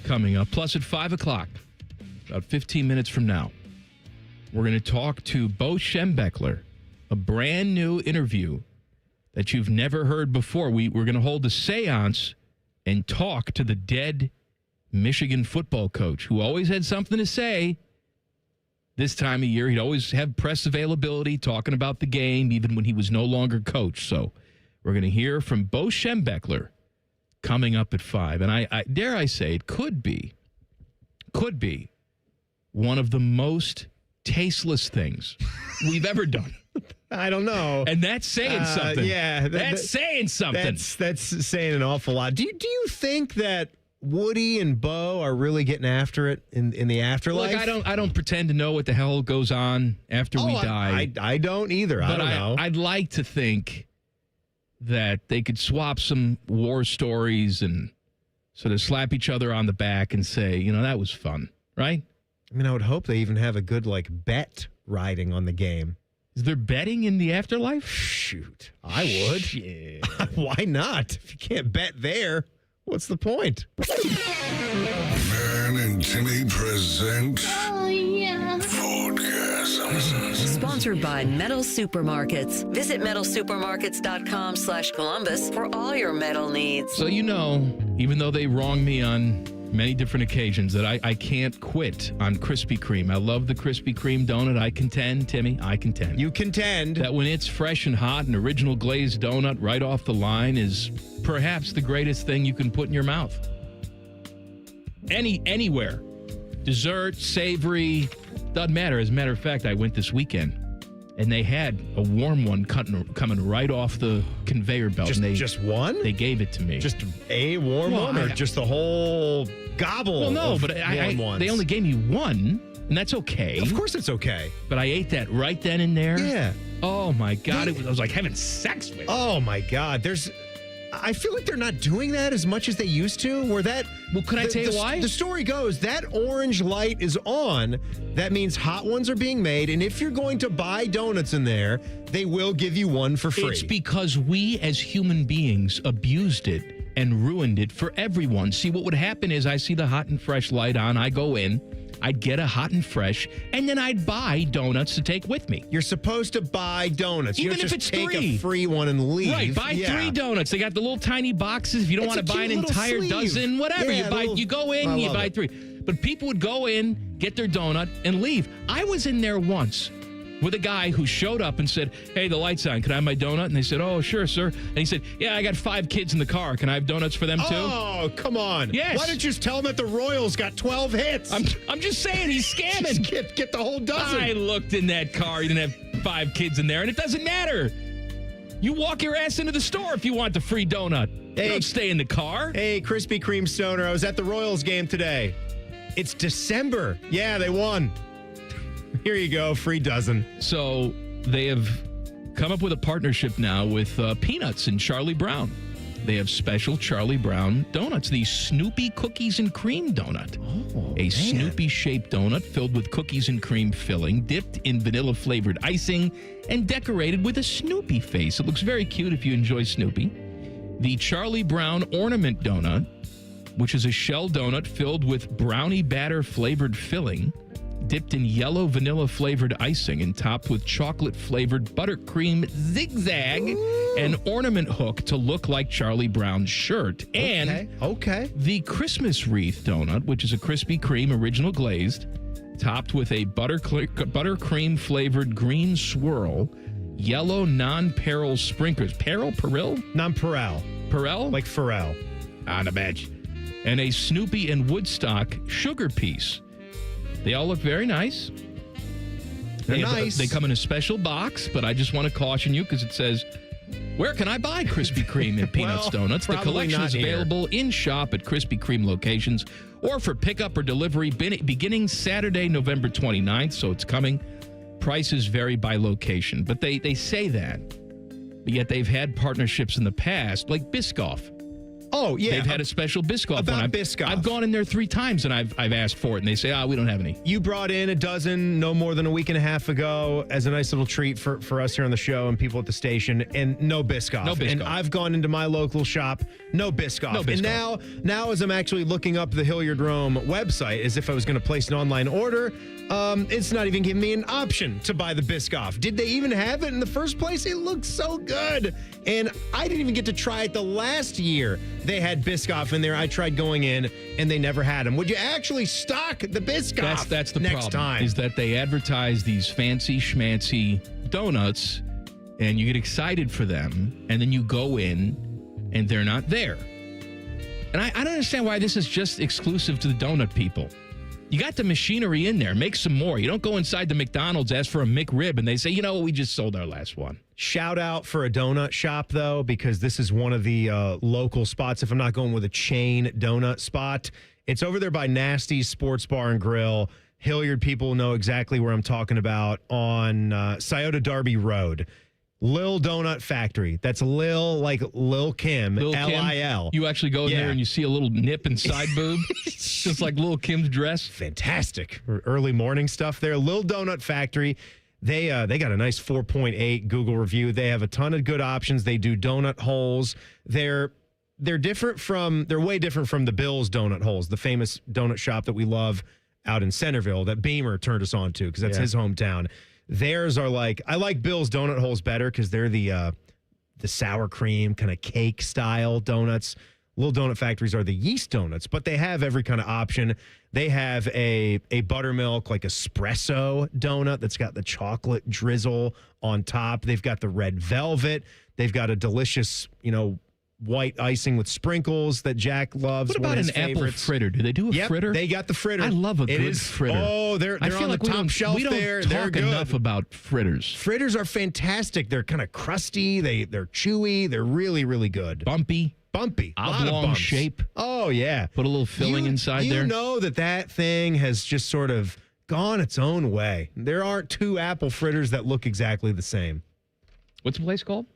coming up. Plus at 5 o'clock, about 15 minutes from now, we're going to talk to Bo Schembechler, a brand new interview that you've never heard before. We're going to hold a seance and talk to the dead Michigan football coach who always had something to say. This time of year, he'd always have press availability talking about the game, even when he was no longer coach. So we're going to hear from Bo Schembechler coming up at 5. And I dare I say, it could be one of the most tasteless things we've ever done. I don't know. And that's saying something. Yeah. That's saying something. That's saying an awful lot. Do you think that Woody and Bo are really getting after it in the afterlife? Look, I don't pretend to know what the hell goes on after we die. I don't either. But I don't know. I'd like to think that they could swap some war stories and sort of slap each other on the back and say, that was fun, right? I mean, I would hope they even have a good bet riding on the game. Is there betting in the afterlife? Shoot, I would. Yeah. Why not? If you can't bet there, what's the point? Man and Timmy present. Oh, yeah. Sponsored by Metal Supermarkets. Visit metalsupermarkets.com/Columbus for all your metal needs. So even though they wronged me on many different occasions, that I can't quit on Krispy Kreme. I love the Krispy Kreme donut. I contend, Timmy, You contend. that when it's fresh and hot, an original glazed donut right off the line is perhaps the greatest thing you can put in your mouth. Anywhere. Dessert, savory, doesn't matter. As a matter of fact, I went this weekend, and they had a warm one coming right off the conveyor belt. Just one? They gave it to me. Just a warm one, or just the whole gobble? Well, no, of but warm ones? they only gave me one, and that's okay. Of course it's okay. But I ate that right then and there. Yeah. Oh, my God. I was like having sex with it. Oh, my God. I feel like they're not doing that as much as they used to. Well, can I tell you why? The story goes that orange light is on. That means hot ones are being made. And if you're going to buy donuts in there, they will give you one for free. It's because we as human beings abused it and ruined it for everyone. See, what would happen is I see the hot and fresh light on. I go in. I'd get a hot and fresh, and then I'd buy donuts to take with me. You're supposed to buy donuts. You Even don't if just it's take three. a free one and leave. Right, buy 3 donuts. They got the little tiny boxes. If you don't It's want to a buy an cute little entire sleeve. dozen, whatever. Yeah, you go in, I you love buy it. 3. But people would go in, get their donut, and leave. I was in there once with a guy who showed up and said, "Hey, the light's on. Can I have my donut?" And they said, "Oh, sure, sir." And he said, "Yeah, I got 5 kids in the car. Can I have donuts for them too?" Oh, come on. Yes. Why don't you just tell them that the Royals got 12 hits? I'm just saying he's scamming. Just get the whole dozen. I looked in that car. He didn't have 5 kids in there, and it doesn't matter. You walk your ass into the store if you want the free donut. You don't stay in the car. Hey, Krispy Kreme Stoner, I was at the Royals game today. It's December. Yeah, they won. Here you go, free dozen. So they have come up with a partnership now with Peanuts and Charlie Brown. They have special Charlie Brown donuts, the Snoopy Cookies and Cream Donut. A Snoopy-shaped donut filled with cookies and cream filling, dipped in vanilla-flavored icing, and decorated with a Snoopy face. It looks very cute if you enjoy Snoopy. The Charlie Brown Ornament Donut, which is a shell donut filled with brownie batter-flavored filling, dipped in yellow vanilla-flavored icing and topped with chocolate-flavored buttercream zigzag and ornament hook to look like Charlie Brown's shirt. And the Christmas wreath donut, which is a Krispy Kreme original glazed, topped with a buttercream-flavored green swirl, yellow non-peril sprinklers. Peril? Non-Perel. Perel? Like Pharrell. On a match. And a Snoopy and Woodstock sugar piece. They all look very nice. They're nice. They come in a special box, but I just want to caution you because it says, "Where can I buy Krispy Kreme and Peanuts donuts?" The collection is available in shop at Krispy Kreme locations or for pickup or delivery beginning Saturday, November 29th, so it's coming. Prices vary by location, but they say that. But yet they've had partnerships in the past, like Biscoff. Oh, yeah. They've had a special Biscoff one. Biscoff. I've gone in there 3 times and I've asked for it, and they say, we don't have any. You brought in a dozen no more than a week and a half ago as a nice little treat for us here on the show and people at the station, and no Biscoff. No Biscoff. And I've gone into my local shop, no Biscoff. No Biscoff. And now as I'm actually looking up the Hilliard Rome website as if I was going to place an online order, it's not even giving me an option to buy the Biscoff. Did they even have it in the first place? It looks so good. And I didn't even get to try it the last year. They had Biscoff in there. I tried going in, and they never had them. Would you actually stock the Biscoff? That's the next problem. Time. Is that they advertise these fancy schmancy donuts, and you get excited for them, and then you go in, and they're not there. And I don't understand why this is just exclusive to the donut people. You got the machinery in there. Make some more. You don't go inside the McDonald's, ask for a McRib, and they say, we just sold our last one. Shout out for a donut shop, though, because this is one of the local spots. If I'm not going with a chain donut spot, it's over there by Nasty's Sports Bar and Grill. Hilliard people know exactly where I'm talking about on Scioto Darby Road. Lil Donut Factory. That's Lil, like Lil Kim, L-I-L. You actually go in there and you see a little nip and side boob, just like Lil Kim's dress. Fantastic. Early morning stuff there. Lil Donut Factory. They got a nice 4.8 Google review. They have a ton of good options. They do donut holes. They're way different from the Bill's Donut Holes, the famous donut shop that we love out in Centerville that Beamer turned us on to because that's his hometown. Theirs are like, I like Bill's donut holes better because they're the sour cream kind of cake style donuts. Little Donut Factories are the yeast donuts, but they have every kind of option. They have a buttermilk, like espresso donut that's got the chocolate drizzle on top. They've got the red velvet. They've got a delicious, white icing with sprinkles that Jack loves. What about an apple fritter? Do they do a fritter? They got the fritter. I love a good fritter. Oh, they're on the top shelf there. We don't They're talk good. enough about fritters. Fritters are fantastic. They're kind of crusty. They're chewy. They're really, really good. Bumpy. Oblong shape. Oh, yeah. Put a little filling inside there. You know that thing has just sort of gone its own way. There aren't two apple fritters that look exactly the same. What's the place called?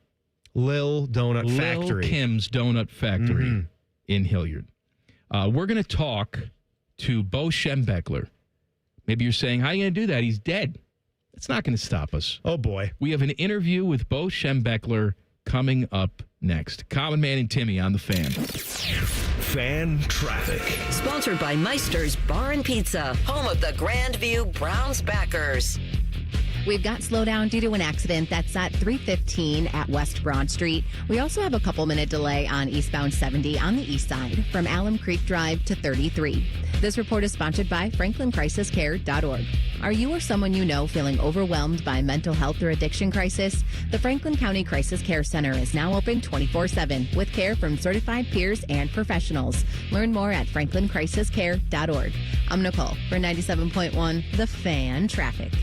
Lil Donut Factory. Lil Kim's Donut Factory in Hilliard. We're going to talk to Bo Schembechler. Maybe you're saying, how are you going to do that? He's dead. It's not going to stop us. Oh, boy. We have an interview with Bo Schembechler coming up next. Common Man and Timmy on the Fan. Fan Traffic. Sponsored by Meister's Bar and Pizza, home of the Grandview Browns backers. We've got slowdown due to an accident that's at 315 at West Broad Street. We also have a couple-minute delay on eastbound 70 on the east side from Alum Creek Drive to 33. This report is sponsored by FranklinCrisisCare.org. Are you or someone you know feeling overwhelmed by mental health or addiction crisis? The Franklin County Crisis Care Center is now open 24/7 with care from certified peers and professionals. Learn more at FranklinCrisisCare.org. I'm Nicole for 97.1 The Fan Traffic.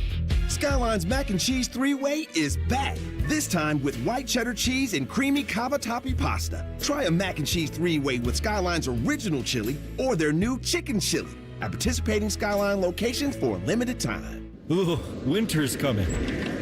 Skyline's mac and cheese three-way is back. This time with white cheddar cheese and creamy cavatappi pasta. Try a mac and cheese three-way with Skyline's original chili or their new chicken chili at participating Skyline locations for a limited time. Ooh, winter's coming.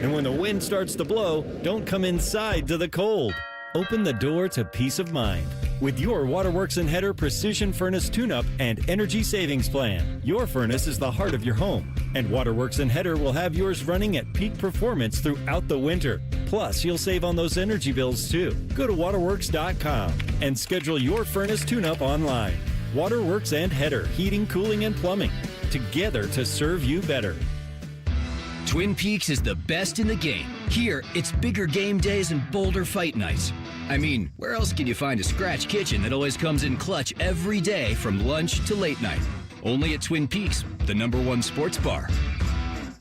And when the wind starts to blow, don't come inside to the cold. Open the door to peace of mind with your Waterworks and Header Precision Furnace Tune-Up and Energy Savings Plan. Your furnace is the heart of your home, and Waterworks and Header will have yours running at peak performance throughout the winter. Plus, you'll save on those energy bills too. Go to waterworks.com and schedule your furnace tune-up online. Waterworks and Header, heating, cooling, and plumbing, together to serve you better. Twin Peaks is the best in the game. Here, it's bigger game days and bolder fight nights. I mean, where else can you find a scratch kitchen that always comes in clutch every day from lunch to late night? Only at Twin Peaks, the #1 sports bar.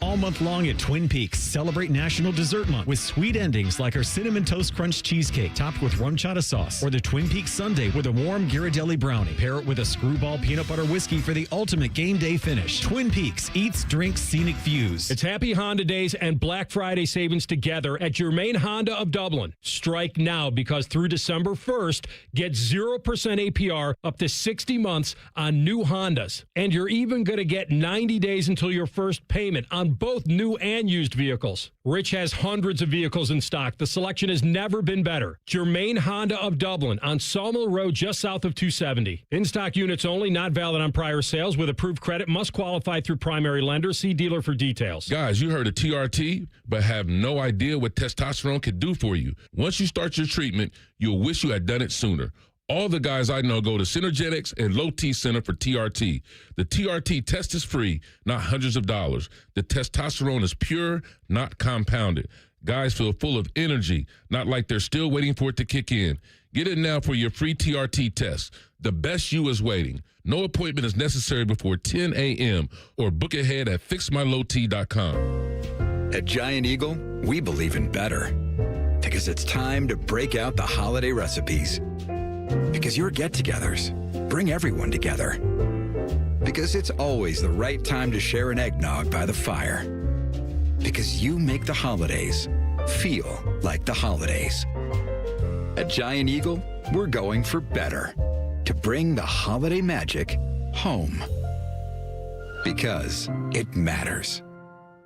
All month long at Twin Peaks, celebrate National Dessert Month with sweet endings like our Cinnamon Toast Crunch Cheesecake topped with rum chata sauce, or the Twin Peaks Sundae with a warm Ghirardelli brownie. Pair it with a Screwball peanut butter whiskey for the ultimate game day finish. Twin Peaks, eats, drinks, scenic views. It's Happy Honda Days and Black Friday savings together at your main Honda of Dublin. Strike now because through December 1st, get 0% APR up to 60 months on new Hondas. And you're even going to get 90 days until your first payment on both new and used vehicles. Rich has hundreds of vehicles in stock. The selection has never been better. Germain Honda of Dublin on Sawmill Road just south of 270. In-stock units only, not valid on prior sales. With approved credit, must qualify through primary lender. See dealer for details. Guys, you heard of TRT, but have no idea what testosterone can do for you. Once you start your treatment, you'll wish you had done it sooner. All the guys I know go to Synergetics and Low T Center for TRT. The TRT test is free, not hundreds of dollars. The testosterone is pure, not compounded. Guys feel full of energy, not like they're still waiting for it to kick in. Get it now for your free TRT test. The best you is waiting. No appointment is necessary before 10 a.m. or book ahead at fixmylowt.com. At Giant Eagle, we believe in better. Because it's time to break out the holiday recipes. Because your get-togethers bring everyone together. Because it's always the right time to share an eggnog by the fire. Because you make the holidays feel like the holidays. At Giant Eagle, we're going for better. To bring the holiday magic home. Because it matters.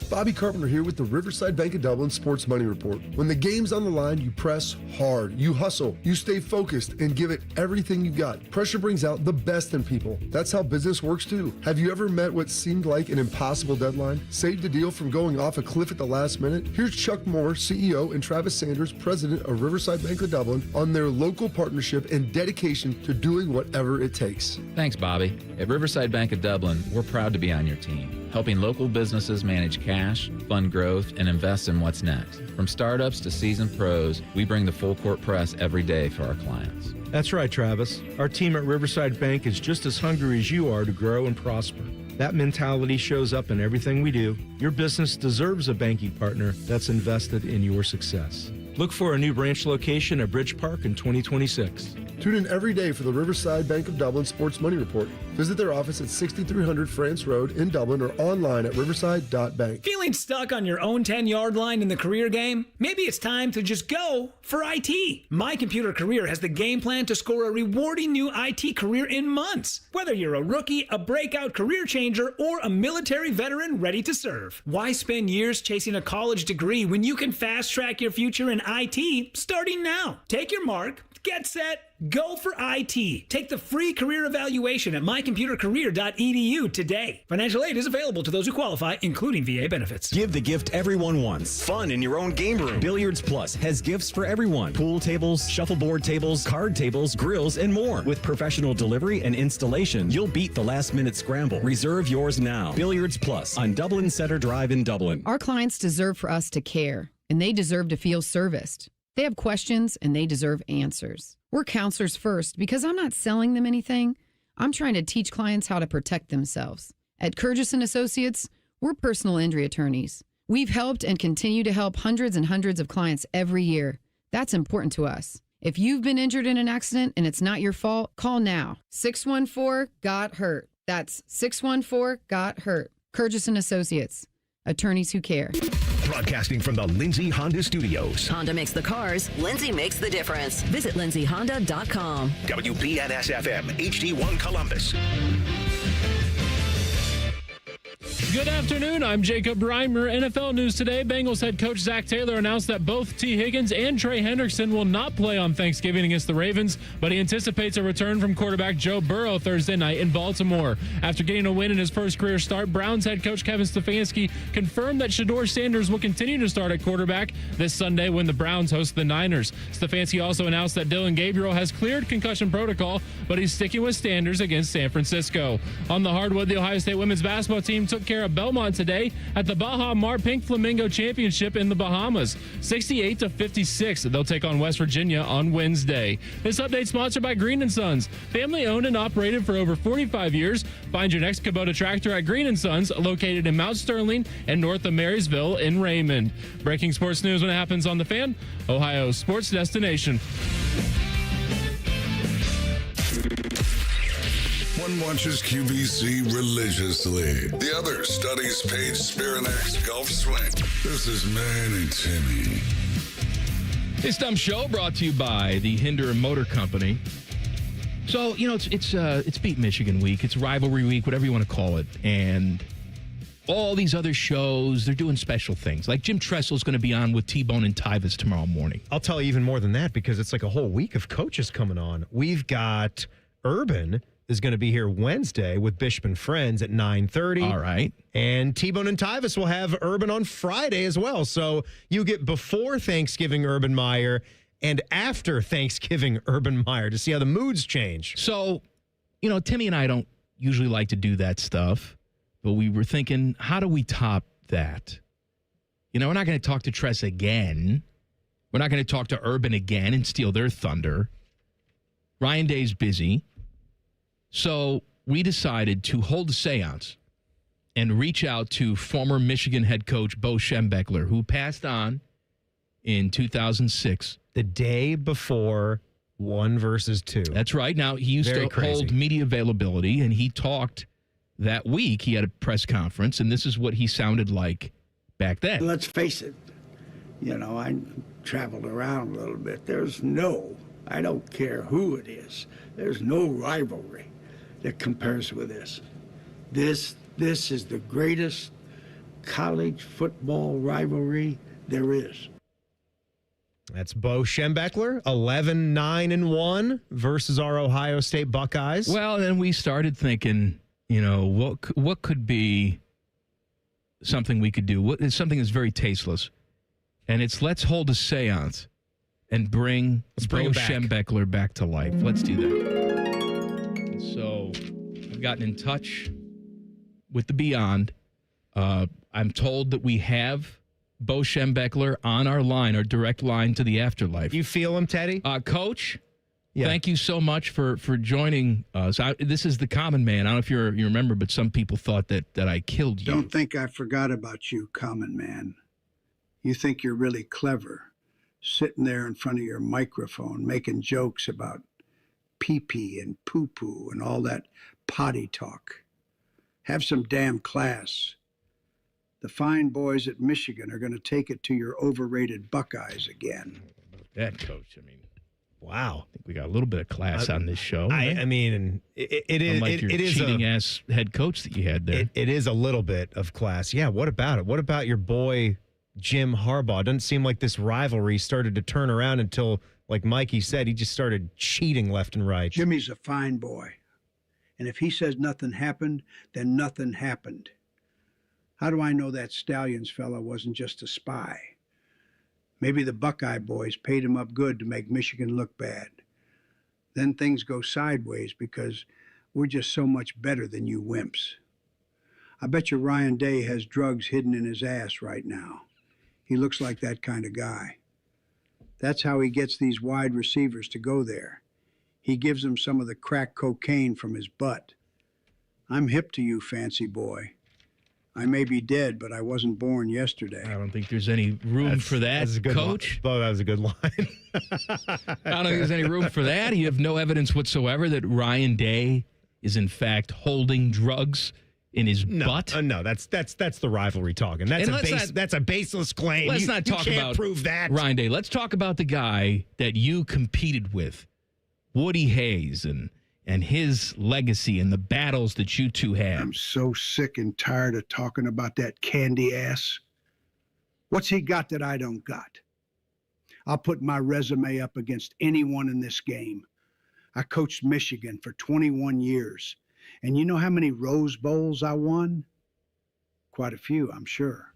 Bobby Carpenter here with the Riverside Bank of Dublin Sports Money Report. When the game's on the line, you press hard, you hustle, you stay focused, and give it everything you got. Pressure brings out the best in people. That's how business works too. Have you ever met what seemed like an impossible deadline? Saved a deal from going off a cliff at the last minute? Here's Chuck Moore, CEO, and Travis Sanders, president of Riverside Bank of Dublin, on their local partnership and dedication to doing whatever it takes. Thanks, Bobby. At Riverside Bank of Dublin, we're proud to be on your team, helping local businesses manage cash cash, fund growth, and invest in what's next. From startups to seasoned pros, we bring the full court press every day for our clients. That's right, Travis. Our team at Riverside Bank is just as hungry as you are to grow and prosper. That mentality shows up in everything we do. Your business deserves a banking partner that's invested in your success. Look for a new branch location at Bridge Park in 2026. Tune in every day for the Riverside Bank of Dublin Sports Money Report. Visit their office at 6300 France Road in Dublin or online at riverside.bank. Feeling stuck on your own 10-yard line in the career game? Maybe it's time to just go for IT. My Computer Career has the game plan to score a rewarding new IT career in months. Whether you're a rookie, a breakout career changer, or a military veteran ready to serve. Why spend years chasing a college degree when you can fast-track your future in IT starting now? Take your mark, get set, go for IT. Take the free career evaluation at mycomputercareer.edu today. Financial aid is available to those who qualify, including VA benefits. Give the gift everyone wants. Fun in your own game room. Billiards Plus has gifts for everyone. Pool tables, shuffleboard tables, card tables, grills, and more. With professional delivery and installation, you'll beat the last-minute scramble. Reserve yours now. Billiards Plus on Dublin Center Drive in Dublin. Our clients deserve for us to care, and they deserve to feel serviced. They have questions, and they deserve answers. We're counselors first because I'm not selling them anything. I'm trying to teach clients how to protect themselves. At Curtis & Associates, we're personal injury attorneys. We've helped and continue to help hundreds and hundreds of clients every year. That's important to us. If you've been injured in an accident and it's not your fault, call now. 614-GOT-HURT. That's 614-GOT-HURT. Curtis & Associates. Attorneys who care. Broadcasting from the Lindsay Honda Studios. Honda makes the cars. Lindsay makes the difference. Visit lindsayhonda.com. WBNS-FM, HD1 Columbus. Good afternoon. I'm Jacob Reimer. NFL news today. Bengals head coach Zach Taylor announced that both T. Higgins and Trey Hendrickson will not play on Thanksgiving against the Ravens, but he anticipates a return from quarterback Joe Burrow Thursday night in Baltimore. After getting a win in his first career start, Browns head coach Kevin Stefanski confirmed that Shedeur Sanders will continue to start at quarterback this Sunday when the Browns host the Niners. Stefanski also announced that Dylan Gabriel has cleared concussion protocol, but he's sticking with Sanders against San Francisco. On the hardwood, the Ohio State women's basketball team took care of Belmont today at the Baja Mar Pink Flamingo Championship in the Bahamas, 68-56. They'll take on West Virginia on Wednesday. This update sponsored by Green & Sons, family owned and operated for over 45 years. Find your next Kubota tractor at Green & Sons, located in Mount Sterling and north of Marysville in Raymond. Breaking sports news when it happens on The Fan, Ohio's sports destination. One watches QVC religiously. The other studies Paige Spirinak's golf swing. This is Man and Timmy. This dumb show brought to you by the Hinder Motor Company. So, you know, it's Beat Michigan week. It's rivalry week, whatever you want to call it. And all these other shows, they're doing special things. Like Jim Tressel's going to be on with T-Bone and Tyvis tomorrow morning. I'll tell you even more than that because it's like a whole week of coaches coming on. We've got Urban is going to be here Wednesday with Bishop and Friends at 9:30. All right. And T-Bone and Tyvis will have Urban on Friday as well. So you get before Thanksgiving Urban Meyer and after Thanksgiving Urban Meyer to see how the moods change. So, you know, Timmy and I don't usually like to do that stuff, but we were thinking, how do we top that? You know, we're not going to talk to Tress again. We're not going to talk to Urban again and steal their thunder. Ryan Day's busy. So we decided to hold a seance and reach out to former Michigan head coach Bo Schembechler, who passed on in 2006. The day before 1 versus 2. That's right. Now, he used to hold media availability, and he talked that week. He had a press conference, and this is what he sounded like back then. Let's face it, you know, I traveled around a little bit. I don't care who it is, there's no rivalry that compares with this. This is the greatest college football rivalry there is. That's Bo Schembechler, 11-9-1 versus our Ohio State Buckeyes. Well, then we started thinking, you know, what could be something we could do? What is something that's very tasteless? And it's let's hold a seance and bring Bo Schembechler back to life. Let's do that. And so I've gotten in touch with the Beyond, I'm told that we have Bo Schembechler on our line, our direct line to the afterlife. You feel him, Teddy? Coach, thank you so much for joining us. This is the common man. I don't know if you remember, but some people thought that I killed you. Don't think I forgot about you, common man. You think you're really clever, sitting there in front of your microphone making jokes about pee-pee and poo-poo and all that potty talk. Have some damn class. The fine boys at Michigan are going to take it to your overrated Buckeyes again. That, Coach, I mean, wow. I think we got a little bit of class on this show. I mean, it is. Unlike your cheating-ass head coach that you had there. It is a little bit of class. Yeah, what about it? What about your boy Jim Harbaugh? It doesn't seem like this rivalry started to turn around until, like Mikey said, he just started cheating left and right. Jimmy's a fine boy. And if he says nothing happened, then nothing happened. How do I know that Stallions fella wasn't just a spy? Maybe the Buckeye boys paid him up good to make Michigan look bad. Then things go sideways because we're just so much better than you wimps. I bet you Ryan Day has drugs hidden in his ass right now. He looks like that kind of guy. That's how he gets these wide receivers to go there. He gives them some of the crack cocaine from his butt. I'm hip to you, fancy boy. I may be dead, but I wasn't born yesterday. I don't think there's any room for that, Coach. Bo, that was a good line. I don't think there's any room for that. You have no evidence whatsoever that Ryan Day is, in fact, holding drugs in his butt. No, that's the rivalry talking. That's a baseless claim. Let's not talk about prove that. Ryan Day. Let's talk about the guy that you competed with, Woody Hayes, and his legacy and the battles that you two had. I'm so sick and tired of talking about that candy ass. What's he got that I don't got? I'll put my resume up against anyone in this game. I coached Michigan for 21 years. And you know how many Rose Bowls I won? Quite a few, I'm sure.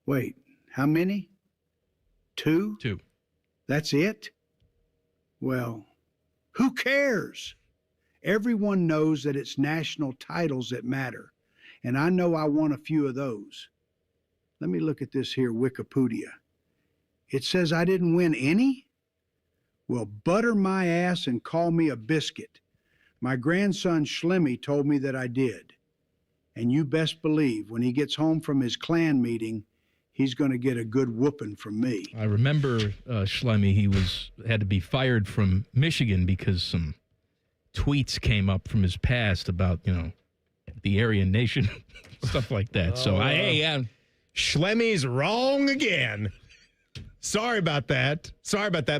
Wait, how many? 2? 2. That's it? Well, who cares? Everyone knows that it's national titles that matter, and I know I won a few of those. Let me look at this here Wikipedia. It says I didn't win any? Well, butter my ass and call me a biscuit. My grandson Schlemmy told me that I did. And you best believe when he gets home from his clan meeting, he's going to get a good whooping from me. I remember Schlemmy. He had to be fired from Michigan because some tweets came up from his past about, the Aryan Nation, stuff like that. So, Schlemmy's wrong again. Sorry about that,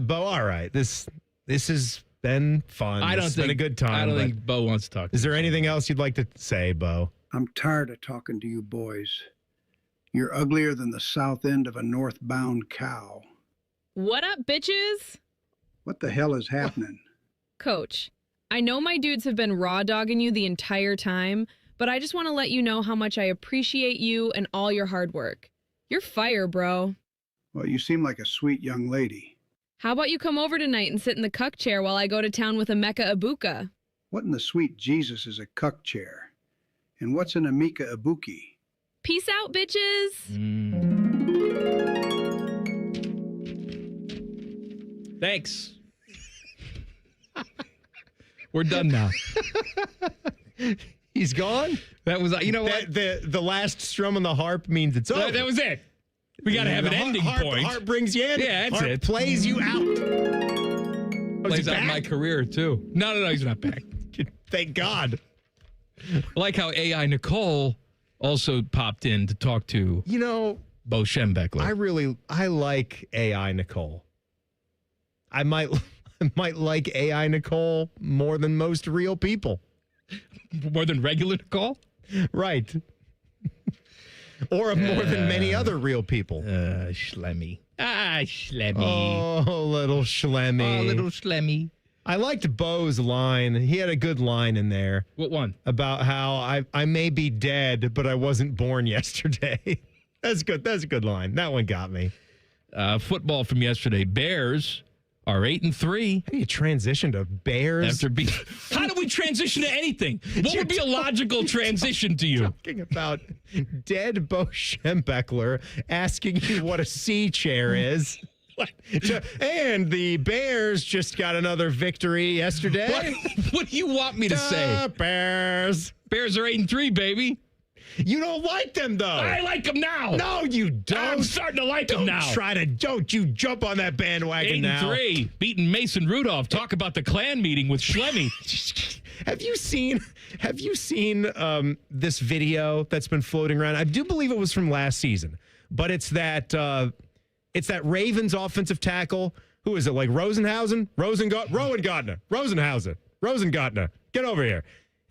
Bo. All right, this has been fun. It's been a good time. I don't think Bo wants to talk. Is there anything else you'd like to say, Bo? I'm tired of talking to you boys. You're uglier than the south end of a northbound cow. What up, bitches? What the hell is happening? Coach, I know my dudes have been raw dogging you the entire time, but I just want to let you know how much I appreciate you and all your hard work. You're fire, bro. Well, you seem like a sweet young lady. How about you come over tonight and sit in the cuck chair while I go to town with a Mecca Ibuka? What in the sweet Jesus is a cuck chair? And what's an Amika Ibuki? Peace out, bitches. Thanks. We're done now. He's gone? That was, what? The last strum on the harp means it's over. That was it. We got to have an ending point. Harp brings you in. Yeah, that's harp it. Plays you out. Plays out my career, too. No, he's not back. Thank God. I like how AI Nicole also popped in to talk to Bo Schembechler. I like AI Nicole. I might like AI Nicole more than most real people. More than regular Nicole? Right. Or more than many other real people. Schlemmy. Schlemmy. Oh, little Schlemmy. Oh, little Schlemmy. I liked Bo's line. He had a good line in there. What one? About how I may be dead, but I wasn't born yesterday. That's good. That's a good line. That one got me. Football from yesterday. Bears are 8-3. How do you transition to Bears? How do we transition to anything? What would be a logical transition to you? Talking about dead Bo Schembechler asking you what a C chair is. And the Bears just got another victory yesterday. What do you want me to say? Bears. Bears are 8-3, baby. You don't like them, though. I like them now. No, you don't. I'm starting to like them now. Don't you jump on that bandwagon now. 8-3, beating Mason Rudolph. Talk about the Klan meeting with Schlemmy. Have you seen this video that's been floating around? I do believe it was from last season, but it's that Ravens offensive tackle. Who is it? Like Rosenhausen? Rosengartner. Get over here.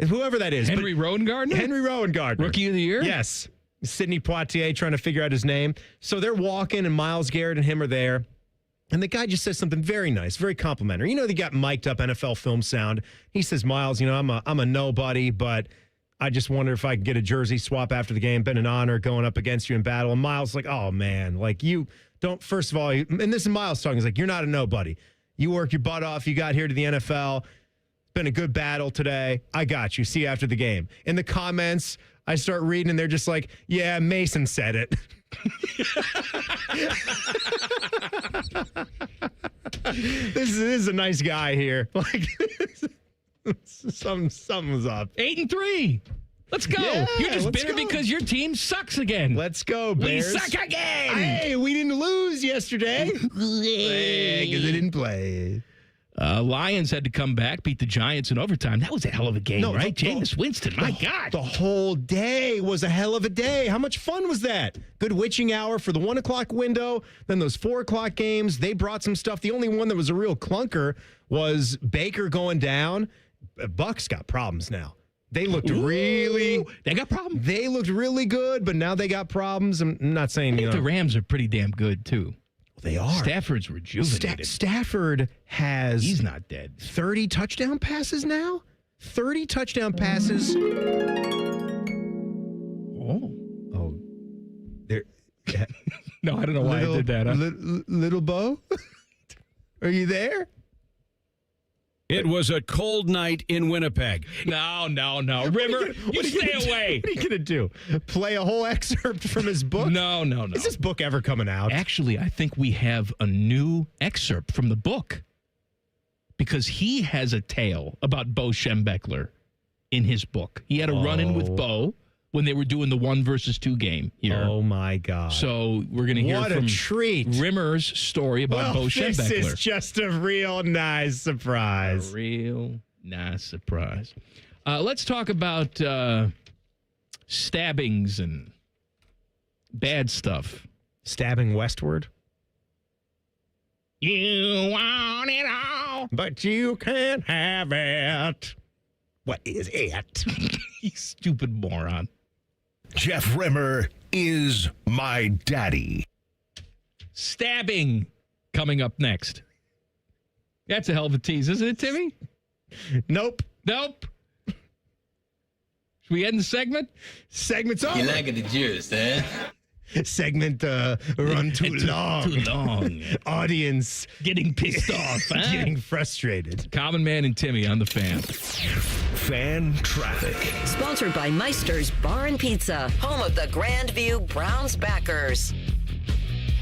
Whoever that is. Henry Rowengartner? Rookie of the year? Yes. Sidney Poitier trying to figure out his name. So they're walking, and Myles Garrett and him are there. And the guy just says something very nice, very complimentary. You know, they got mic'd up NFL film sound. He says, Myles, I'm a nobody, but I just wonder if I could get a jersey swap after the game. Been an honor going up against you in battle. And Myles like, oh, man, like you don't, first of all, and this is Myles talking. He's like, you're not a nobody. You work your butt off. You got here to the NFL. Been a good battle today. I got you. See you after the game. In the comments, I start reading, and they're just like, yeah, Mason said it. This is a nice guy here. Like, something was up. 8-3. Let's go. Yeah, You're just bitter because your team sucks again. Let's go, Bears. We suck again. Hey, we didn't lose yesterday. Because they didn't play. Lions had to come back, beat the Giants in overtime. That was a hell of a game, right? Jameis Winston, my God. The whole day was a hell of a day. How much fun was that? Good witching hour for the 1 o'clock window. Then those 4 o'clock games, they brought some stuff. The only one that was a real clunker was Baker going down. Bucks got problems now. They looked They got problems. They looked really good, but now they got problems. I'm not saying, the Rams are pretty damn good, too. They are. Stafford's rejuvenated. Stafford has... He's not dead. 30 touchdown passes now? 30 touchdown passes. Oh. There. Yeah. No, I don't know why I did that. Little Bo? Are you there? It was a cold night in Winnipeg. No. Rimmer, you stay away. What are you going to do? Play a whole excerpt from his book? No. Is this book ever coming out? Actually, I think we have a new excerpt from the book because he has a tale about Bo Schembechler in his book. He had a run-in with Bo when they were doing the 1 versus 2 game here. Oh, my God. So we're going to hear what from a treat. Rimmer's story about Bo Schembechler. This is just a real nice surprise. A real nice surprise. Let's talk about stabbings and bad stuff. Stabbing westward? You want it all, but you can't have it. What is it? You stupid moron. Jeff Rimmer is my daddy. Stabbing coming up next. That's a hell of a tease, isn't it, Timmy? Nope. Should we end the segment? Segment's over. You like the juice, eh? Segment run too long. Too long. Audience getting pissed off. Huh? Getting frustrated. Common Man and Timmy on the Fan. Fan Traffic. Sponsored by Meister's Bar and Pizza, home of the Grandview Browns backers.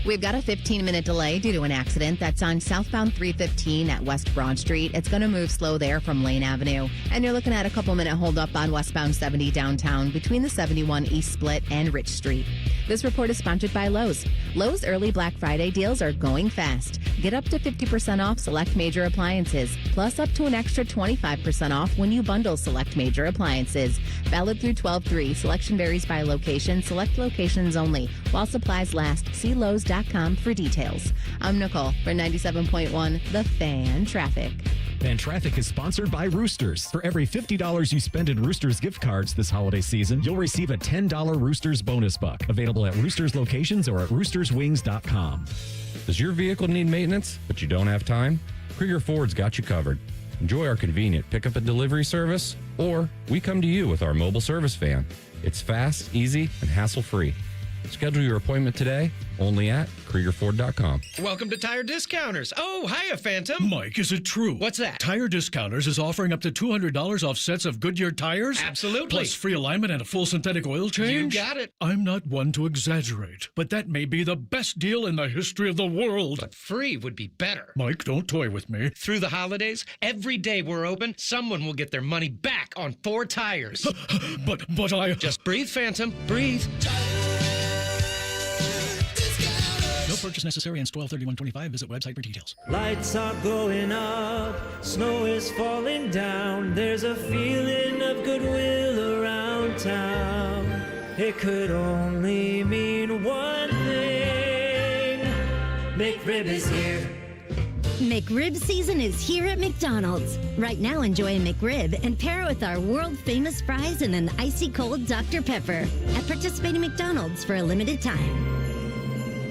We've got a 15-minute delay due to an accident that's on southbound 315 at West Broad Street. It's going to move slow there from Lane Avenue. And you're looking at a couple-minute holdup on westbound 70 downtown between the 71 East Split and Rich Street. This report is sponsored by Lowe's. Lowe's early Black Friday deals are going fast. Get up to 50% off select major appliances, plus up to an extra 25% off when you bundle select major appliances. Valid through 12/3. Selection varies by location. Select locations only. While supplies last, see Lowe's.com for details. I'm Nicole for 97.1 The Fan Traffic. Fan Traffic is sponsored by Roosters. For every $50 you spend in Roosters gift cards this holiday season, you'll receive a $10 Roosters bonus buck. Available at Roosters locations or at roosterswings.com. Does your vehicle need maintenance, but you don't have time? Krieger Ford's got you covered. Enjoy our convenient pickup and delivery service, or we come to you with our mobile service van. It's fast, easy, and hassle-free. Schedule your appointment today only at KriegerFord.com. Welcome to Tire Discounters. Oh, hiya, Phantom. Mike, is it true? What's that? Tire Discounters is offering up to $200 off sets of Goodyear tires. Absolutely. Plus free alignment and a full synthetic oil change. You got it. I'm not one to exaggerate, but that may be the best deal in the history of the world. But free would be better. Mike, don't toy with me. Through the holidays, every day we're open, someone will get their money back on 4 tires. But I... Just breathe, Phantom. Breathe. No purchase necessary and 12/31/25. Visit website for details. Lights are going up, snow is falling down. There's a feeling of goodwill around town. It could only mean one thing. McRib is here. McRib season is here at McDonald's. Right now, enjoy a McRib and pair it with our world-famous fries and an icy cold Dr. Pepper at participating McDonald's for a limited time.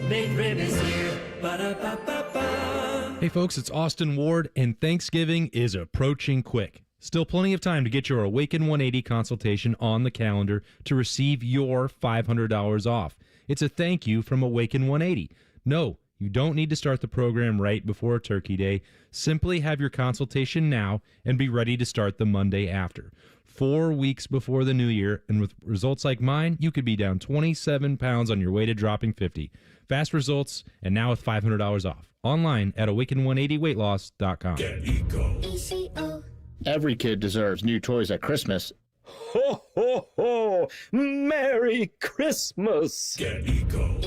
McRib is here. Ba-da-ba-ba-ba. Hey folks, it's Austin Ward, and Thanksgiving is approaching quick. Still plenty of time to get your Awaken 180 consultation on the calendar to receive your $500 off. It's a thank you from Awaken 180. No, you don't need to start the program right before Turkey Day. Simply have your consultation now and be ready to start the Monday after. 4 weeks before the new year, and with results like mine, you could be down 27 pounds on your way to dropping 50. Fast results, and now with $500 off. Online at awaken180weightloss.com. Get Eco. Every kid deserves new toys at Christmas. Ho, ho, ho! Merry Christmas! Get Eco.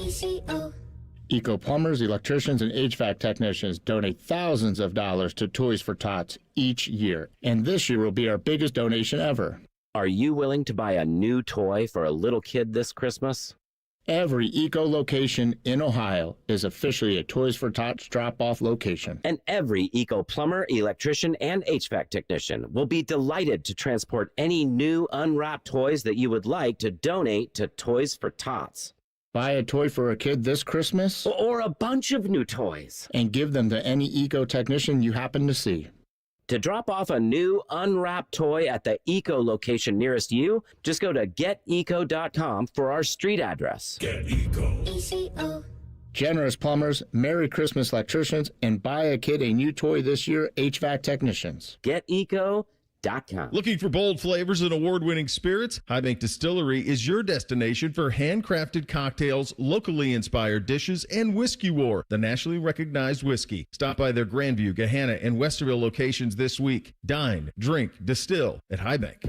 Eco plumbers, electricians, and HVAC technicians donate thousands of dollars to Toys for Tots each year. And this year will be our biggest donation ever. Are you willing to buy a new toy for a little kid this Christmas? Every Eco location in Ohio is officially a Toys for Tots drop-off location. And every Eco plumber, electrician, and HVAC technician will be delighted to transport any new unwrapped toys that you would like to donate to Toys for Tots. Buy a toy for a kid this Christmas? Or a bunch of new toys. And give them to any Eco technician you happen to see. To drop off a new unwrapped toy at the Eco location nearest you, just go to geteco.com for our street address. Get Eco. Generous plumbers, Merry Christmas electricians, and buy a kid a new toy this year, HVAC technicians. GetEco.com. Looking for bold flavors and award-winning spirits? High Bank Distillery is your destination for handcrafted cocktails, locally inspired dishes, and Whiskey War, the nationally recognized whiskey. Stop by their Grandview, Gahanna, and Westerville locations this week. Dine, drink, distill at High Bank.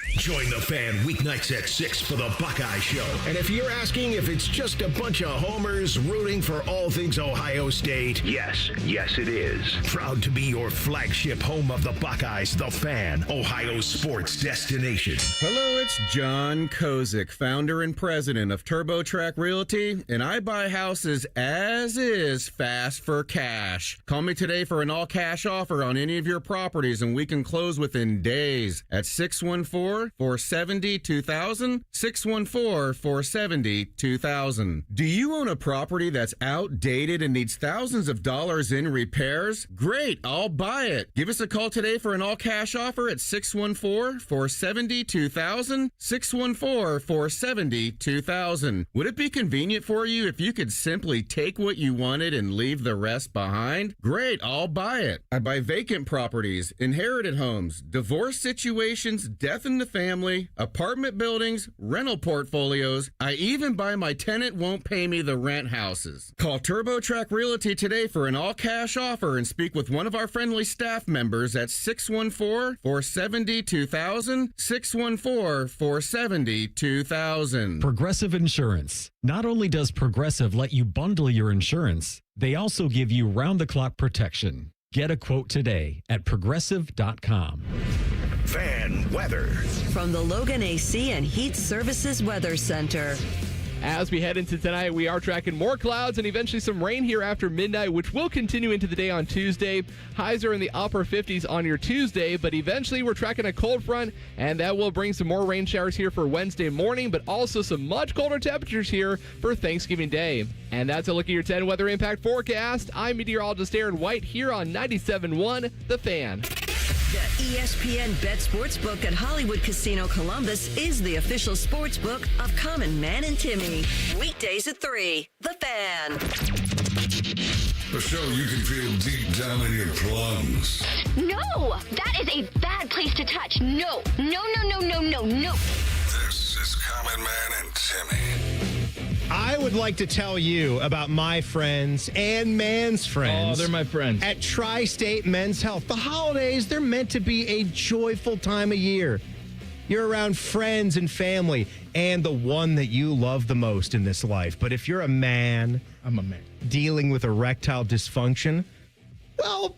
Join the fan weeknights at 6 for the Buckeye Show. And if you're asking if it's just a bunch of homers rooting for all things Ohio State, yes it is. Proud to be your flagship home of the Buckeyes, the Fan, Ohio sports destination. Hello, it's John Kozik, founder and president of TurboTrack Realty, and I buy houses as is fast for cash. Call me today for an all-cash offer on any of your properties, and we can close within days at 614-470-2000, 614-470-2000. Do you own a property that's outdated and needs thousands of dollars in repairs? Great, I'll buy it. Give us a call today for an all-cash offer at 614-470-2000, 614-470-2000. Would it be convenient for you if you could simply take what you wanted and leave the rest behind? Great, I'll buy it. I buy vacant properties, inherited homes, divorce situations, death in the family, apartment buildings, rental portfolios. I even buy my tenant won't pay me the rent houses. Call TurboTrack Realty today for an all-cash offer and speak with one of our friendly staff members at 614-470-2000, 614-470-2000. Progressive Insurance. Not only does Progressive let you bundle your insurance, they also give you round-the-clock protection. Get a quote today at progressive.com. Fan weather. From the Logan AC and Heat Services Weather Center. As we head into tonight, we are tracking more clouds and eventually some rain here after midnight, which will continue into the day on Tuesday. Highs are in the upper 50s on your Tuesday, but eventually we're tracking a cold front, and that will bring some more rain showers here for Wednesday morning, but also some much colder temperatures here for Thanksgiving Day. And that's a look at your 10 weather impact forecast. I'm meteorologist Aaron White here on 97.1 The Fan. The ESPN Bet Sportsbook at Hollywood Casino Columbus is the official sportsbook of Common Man and Timmy. Weekdays at 3. The Fan. A show you can feel deep down in your plums. No, that is a bad place to touch. No. This is Common Man and Timmy. I would like to tell you about my friends and Man's friends. Oh, they're my friends. At Tri-State Men's Health. The holidays, they're meant to be a joyful time of year. You're around friends and family and the one that you love the most in this life. But if you're a man, I'm a man, dealing with erectile dysfunction, well,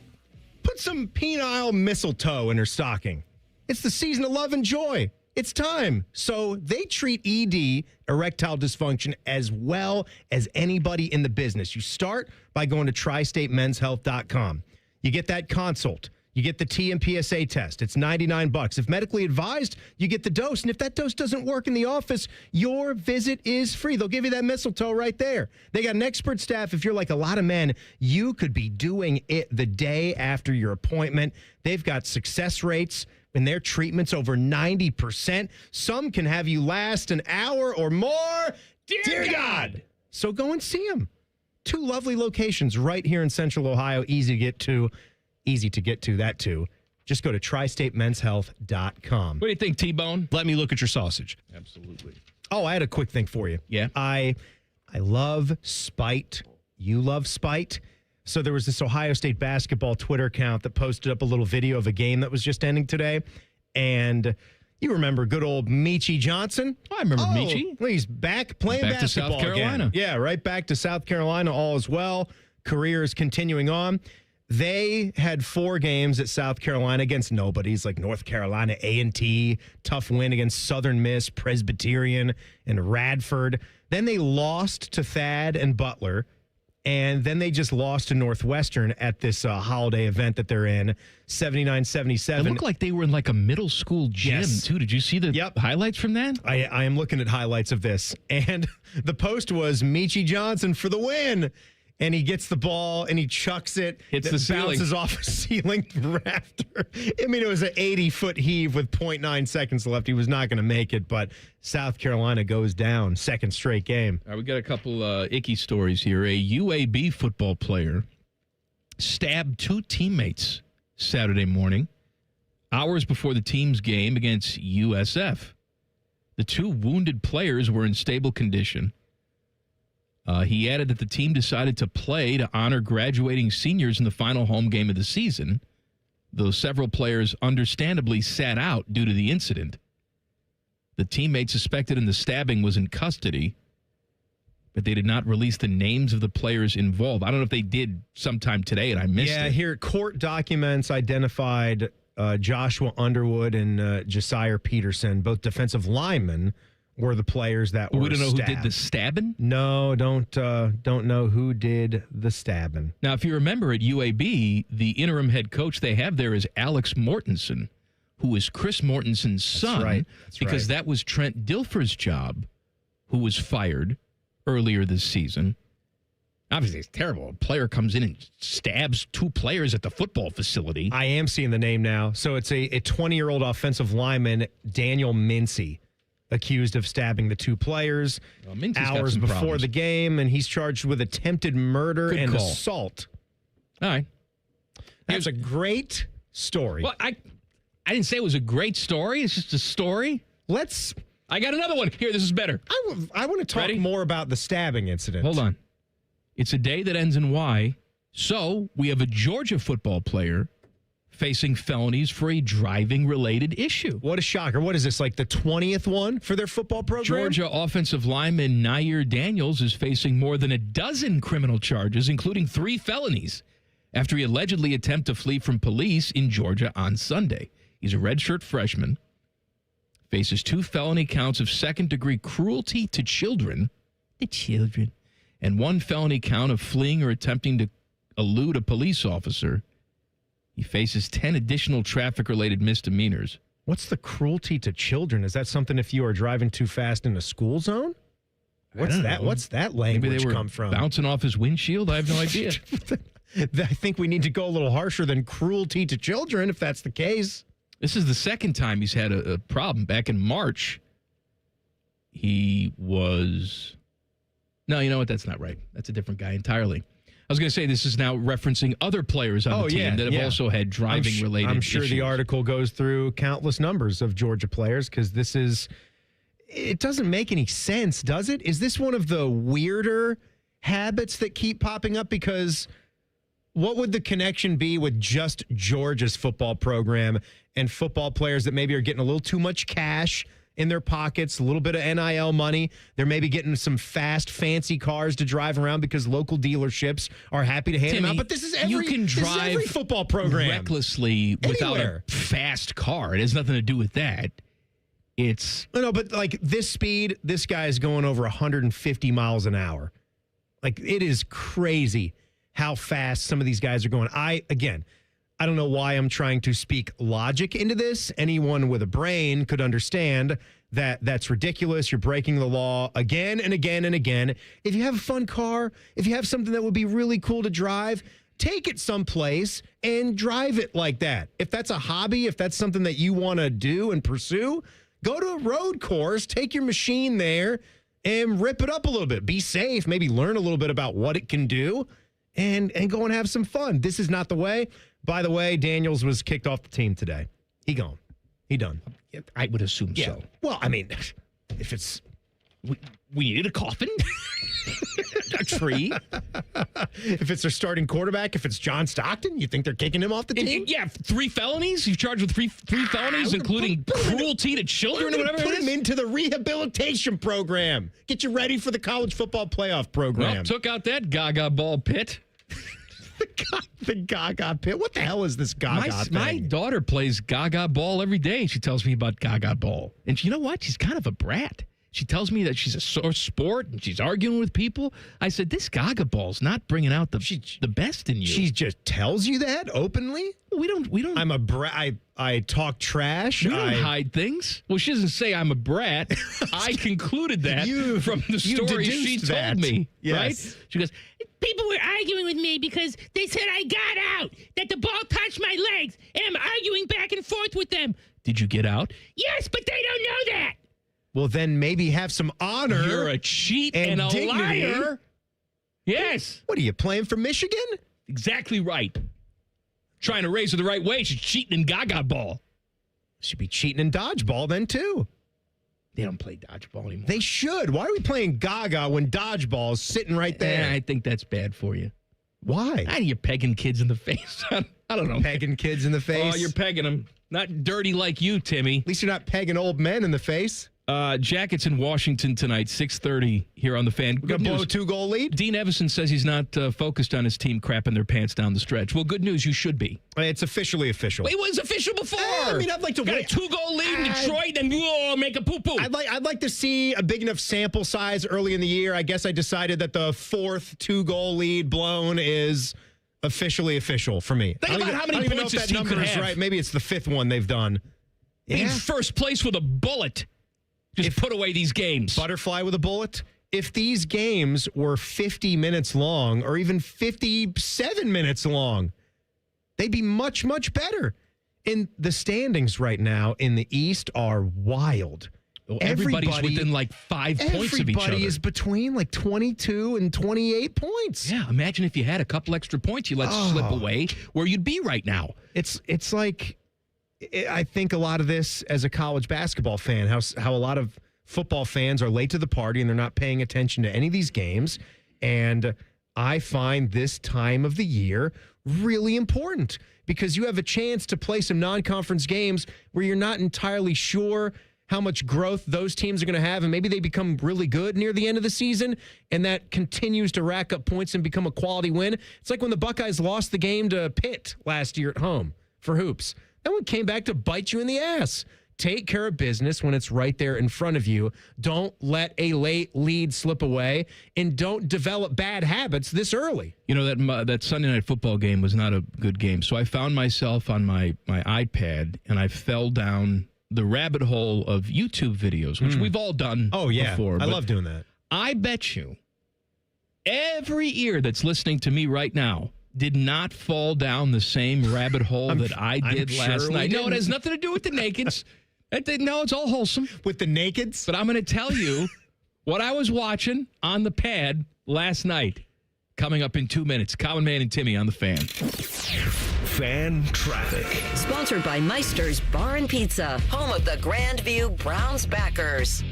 put some penile mistletoe in her stocking. It's the season of love and joy. It's time. So they treat ED, erectile dysfunction, as well as anybody in the business. You start by going to tristatemenshealth.com. You get that consult. You get the TMPSA test. It's $99. If medically advised, you get the dose. And if that dose doesn't work in the office, your visit is free. They'll give you that mistletoe right there. They got an expert staff. If you're like a lot of men, you could be doing it the day after your appointment. They've got success rates in their treatments over 90%. Some can have you last an hour or more. Dear God! So go and see them. 2 lovely locations right here in Central Ohio. Easy to get to, that too. Just go to tristatemenshealth.com. What do you think, T-Bone? Let me look at your sausage. Absolutely. Oh, I had a quick thing for you. Yeah? I love spite. You love spite. So there was this Ohio State basketball Twitter account that posted up a little video of a game that was just ending today. And you remember good old Meechie Johnson? I remember Meechie. Well, he's back playing basketball to South Carolina. again. Yeah, right back to South Carolina, all is well. Career is continuing on. They had 4 games at South Carolina against nobodies like North Carolina A&T, tough win against Southern Miss, Presbyterian, and Radford. Then they lost to Thad and Butler. And then they just lost to Northwestern at this holiday event that they're in, 79-77. It looked like they were in like a middle school gym, too. Did you see the highlights from that? I am looking at highlights of this. And the post was Meechie Johnson for the win. And he gets the ball and he chucks it. Hits the ceiling. Bounces off a ceiling rafter. I mean, it was an 80-foot heave with 0.9 seconds left. He was not going to make it, but South Carolina goes down. Second straight game. All right, we got a couple icky stories here. A UAB football player stabbed 2 teammates Saturday morning, hours before the team's game against USF. The 2 wounded players were in stable condition. He added that the team decided to play to honor graduating seniors in the final home game of the season, though several players understandably sat out due to the incident. The teammate suspected in the stabbing was in custody, but they did not release the names of the players involved. I don't know if they did sometime today and I missed it. Yeah, here, court documents identified Joshua Underwood and Josiah Peterson, both defensive linemen, were the players that were We don't know stabbed. who did the stabbing? No, don't know who did the stabbing. Now, if you remember at UAB, the interim head coach they have there is Alex Mortensen, who is Chris Mortensen's son. That's because right. that was Trent Dilfer's job, who was fired earlier this season. Obviously, it's terrible. A player comes in and stabs 2 players at the football facility. I am seeing the name now. So it's a 20-year-old offensive lineman, Daniel Mincy, accused of stabbing the 2 players hours before the game, and he's charged with attempted murder and assault. All right. That's a great story. Well, I didn't say it was a great story. It's just a story. I got another one. Here, this is better. I want to talk more about the stabbing incident. Hold on. It's a day that ends in Y. So we have a Georgia football player facing felonies for a driving-related issue. What a shocker. What is this, like the 20th one for their football program? Georgia offensive lineman Nair Daniels is facing more than a dozen criminal charges, including 3 felonies, after he allegedly attempted to flee from police in Georgia on Sunday. He's a redshirt freshman, faces 2 felony counts of second-degree cruelty to children, and 1 felony count of fleeing or attempting to elude a police officer. He faces 10 additional traffic-related misdemeanors. What's the cruelty to children? Is that something if you are driving too fast in a school zone? What's that? What's that language Maybe they were come from? Bouncing off his windshield? I have no idea. I think we need to go a little harsher than cruelty to children, if that's the case. This is the second time he's had a problem. Back in March, he was... No, you know what? That's not right. That's a different guy entirely. I was going to say this is now referencing other players on the team that have also had driving-related I'm sure issues. the article goes through countless numbers of Georgia players because this is... It doesn't make any sense, does it? Is this one of the weirder habits that keep popping up? Because what would the connection be with just Georgia's football program and football players that maybe are getting a little too much cash in their pockets, a little bit of NIL money? They're maybe getting some fast, fancy cars to drive around because local dealerships are happy to hand them out. But this is every football program recklessly without a fast car. It has nothing to do with that. It's no, but like this speed, this guy is going over 150 miles an hour. Like, it is crazy how fast some of these guys are going. I don't know why I'm trying to speak logic into this. Anyone with a brain could understand that that's ridiculous. You're breaking the law again and again and again. If you have a fun car, if you have something that would be really cool to drive, take it someplace and drive it like that. If that's a hobby, if that's something that you want to do and pursue, go to a road course, take your machine there, and rip it up a little bit. Be safe, maybe learn a little bit about what it can do, and go and have some fun. This is not the way. By the way, Daniels was kicked off the team today. He gone. He done. I would assume so. Well, I mean, if it's... We needed a coffin? A tree? If it's their starting quarterback, if it's John Stockton, you think they're kicking him off the team? Yeah, 3 felonies? You're charged with three felonies, including cruelty to children or whatever it is? Put him into the rehabilitation program. Get you ready for the college football playoff program. Well, took out that gaga ball pit. The gaga pit. What the hell is this gaga thing? My daughter plays gaga ball every day. She tells me about gaga ball. And you know what? She's kind of a brat. She tells me that she's a sore sport and she's arguing with people. I said, this gaga ball's not bringing out the best in you. She just tells you that openly? We don't. I'm a brat. I talk trash. We don't hide things. Well, she doesn't say I'm a brat. I concluded that from the story she told me. Yes. Right? She goes, people were arguing with me because they said I got out, that the ball touched my legs, and I'm arguing back and forth with them. Did you get out? Yes, but they don't know that. Well, then maybe have some honor. You're a cheat and a dignity. liar. Yes. What are you, playing for Michigan? Exactly right. Trying to raise her the right way. She's cheating in gaga ball. Should be cheating in dodgeball then, too. They don't play dodgeball anymore. They should. Why are we playing gaga when dodgeball is sitting right there? I think that's bad for you. Why? You're pegging kids in the face. I don't know. Pegging kids in the face? Oh, you're pegging them. Not dirty like you, Timmy. At least you're not pegging old men in the face. Jackets in Washington tonight, 6:30 here on the Fan. We got blow a 2-goal lead. Dean Evison says he's not focused on his team crapping their pants down the stretch. Well, good news, you should be. It's officially official. Wait, it was official before. I mean, I'd like to got a 2-goal lead in Detroit and make a poo-poo. I'd like to see a big enough sample size early in the year. I guess I decided that the 4th 2-goal lead blown is officially official for me. Think about how many points this team could have. Right. Maybe it's the 5th one they've done. In first place with a bullet. Just put away these games. Butterfly with a bullet. If these games were 50 minutes long or even 57 minutes long, they'd be much, much better. And the standings right now in the East are wild. Well, everybody's within like 5 points of each other. Everybody is between like 22 and 28 points. Yeah, imagine if you had a couple extra points you let slip away, where you'd be right now. It's like... I think a lot of this as a college basketball fan, how a lot of football fans are late to the party and they're not paying attention to any of these games. And I find this time of the year really important because you have a chance to play some non-conference games where you're not entirely sure how much growth those teams are going to have. And maybe they become really good near the end of the season and that continues to rack up points and become a quality win. It's like when the Buckeyes lost the game to Pitt last year at home for hoops. That one came back to bite you in the ass. Take care of business when it's right there in front of you. Don't let a late lead slip away, and don't develop bad habits this early. You know, that Sunday night football game was not a good game. So I found myself on my iPad, and I fell down the rabbit hole of YouTube videos, which we've all done before. I love doing that. I bet you every ear that's listening to me right now did not fall down the same rabbit hole that I did last night. No, it has nothing to do with the nakeds. No, it's all wholesome. With the nakeds? But I'm going to tell you what I was watching on the pad last night. Coming up in 2 minutes. Common Man and Timmy on the Fan. Fan Traffic. Sponsored by Meister's Bar and Pizza, home of the Grandview Browns backers.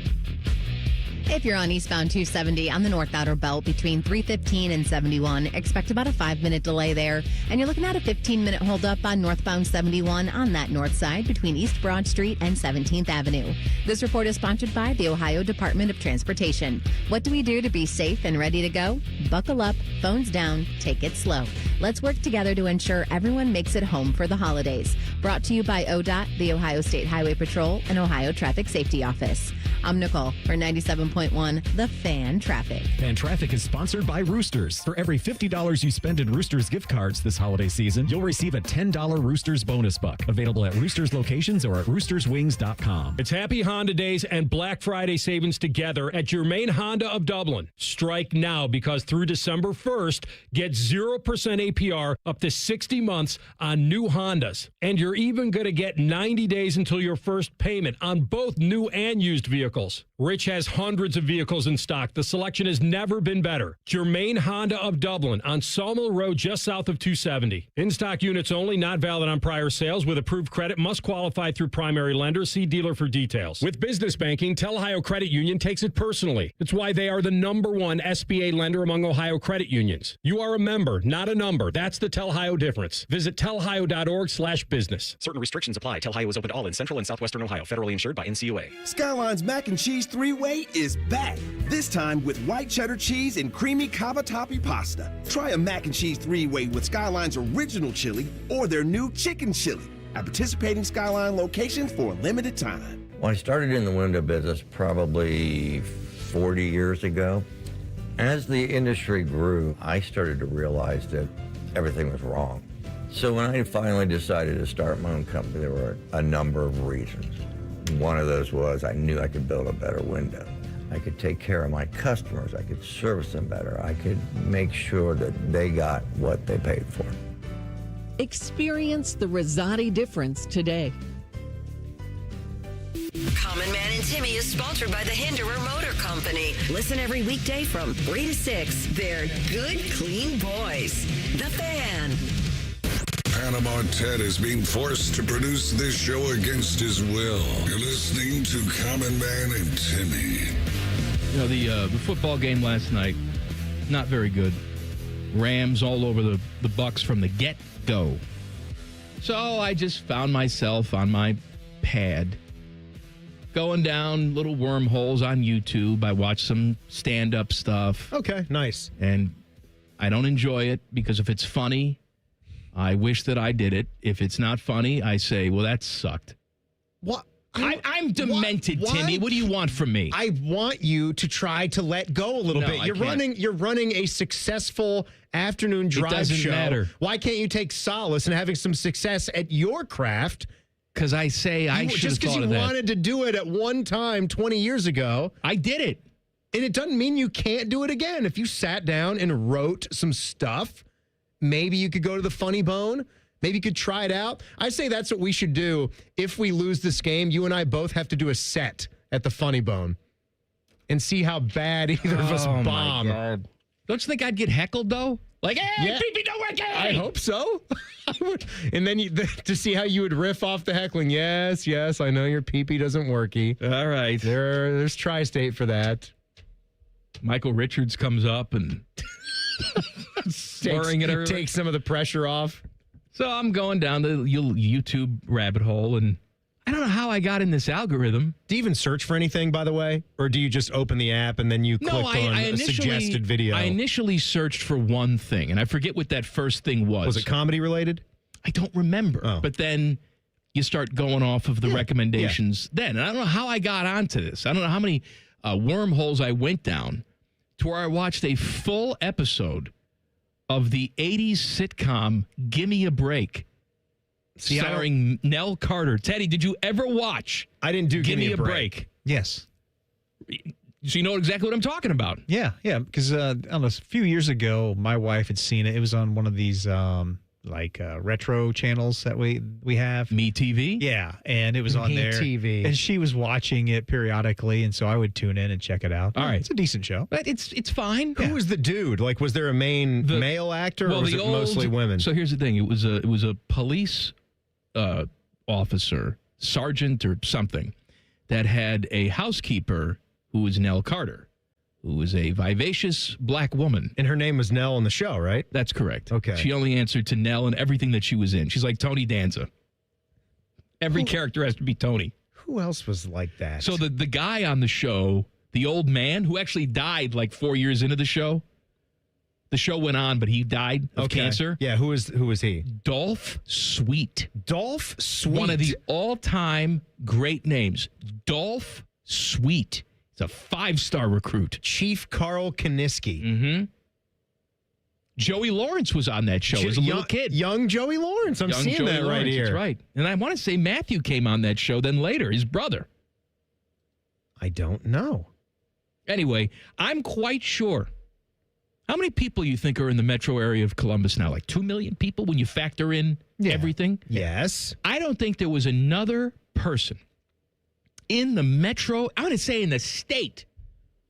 If you're on eastbound 270 on the North Outer Belt between 315 and 71, expect about a 5-minute delay there. And you're looking at a 15-minute holdup on northbound 71 on that north side between East Broad Street and 17th Avenue. This report is sponsored by the Ohio Department of Transportation. What do we do to be safe and ready to go? Buckle up, phones down, take it slow. Let's work together to ensure everyone makes it home for the holidays. Brought to you by ODOT, the Ohio State Highway Patrol, and Ohio Traffic Safety Office. I'm Nicole for 97.1 The Fan Traffic. Fan Traffic is sponsored by Roosters. For every $50 you spend in Roosters gift cards this holiday season, you'll receive a $10 Roosters bonus buck. Available at Roosters locations or at roosterswings.com. It's Happy Honda Days and Black Friday savings together at your main Honda of Dublin. Strike now because through December 1st, get 0% APR up to 60 months on new Hondas. And you're even going to get 90 days until your first payment on both new and used vehicles. Rich has hundreds of vehicles in stock. The selection has never been better. Germain Honda of Dublin on Sawmill Road just south of 270. In-stock units only, not valid on prior sales. With approved credit, must qualify through primary lender. See dealer for details. With business banking, Tel Ohio Credit Union takes it personally. It's why they are the #1 SBA lender among Ohio credit unions. You are a member, not a number. That's the Tel Ohio difference. Visit telohio.org/business. Certain restrictions apply. Tel Ohio is open to all in Central and Southwestern Ohio. Federally insured by NCUA. Skyline's Mac and Cheese 3-Way is back. This time with white cheddar cheese and creamy cavatappi pasta. Try a Mac and Cheese 3-Way with Skyline's original chili or their new chicken chili at participating Skyline locations for a limited time. Well, I started in the window business probably 40 years ago. As the industry grew, I started to realize that everything was wrong. So when I finally decided to start my own company, there were a number of reasons. One of those was I knew I could build a better window. I could take care of my customers. I could service them better. I could make sure that they got what they paid for. Experience the Rosati difference today. Common Man and Timmy is sponsored by the Hinderer Motor Company. Listen every weekday from 3 to 6. They're good, clean boys. The Fan. Panama Ted is being forced to produce this show against his will. You're listening to Common Man and Timmy. You know, the football game last night, not very good. Rams all over the Bucs from the get-go. So I just found myself on my pad going down little wormholes on YouTube. I watched some stand-up stuff. Okay, nice. And I don't enjoy it because if it's funny, I wish that I did it. If it's not funny, I say, well, that sucked. What? I'm demented, Timmy. What do you want from me? I want you to try to let go a little bit. You're running a successful afternoon drive show. It doesn't matter. Why can't you take solace in having some success at your craft? Because I say I should have thought of that. Just because you wanted to do it at one time 20 years ago. I did it. And it doesn't mean you can't do it again. If you sat down and wrote some stuff, maybe you could go to the Funny Bone. Maybe you could try it out. I say that's what we should do. If we lose this game, you and I both have to do a set at the Funny Bone and see how bad either of us bomb. My God. Don't you think I'd get heckled, though? Like, hey, yeah. Pee-pee don't work. I hope so. And then to see how you would riff off the heckling. Yes, I know your pee-pee doesn't worky. All right. There's Tri-State for that. Michael Richards comes up and takes some of the pressure off. So I'm going down the YouTube rabbit hole, and I don't know how I got in this algorithm. Do you even search for anything, by the way? Or do you just open the app and then you click on a suggested video? I initially searched for one thing, and I forget what that first thing was. Was it comedy related? I don't remember. Oh. But then you start going off of the recommendations then. And I don't know how I got onto this. I don't know how many wormholes I went down to where I watched a full episode of the 80s sitcom Gimme a Break, starring Nell Carter. Teddy, did you ever watch I didn't do Gimme a Break? Yes. So you know exactly what I'm talking about. Yeah, because I don't know, a few years ago, my wife had seen it. It was on one of these retro channels that we have. Me TV? Yeah, and it was on there. TV. And she was watching it periodically, and so I would tune in and check it out. All right. It's a decent show. But it's fine. Who was the dude? Like, was there a male actor, or was it mostly women? So here's the thing. It was a police officer, sergeant or something, that had a housekeeper who was Nell Carter, who was a vivacious black woman. And her name was Nell on the show, right? That's correct. Okay. She only answered to Nell in everything that she was in. She's like Tony Danza. Every character has to be Tony. Who else was like that? So the guy on the show, the old man who actually died like 4 years into the show went on, but he died of cancer. Yeah, who is he? Dolph Sweet. Dolph Sweet. One of the all-time great names. Dolph Sweet. He's a 5-star recruit. Chief Carl Kaniski. Mm-hmm. Joey Lawrence was on that show as a little kid. Young Joey Lawrence. I'm seeing Joey that right Lawrence, here. That's right. And I want to say Matthew came on that show then later, his brother. I don't know. Anyway, I'm quite sure. How many people you think are in the metro area of Columbus now? Like 2 million people when you factor in everything? Yes. I don't think there was another person in the metro, I'm going to say in the state,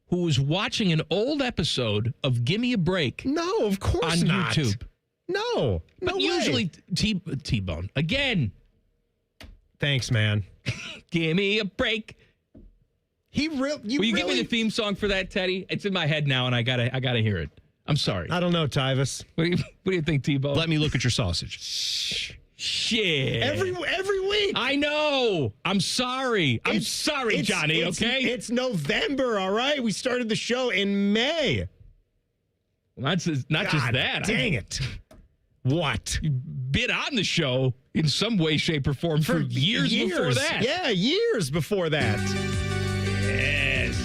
who was watching an old episode of Gimme a Break. No, of course on not. YouTube. No. But usually T-Bone. Again. Thanks, man. Gimme a break. Will you give me the theme song for that, Teddy? It's in my head now, and I gotta hear it. I'm sorry. I don't know, Tyvis. What do you think, T-Bone? Let me look at your sausage. Shit. Every week. I know. I'm sorry. I'm sorry, Johnny, okay? It's November, all right? We started the show in May. Not just that. Dang it. What? You've been on the show in some way, shape, or form for years before that. Yeah, years before that. Yes.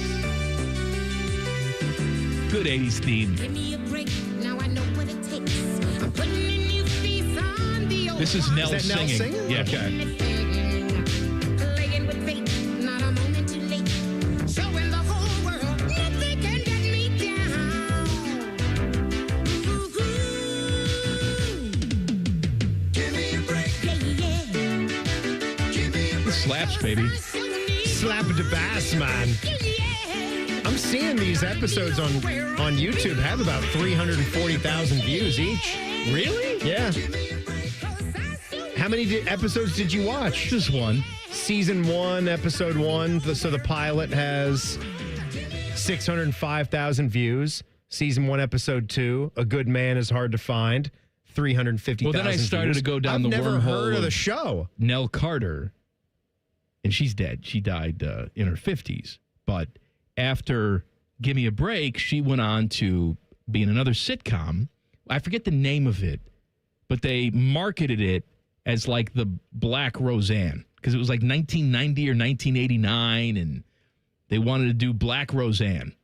Good 80s theme. Give me a break. Now I know what it takes. I'm putting a new face on the old. This is Nell Is that Nell singing? Yeah. Okay. Playing with fate, not a moment too late. Showing the whole world nothing can get me down. Give me a break. Give me a break. Slaps, baby. Slap the bass, man. I'm seeing these episodes on YouTube have about 340,000 views each. Really? Yeah. How many episodes did you watch? Just one. Season 1, episode 1. So the pilot has 605,000 views. Season 1, episode 2. A Good Man is Hard to Find. 350,000 Well, then I started to go down the wormhole. I've never heard of the show. Nell Carter, and she's dead. She died in her 50s. But after Give Me a Break, she went on to be in another sitcom. I forget the name of it, but they marketed it as like the Black Roseanne because it was like 1990 or 1989, and they wanted to do Black Roseanne.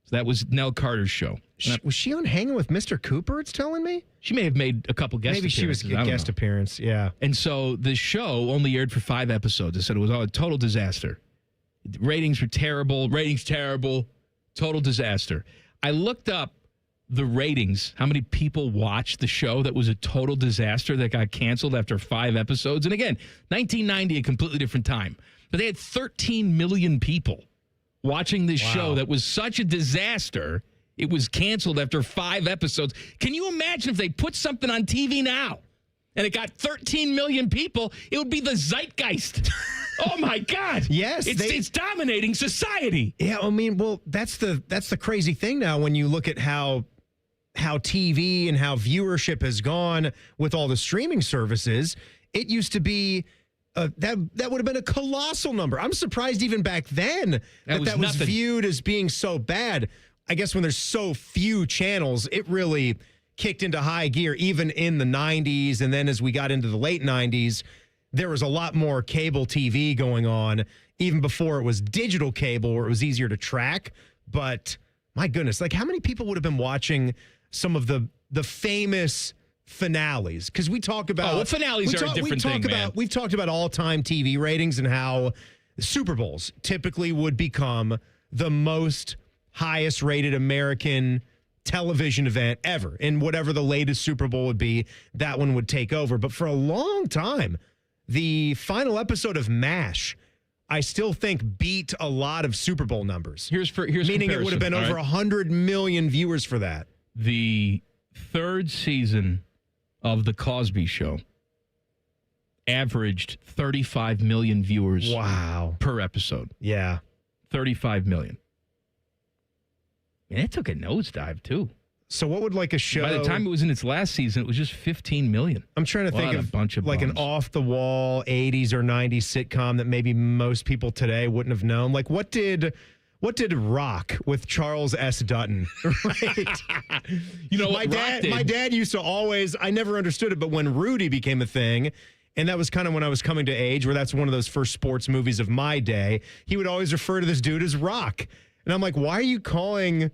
So that was Nell Carter's show. Was she on Hanging with Mr. Cooper, it's telling me? She may have made a couple guest appearances. Maybe she was a guest appearance, yeah. And so the show only aired for 5 episodes. They said it was a total disaster. Ratings were terrible. Ratings terrible. Total disaster. I looked up the ratings, how many people watched the show that was a total disaster that got canceled after 5 episodes. And again, 1990, a completely different time. But they had 13 million people watching this show that was such a disaster, it was canceled after 5 episodes. Can you imagine if they put something on TV now and it got 13 million people? It would be the zeitgeist. Oh, my God. Yes. It's dominating society. Yeah, I mean, well, that's the crazy thing now when you look at how TV and how viewership has gone with all the streaming services. It used to be that would have been a colossal number. I'm surprised even back then that was viewed as being so bad. I guess when there's so few channels, it really kicked into high gear even in the 90s. And then as we got into the late 90s, there was a lot more cable TV going on even before it was digital cable where it was easier to track. But my goodness, like how many people would have been watching some of the famous finales? Because we talk about finales are a different thing, man. We've talked about all-time TV ratings and how Super Bowls typically would become the most highest rated American television event ever. And whatever the latest Super Bowl would be, that one would take over. But for a long time, the final episode of MASH, I still think beat a lot of Super Bowl numbers. Here's meaning it would have been over 100 million viewers for that. The third season of The Cosby Show averaged 35 million viewers per episode. Yeah. 35 million. And it took a nosedive, too. So what would like a show... By the time it was in its last season, it was just 15 million. I'm trying to think of a bunch of like bums. an off-the-wall 80s or 90s sitcom that maybe most people today wouldn't have known. Like what did Rock with Charles S. Dutton? Right. You know my what Rock did? My dad used to always, I never understood it, but when Rudy became a thing, and that was kind of when I was coming to age, where that's one of those first sports movies of my day, he would always refer to this dude as Rock. And I'm like, why are you calling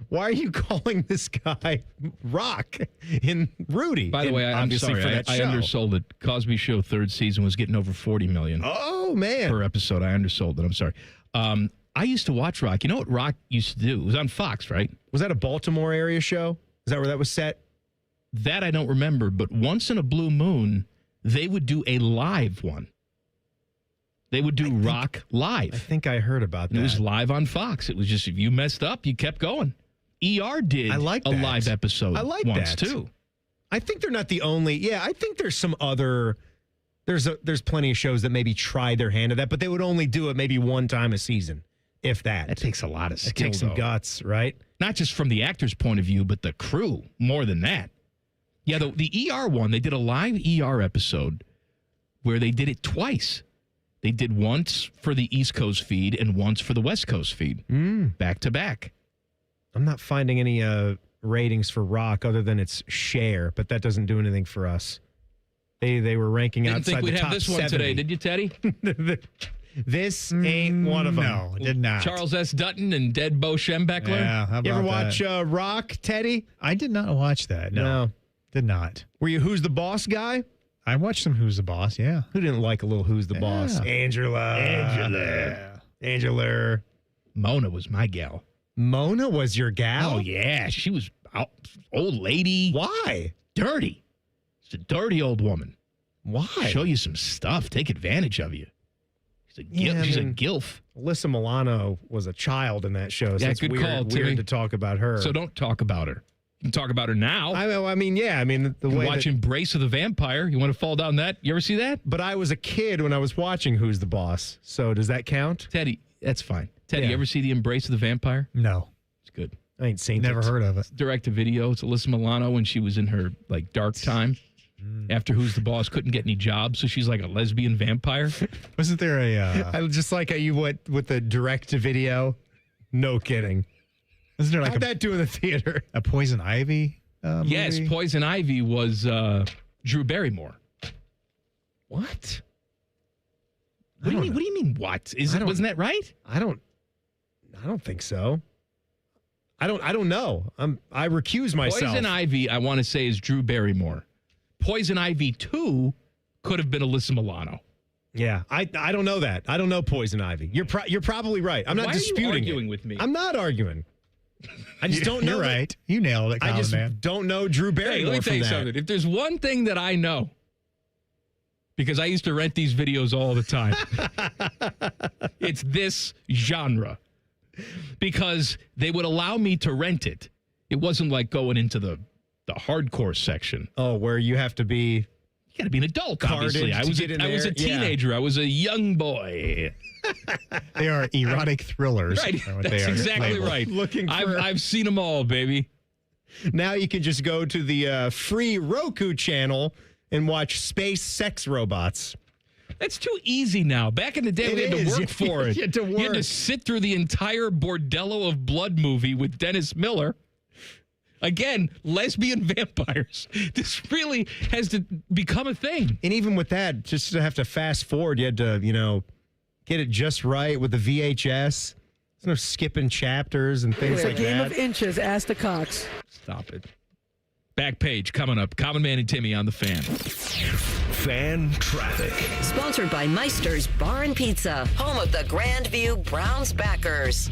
this guy Rock in Rudy? By the way, I'm sorry, I undersold it. Cosby Show third season was getting over 40 million. Oh, man. Per episode. I undersold it. I'm sorry. I used to watch Rock. You know what Rock used to do? It was on Fox, right? Was that a Baltimore area show? Is that where that was set? That I don't remember, but once in a blue moon, they would do a live one. They would do Rock live. I think I heard about that. It was live on Fox. It was just, if you messed up, you kept going. ER did a live episode once, too. I think they're not the only. Yeah, I think there's some other. There's plenty of shows that maybe try their hand at that, but they would only do it maybe one time a season, if that. That takes a lot of skill, It takes some guts, right? Not just from the actor's point of view, but the crew, more than that. Yeah, the ER one, they did a live ER episode where they did it twice. They did once for the East Coast feed and once for the West Coast feed, back to back. I'm not finding any ratings for Rock other than its share, but that doesn't do anything for us. They were ranking Didn't outside think we'd the top have this one 70. today, did you, Teddy? This ain't one of them. No, did not. Charles S. Dutton and dead Bo Schembechler. Yeah, how You ever about watch Rock, Teddy? I did not watch that. No, did not. Were you Who's the Boss guy? I watched some Who's the Boss, yeah. Who didn't like a little Who's the Boss? Angela. Mona was my gal. Mona was your gal? Oh, yeah. She was old lady. Why? Dirty. She's a dirty old woman. Why? Show you some stuff. Take advantage of you. She's a gilf. Alyssa Milano was a child in that show. So Yeah, it's good weird, call, Timmy. weird to talk about her. So don't talk about her. You can talk about her now. I mean, the You way watch that, Embrace of the Vampire. You want to fall down that? You ever see that? But I was a kid when I was watching Who's the Boss. So does that count? Teddy, that's fine. Teddy, Yeah. you ever see the Embrace of the Vampire? No. It's good. I ain't seen Never it. heard of it. Direct to video. It's Alyssa Milano when she was in her dark time. After Who's the Boss couldn't get any jobs, so she's like a lesbian vampire. Wasn't there I just like how you went with the direct to video. No kidding. Isn't there like How'd that do in the theater? a Poison Ivy movie? Yes, Poison Ivy was Drew Barrymore. What? What do you mean? What wasn't that right? I don't think so. I don't know. I recuse myself. Poison Ivy, I want to say, is Drew Barrymore. Poison Ivy 2 could have been Alyssa Milano. Yeah, I don't know that. I don't know Poison Ivy. You're probably right. I'm not Why disputing are you arguing it. with me? I'm not arguing. I just don't know. You're that- right. You nailed it, I just man. don't know Drew Hey, Barrymore let me tell from you that. something. If there's one thing that I know, because I used to rent these videos all the time, it's this genre. Because they would allow me to rent it. It wasn't like going into the hardcore section. Oh, where you have to be. You got to be an adult, Carded obviously. I to was get in I was a there? Yeah. teenager. I was a young boy. They are erotic thrillers. Right. are what That's they are exactly labeled. right. Looking for- I've seen them all, baby. Now you can just go to the free Roku channel and watch space sex robots. That's too easy now. Back in the day, we It had to is. work for it. You had to You had to work. sit through the entire Bordello of Blood movie with Dennis Miller. Again, lesbian vampires. This really has to become a thing. And even with that, just to have to fast forward, you had to, get it just right with the VHS. There's no skipping chapters and things It's a like game that. of inches. Ask the Cox. Stop it. Back page coming up. Common Man and Timmy on the Fan. Fan traffic. Sponsored by Meister's Bar and Pizza, home of the Grandview Browns backers.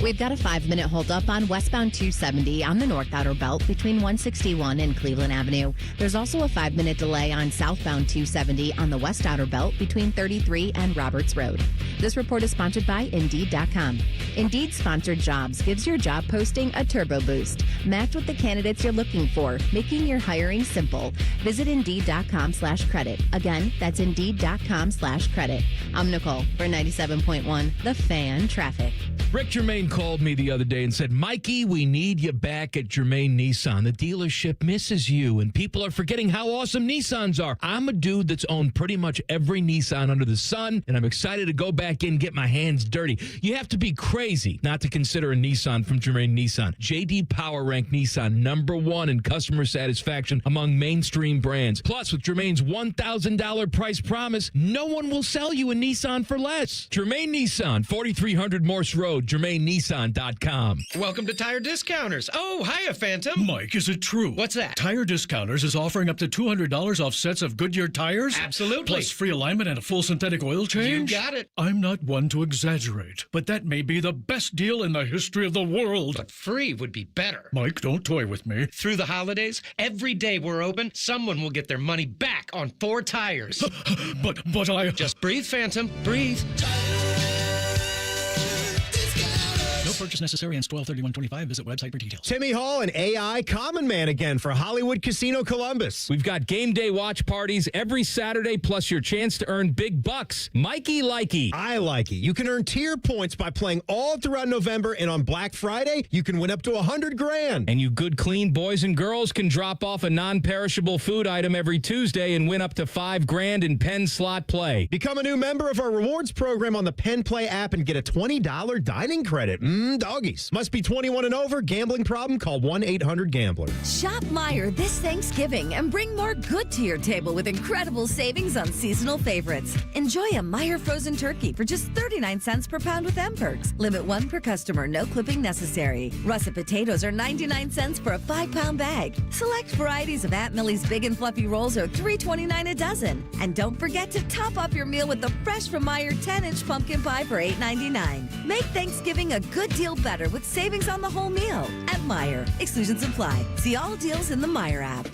We've got a 5-minute holdup on westbound 270 on the North Outer Belt between 161 and Cleveland Avenue. There's also a 5-minute delay on southbound 270 on the West Outer Belt between 33 and Roberts Road. This report is sponsored by Indeed.com. Indeed sponsored jobs gives your job posting a turbo boost. Match with the candidates you're looking for, making your hiring simple. Visit Indeed.com/credit. Again, that's Indeed.com/credit. I'm Nicole for 97.1 The Fan Traffic. Rick Germain called me the other day and said, Mikey, we need you back at Germain Nissan. The dealership misses you, and people are forgetting how awesome Nissans are. I'm a dude that's owned pretty much every Nissan under the sun, and I'm excited to go back in and get my hands dirty. You have to be crazy not to consider a Nissan from Germain Nissan. J.D. Power ranked Nissan #1 in customer satisfaction among mainstream brands. Plus, with Germain's $1,000 price promise, no one will sell you a Nissan for less. Germain Nissan, 4300 Morse Road, GermainNissan.com. Welcome to Tire Discounters. Oh, hiya, Phantom. Mike, is it true? What's that? Tire Discounters is offering up to $200 off sets of Goodyear tires? Absolutely. Plus free alignment and a full synthetic oil change? You got it. I'm not one to exaggerate, but that may be the best deal in the history of the world. But free would be better. Mike, don't toy with me. Through the holidays, every day we're open, someone will get their money back on 4 tires. But I... Just breathe, Phantom. Breathe. No purchase necessary. Ends 12/31/25. Visit website for details. Timmy Hall and AI Common Man again for Hollywood Casino Columbus. We've got game day watch parties every Saturday, plus your chance to earn big bucks. Mikey Likey. I like it. You can earn tier points by playing all throughout November, and on Black Friday, you can win up to $100,000. And you good, clean boys and girls can drop off a non-perishable food item every Tuesday and win up to $5,000 in Penn slot play. Become a new member of our rewards program on the Penn Play app and get a $20 dining credit. Doggies. Must be 21 and over. Gambling problem? Call 1-800-GAMBLER. Shop Meijer this Thanksgiving and bring more good to your table with incredible savings on seasonal favorites. Enjoy a Meijer frozen turkey for just 39 cents per pound with M-Perks. Limit 1 per customer, no clipping necessary. Russet potatoes are 99 cents for a 5-pound bag. Select varieties of Aunt Millie's Big and Fluffy Rolls are $3.29 a dozen. And don't forget to top up your meal with the fresh from Meijer 10-inch pumpkin pie for $8.99. Make Thanksgiving a good deal better with savings on the whole meal at Meijer. Exclusions apply. See all deals in the Meijer app.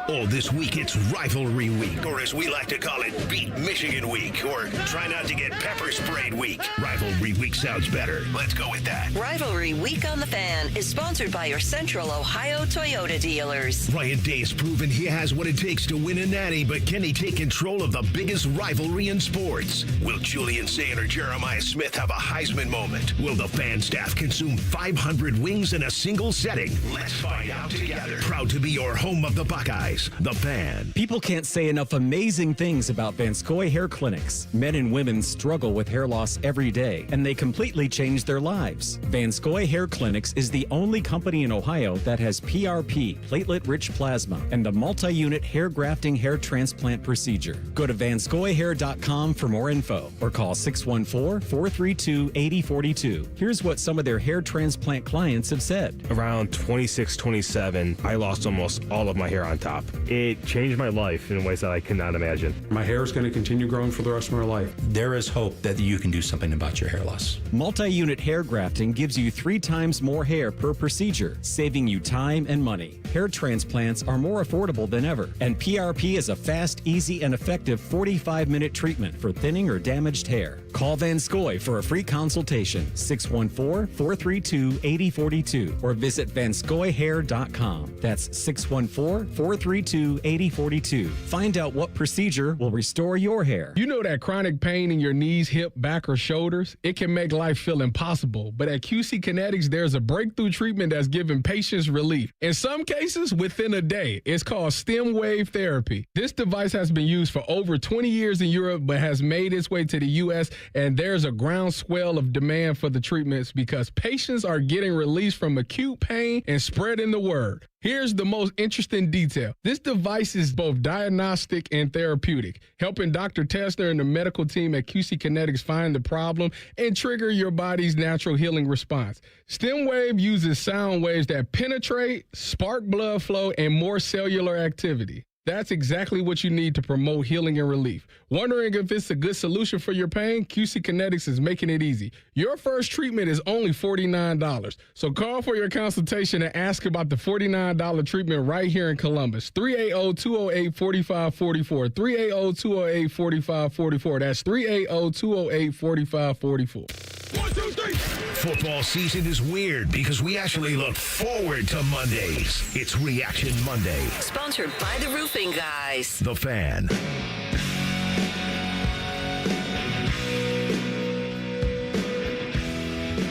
Oh, this week it's Rivalry Week, or as we like to call it, Beat Michigan Week, or Try Not to Get Pepper Sprayed Week. Rivalry Week sounds better. Let's go with that. Rivalry Week on the Fan is sponsored by your Central Ohio Toyota dealers. Ryan Day's proven he has what it takes to win a natty, but can he take control of the biggest rivalry in sports? Will Julian Sayin or Jeremiah Smith have a Heisman moment? Will the Fan staff consume 500 wings in a single setting? Let's find out together. Proud to be your home of the Buckeyes. The Fan. People can't say enough amazing things about Vanscoy Hair Clinics. Men and women struggle with hair loss every day, and they completely change their lives. Vanscoy Hair Clinics is the only company in Ohio that has PRP, platelet-rich plasma, and the multi-unit hair grafting hair transplant procedure. Go to vanscoyhair.com for more info, or call 614-432-8042. Here's what some of their hair transplant clients have said. Around 26, 27, I lost almost all of my hair on top. It changed my life in ways that I could not imagine. My hair is going to continue growing for the rest of my life. There is hope that you can do something about your hair loss. Multi-unit hair grafting gives you 3 times more hair per procedure, saving you time and money. Hair transplants are more affordable than ever, and PRP is a fast, easy, and effective 45-minute treatment for thinning or damaged hair. Call Vanscoy for a free consultation, 614-432-8042, or visit vanscoyhair.com. That's 614-432-8042. Find out what procedure will restore your hair. You know that chronic pain in your knees, hip, back, or shoulders? It can make life feel impossible, but at QC Kinetics, there's a breakthrough treatment that's giving patients relief. In some cases, within a day. It's called stem wave therapy. This device has been used for over 20 years in Europe, but has made its way to the U.S., and there's a groundswell of demand for the treatments because patients are getting released from acute pain and spreading the word. Here's the most interesting detail. This device is both diagnostic and therapeutic, helping Dr. Tessner and the medical team at QC Kinetics find the problem and trigger your body's natural healing response. StemWave uses sound waves that penetrate, spark blood flow, and more cellular activity. That's exactly what you need to promote healing and relief. Wondering if it's a good solution for your pain? QC Kinetics is making it easy. Your first treatment is only $49. So call for your consultation and ask about the $49 treatment right here in Columbus. 380-208-4544. 380-208-4544. That's 380-208-4544. 1, 2, 3. Football season is weird because we actually look forward to Mondays. It's Reaction Monday. Sponsored by the Roofing Guys. The Fan.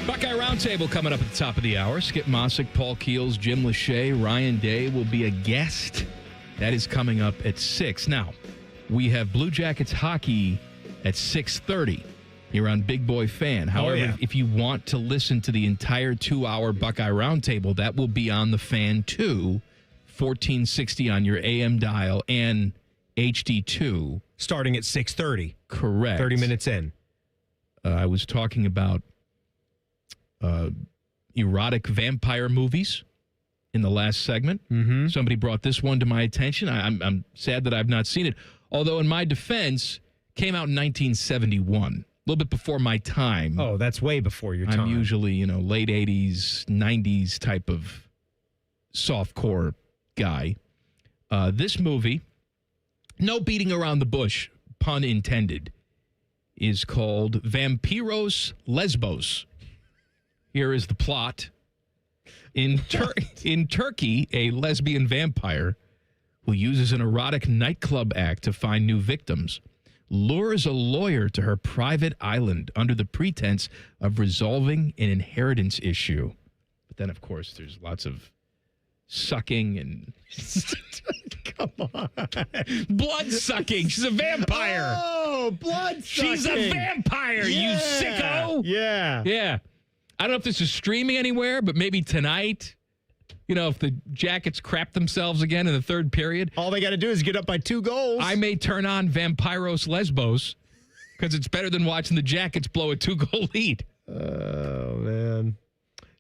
Buckeye Roundtable coming up at the top of the hour. Skip Mossick, Paul Keels, Jim Lachey, Ryan Day will be a guest. That is coming up at 6. Now, we have Blue Jackets hockey at 6:30. You're on Big Boy Fan. However, if you want to listen to the entire 2-hour Buckeye Roundtable, that will be on the Fan 2, 1460 on your AM dial and HD2. Starting at 6:30. Correct. 30 minutes in. I was talking about erotic vampire movies in the last segment. Mm-hmm. Somebody brought this one to my attention. I'm sad that I've not seen it. Although, in my defense, came out in 1971. A little bit before my time. Oh, that's way before your time. I'm usually, late 80s, 90s type of softcore guy. This movie, no beating around the bush, pun intended, is called Vampiros Lesbos. Here is the plot. In Turkey, a lesbian vampire who uses an erotic nightclub act to find new victims lures a lawyer to her private island under the pretense of resolving an inheritance issue. But then, of course, there's lots of sucking and... Come on. Blood sucking. She's a vampire. Oh, blood sucking. She's a vampire, you sicko. Yeah. Yeah. I don't know if this is streaming anywhere, but maybe tonight... if the Jackets crap themselves again in the third period. All they got to do is get up by 2 goals. I may turn on Vampiros Lesbos because it's better than watching the Jackets blow a 2-goal lead. Oh, man.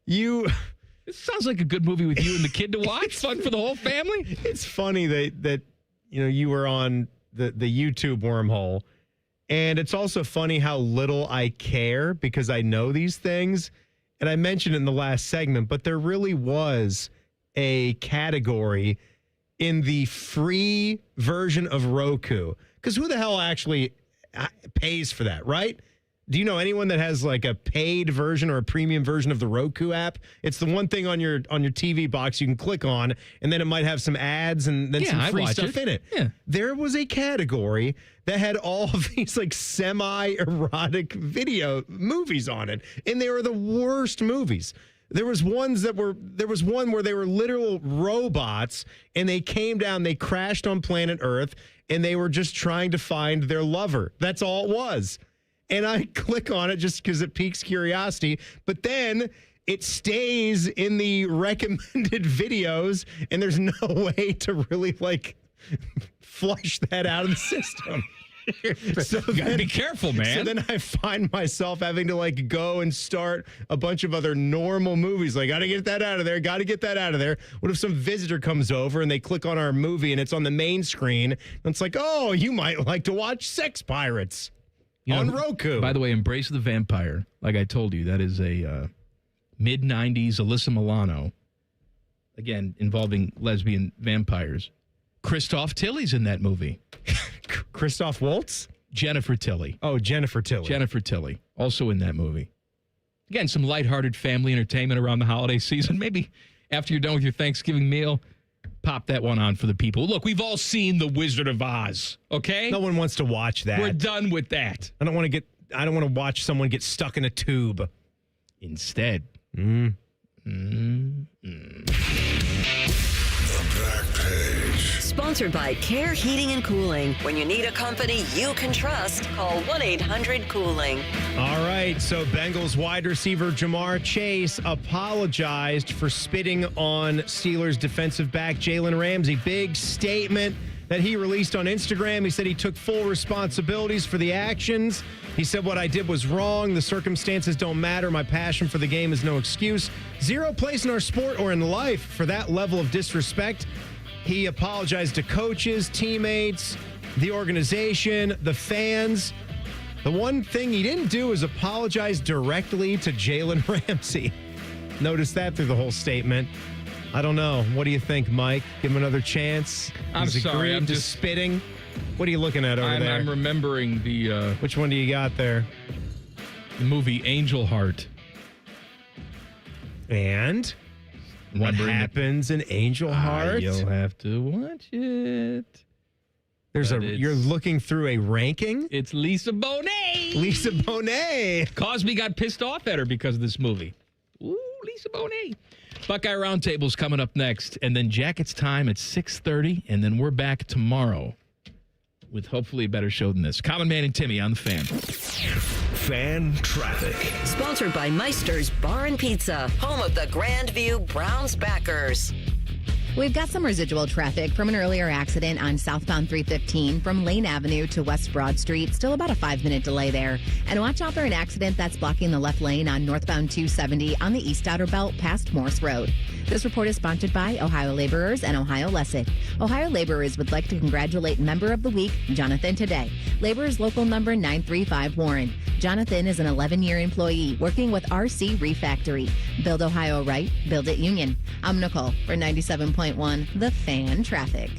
This sounds like a good movie with you and the kid to watch. Fun for the whole family. It's funny that you were on the YouTube wormhole. And it's also funny how little I care because I know these things. And I mentioned it in the last segment, but there really was a category in the free version of Roku. Because who the hell actually pays for that, right? Do you know anyone that has like a paid version or a premium version of the Roku app? It's the one thing on your TV box you can click on, and then it might have some ads and then some free stuff in it. Yeah. There was a category that had all of these like semi-erotic video movies on it, and they were the worst movies. There was one where they were literal robots, and they came down, they crashed on planet Earth, and they were just trying to find their lover. That's all it was. And I click on it just because it piques curiosity. But then it stays in the recommended videos, and there's no way to really, flush that out of the system. So you gotta be careful, man. So then I find myself having to, go and start a bunch of other normal movies. Gotta get that out of there. Gotta get that out of there. What if some visitor comes over and they click on our movie and it's on the main screen? And it's like, oh, you might like to watch Sex Pirates. On Roku. By the way, Embrace the Vampire, like I told you, that is a mid-90s Alyssa Milano, again, involving lesbian vampires. Christoph Tilly's in that movie. Christoph Waltz? Jennifer Tilly. Oh, Jennifer Tilly. Jennifer Tilly, also in that movie. Again, some lighthearted family entertainment around the holiday season. Maybe after you're done with your Thanksgiving meal, pop that one on for the people. Look, we've all seen The Wizard of Oz, okay? No one wants to watch that. We're done with that. I don't want to watch someone get stuck in a tube. Instead. The Back Page. Sponsored by Care Heating and Cooling. When you need a company you can trust, call 1-800-COOLING. All right, so Bengals wide receiver Jamar Chase apologized for spitting on Steelers defensive back Jalen Ramsey. Big statement that he released on Instagram. He said he took full responsibilities for the actions. He said, what I did was wrong. The circumstances don't matter. My passion for the game is no excuse. Zero place in our sport or in life for that level of disrespect. He apologized to coaches, teammates, the organization, the fans. The one thing he didn't do is apologize directly to Jalen Ramsey. Notice that through the whole statement. I don't know. What do you think, Mike? Give him another chance? I'm He's sorry. agreed to spitting. What are you looking at over there? I'm remembering the... Which one do you got there? The movie Angel Heart. And what happens in Angel Heart? You'll have to watch it. You're looking through a ranking? It's Lisa Bonet. Lisa Bonet. Cosby got pissed off at her because of this movie. Ooh, Lisa Bonet. Buckeye Roundtable's coming up next, and then Jackets time at 6:30, and then we're back tomorrow with hopefully a better show than this. Common Man and Timmy on the Fan. Fan Traffic. Sponsored by Meister's Bar and Pizza, home of the Grandview Browns backers. We've got some residual traffic from an earlier accident on southbound 315 from Lane Avenue to West Broad Street. Still about a 5-minute delay there. And watch out for an accident that's blocking the left lane on northbound 270 on the East Outer Belt past Morse Road. This report is sponsored by Ohio Laborers and Ohio Lesset. Ohio Laborers would like to congratulate Member of the Week, Jonathan Today. Laborers Local Number 935 Warren. Jonathan is an 11-year employee working with RC Refactory. Build Ohio right, build it Union. I'm Nicole for 97.1 The Fan Traffic.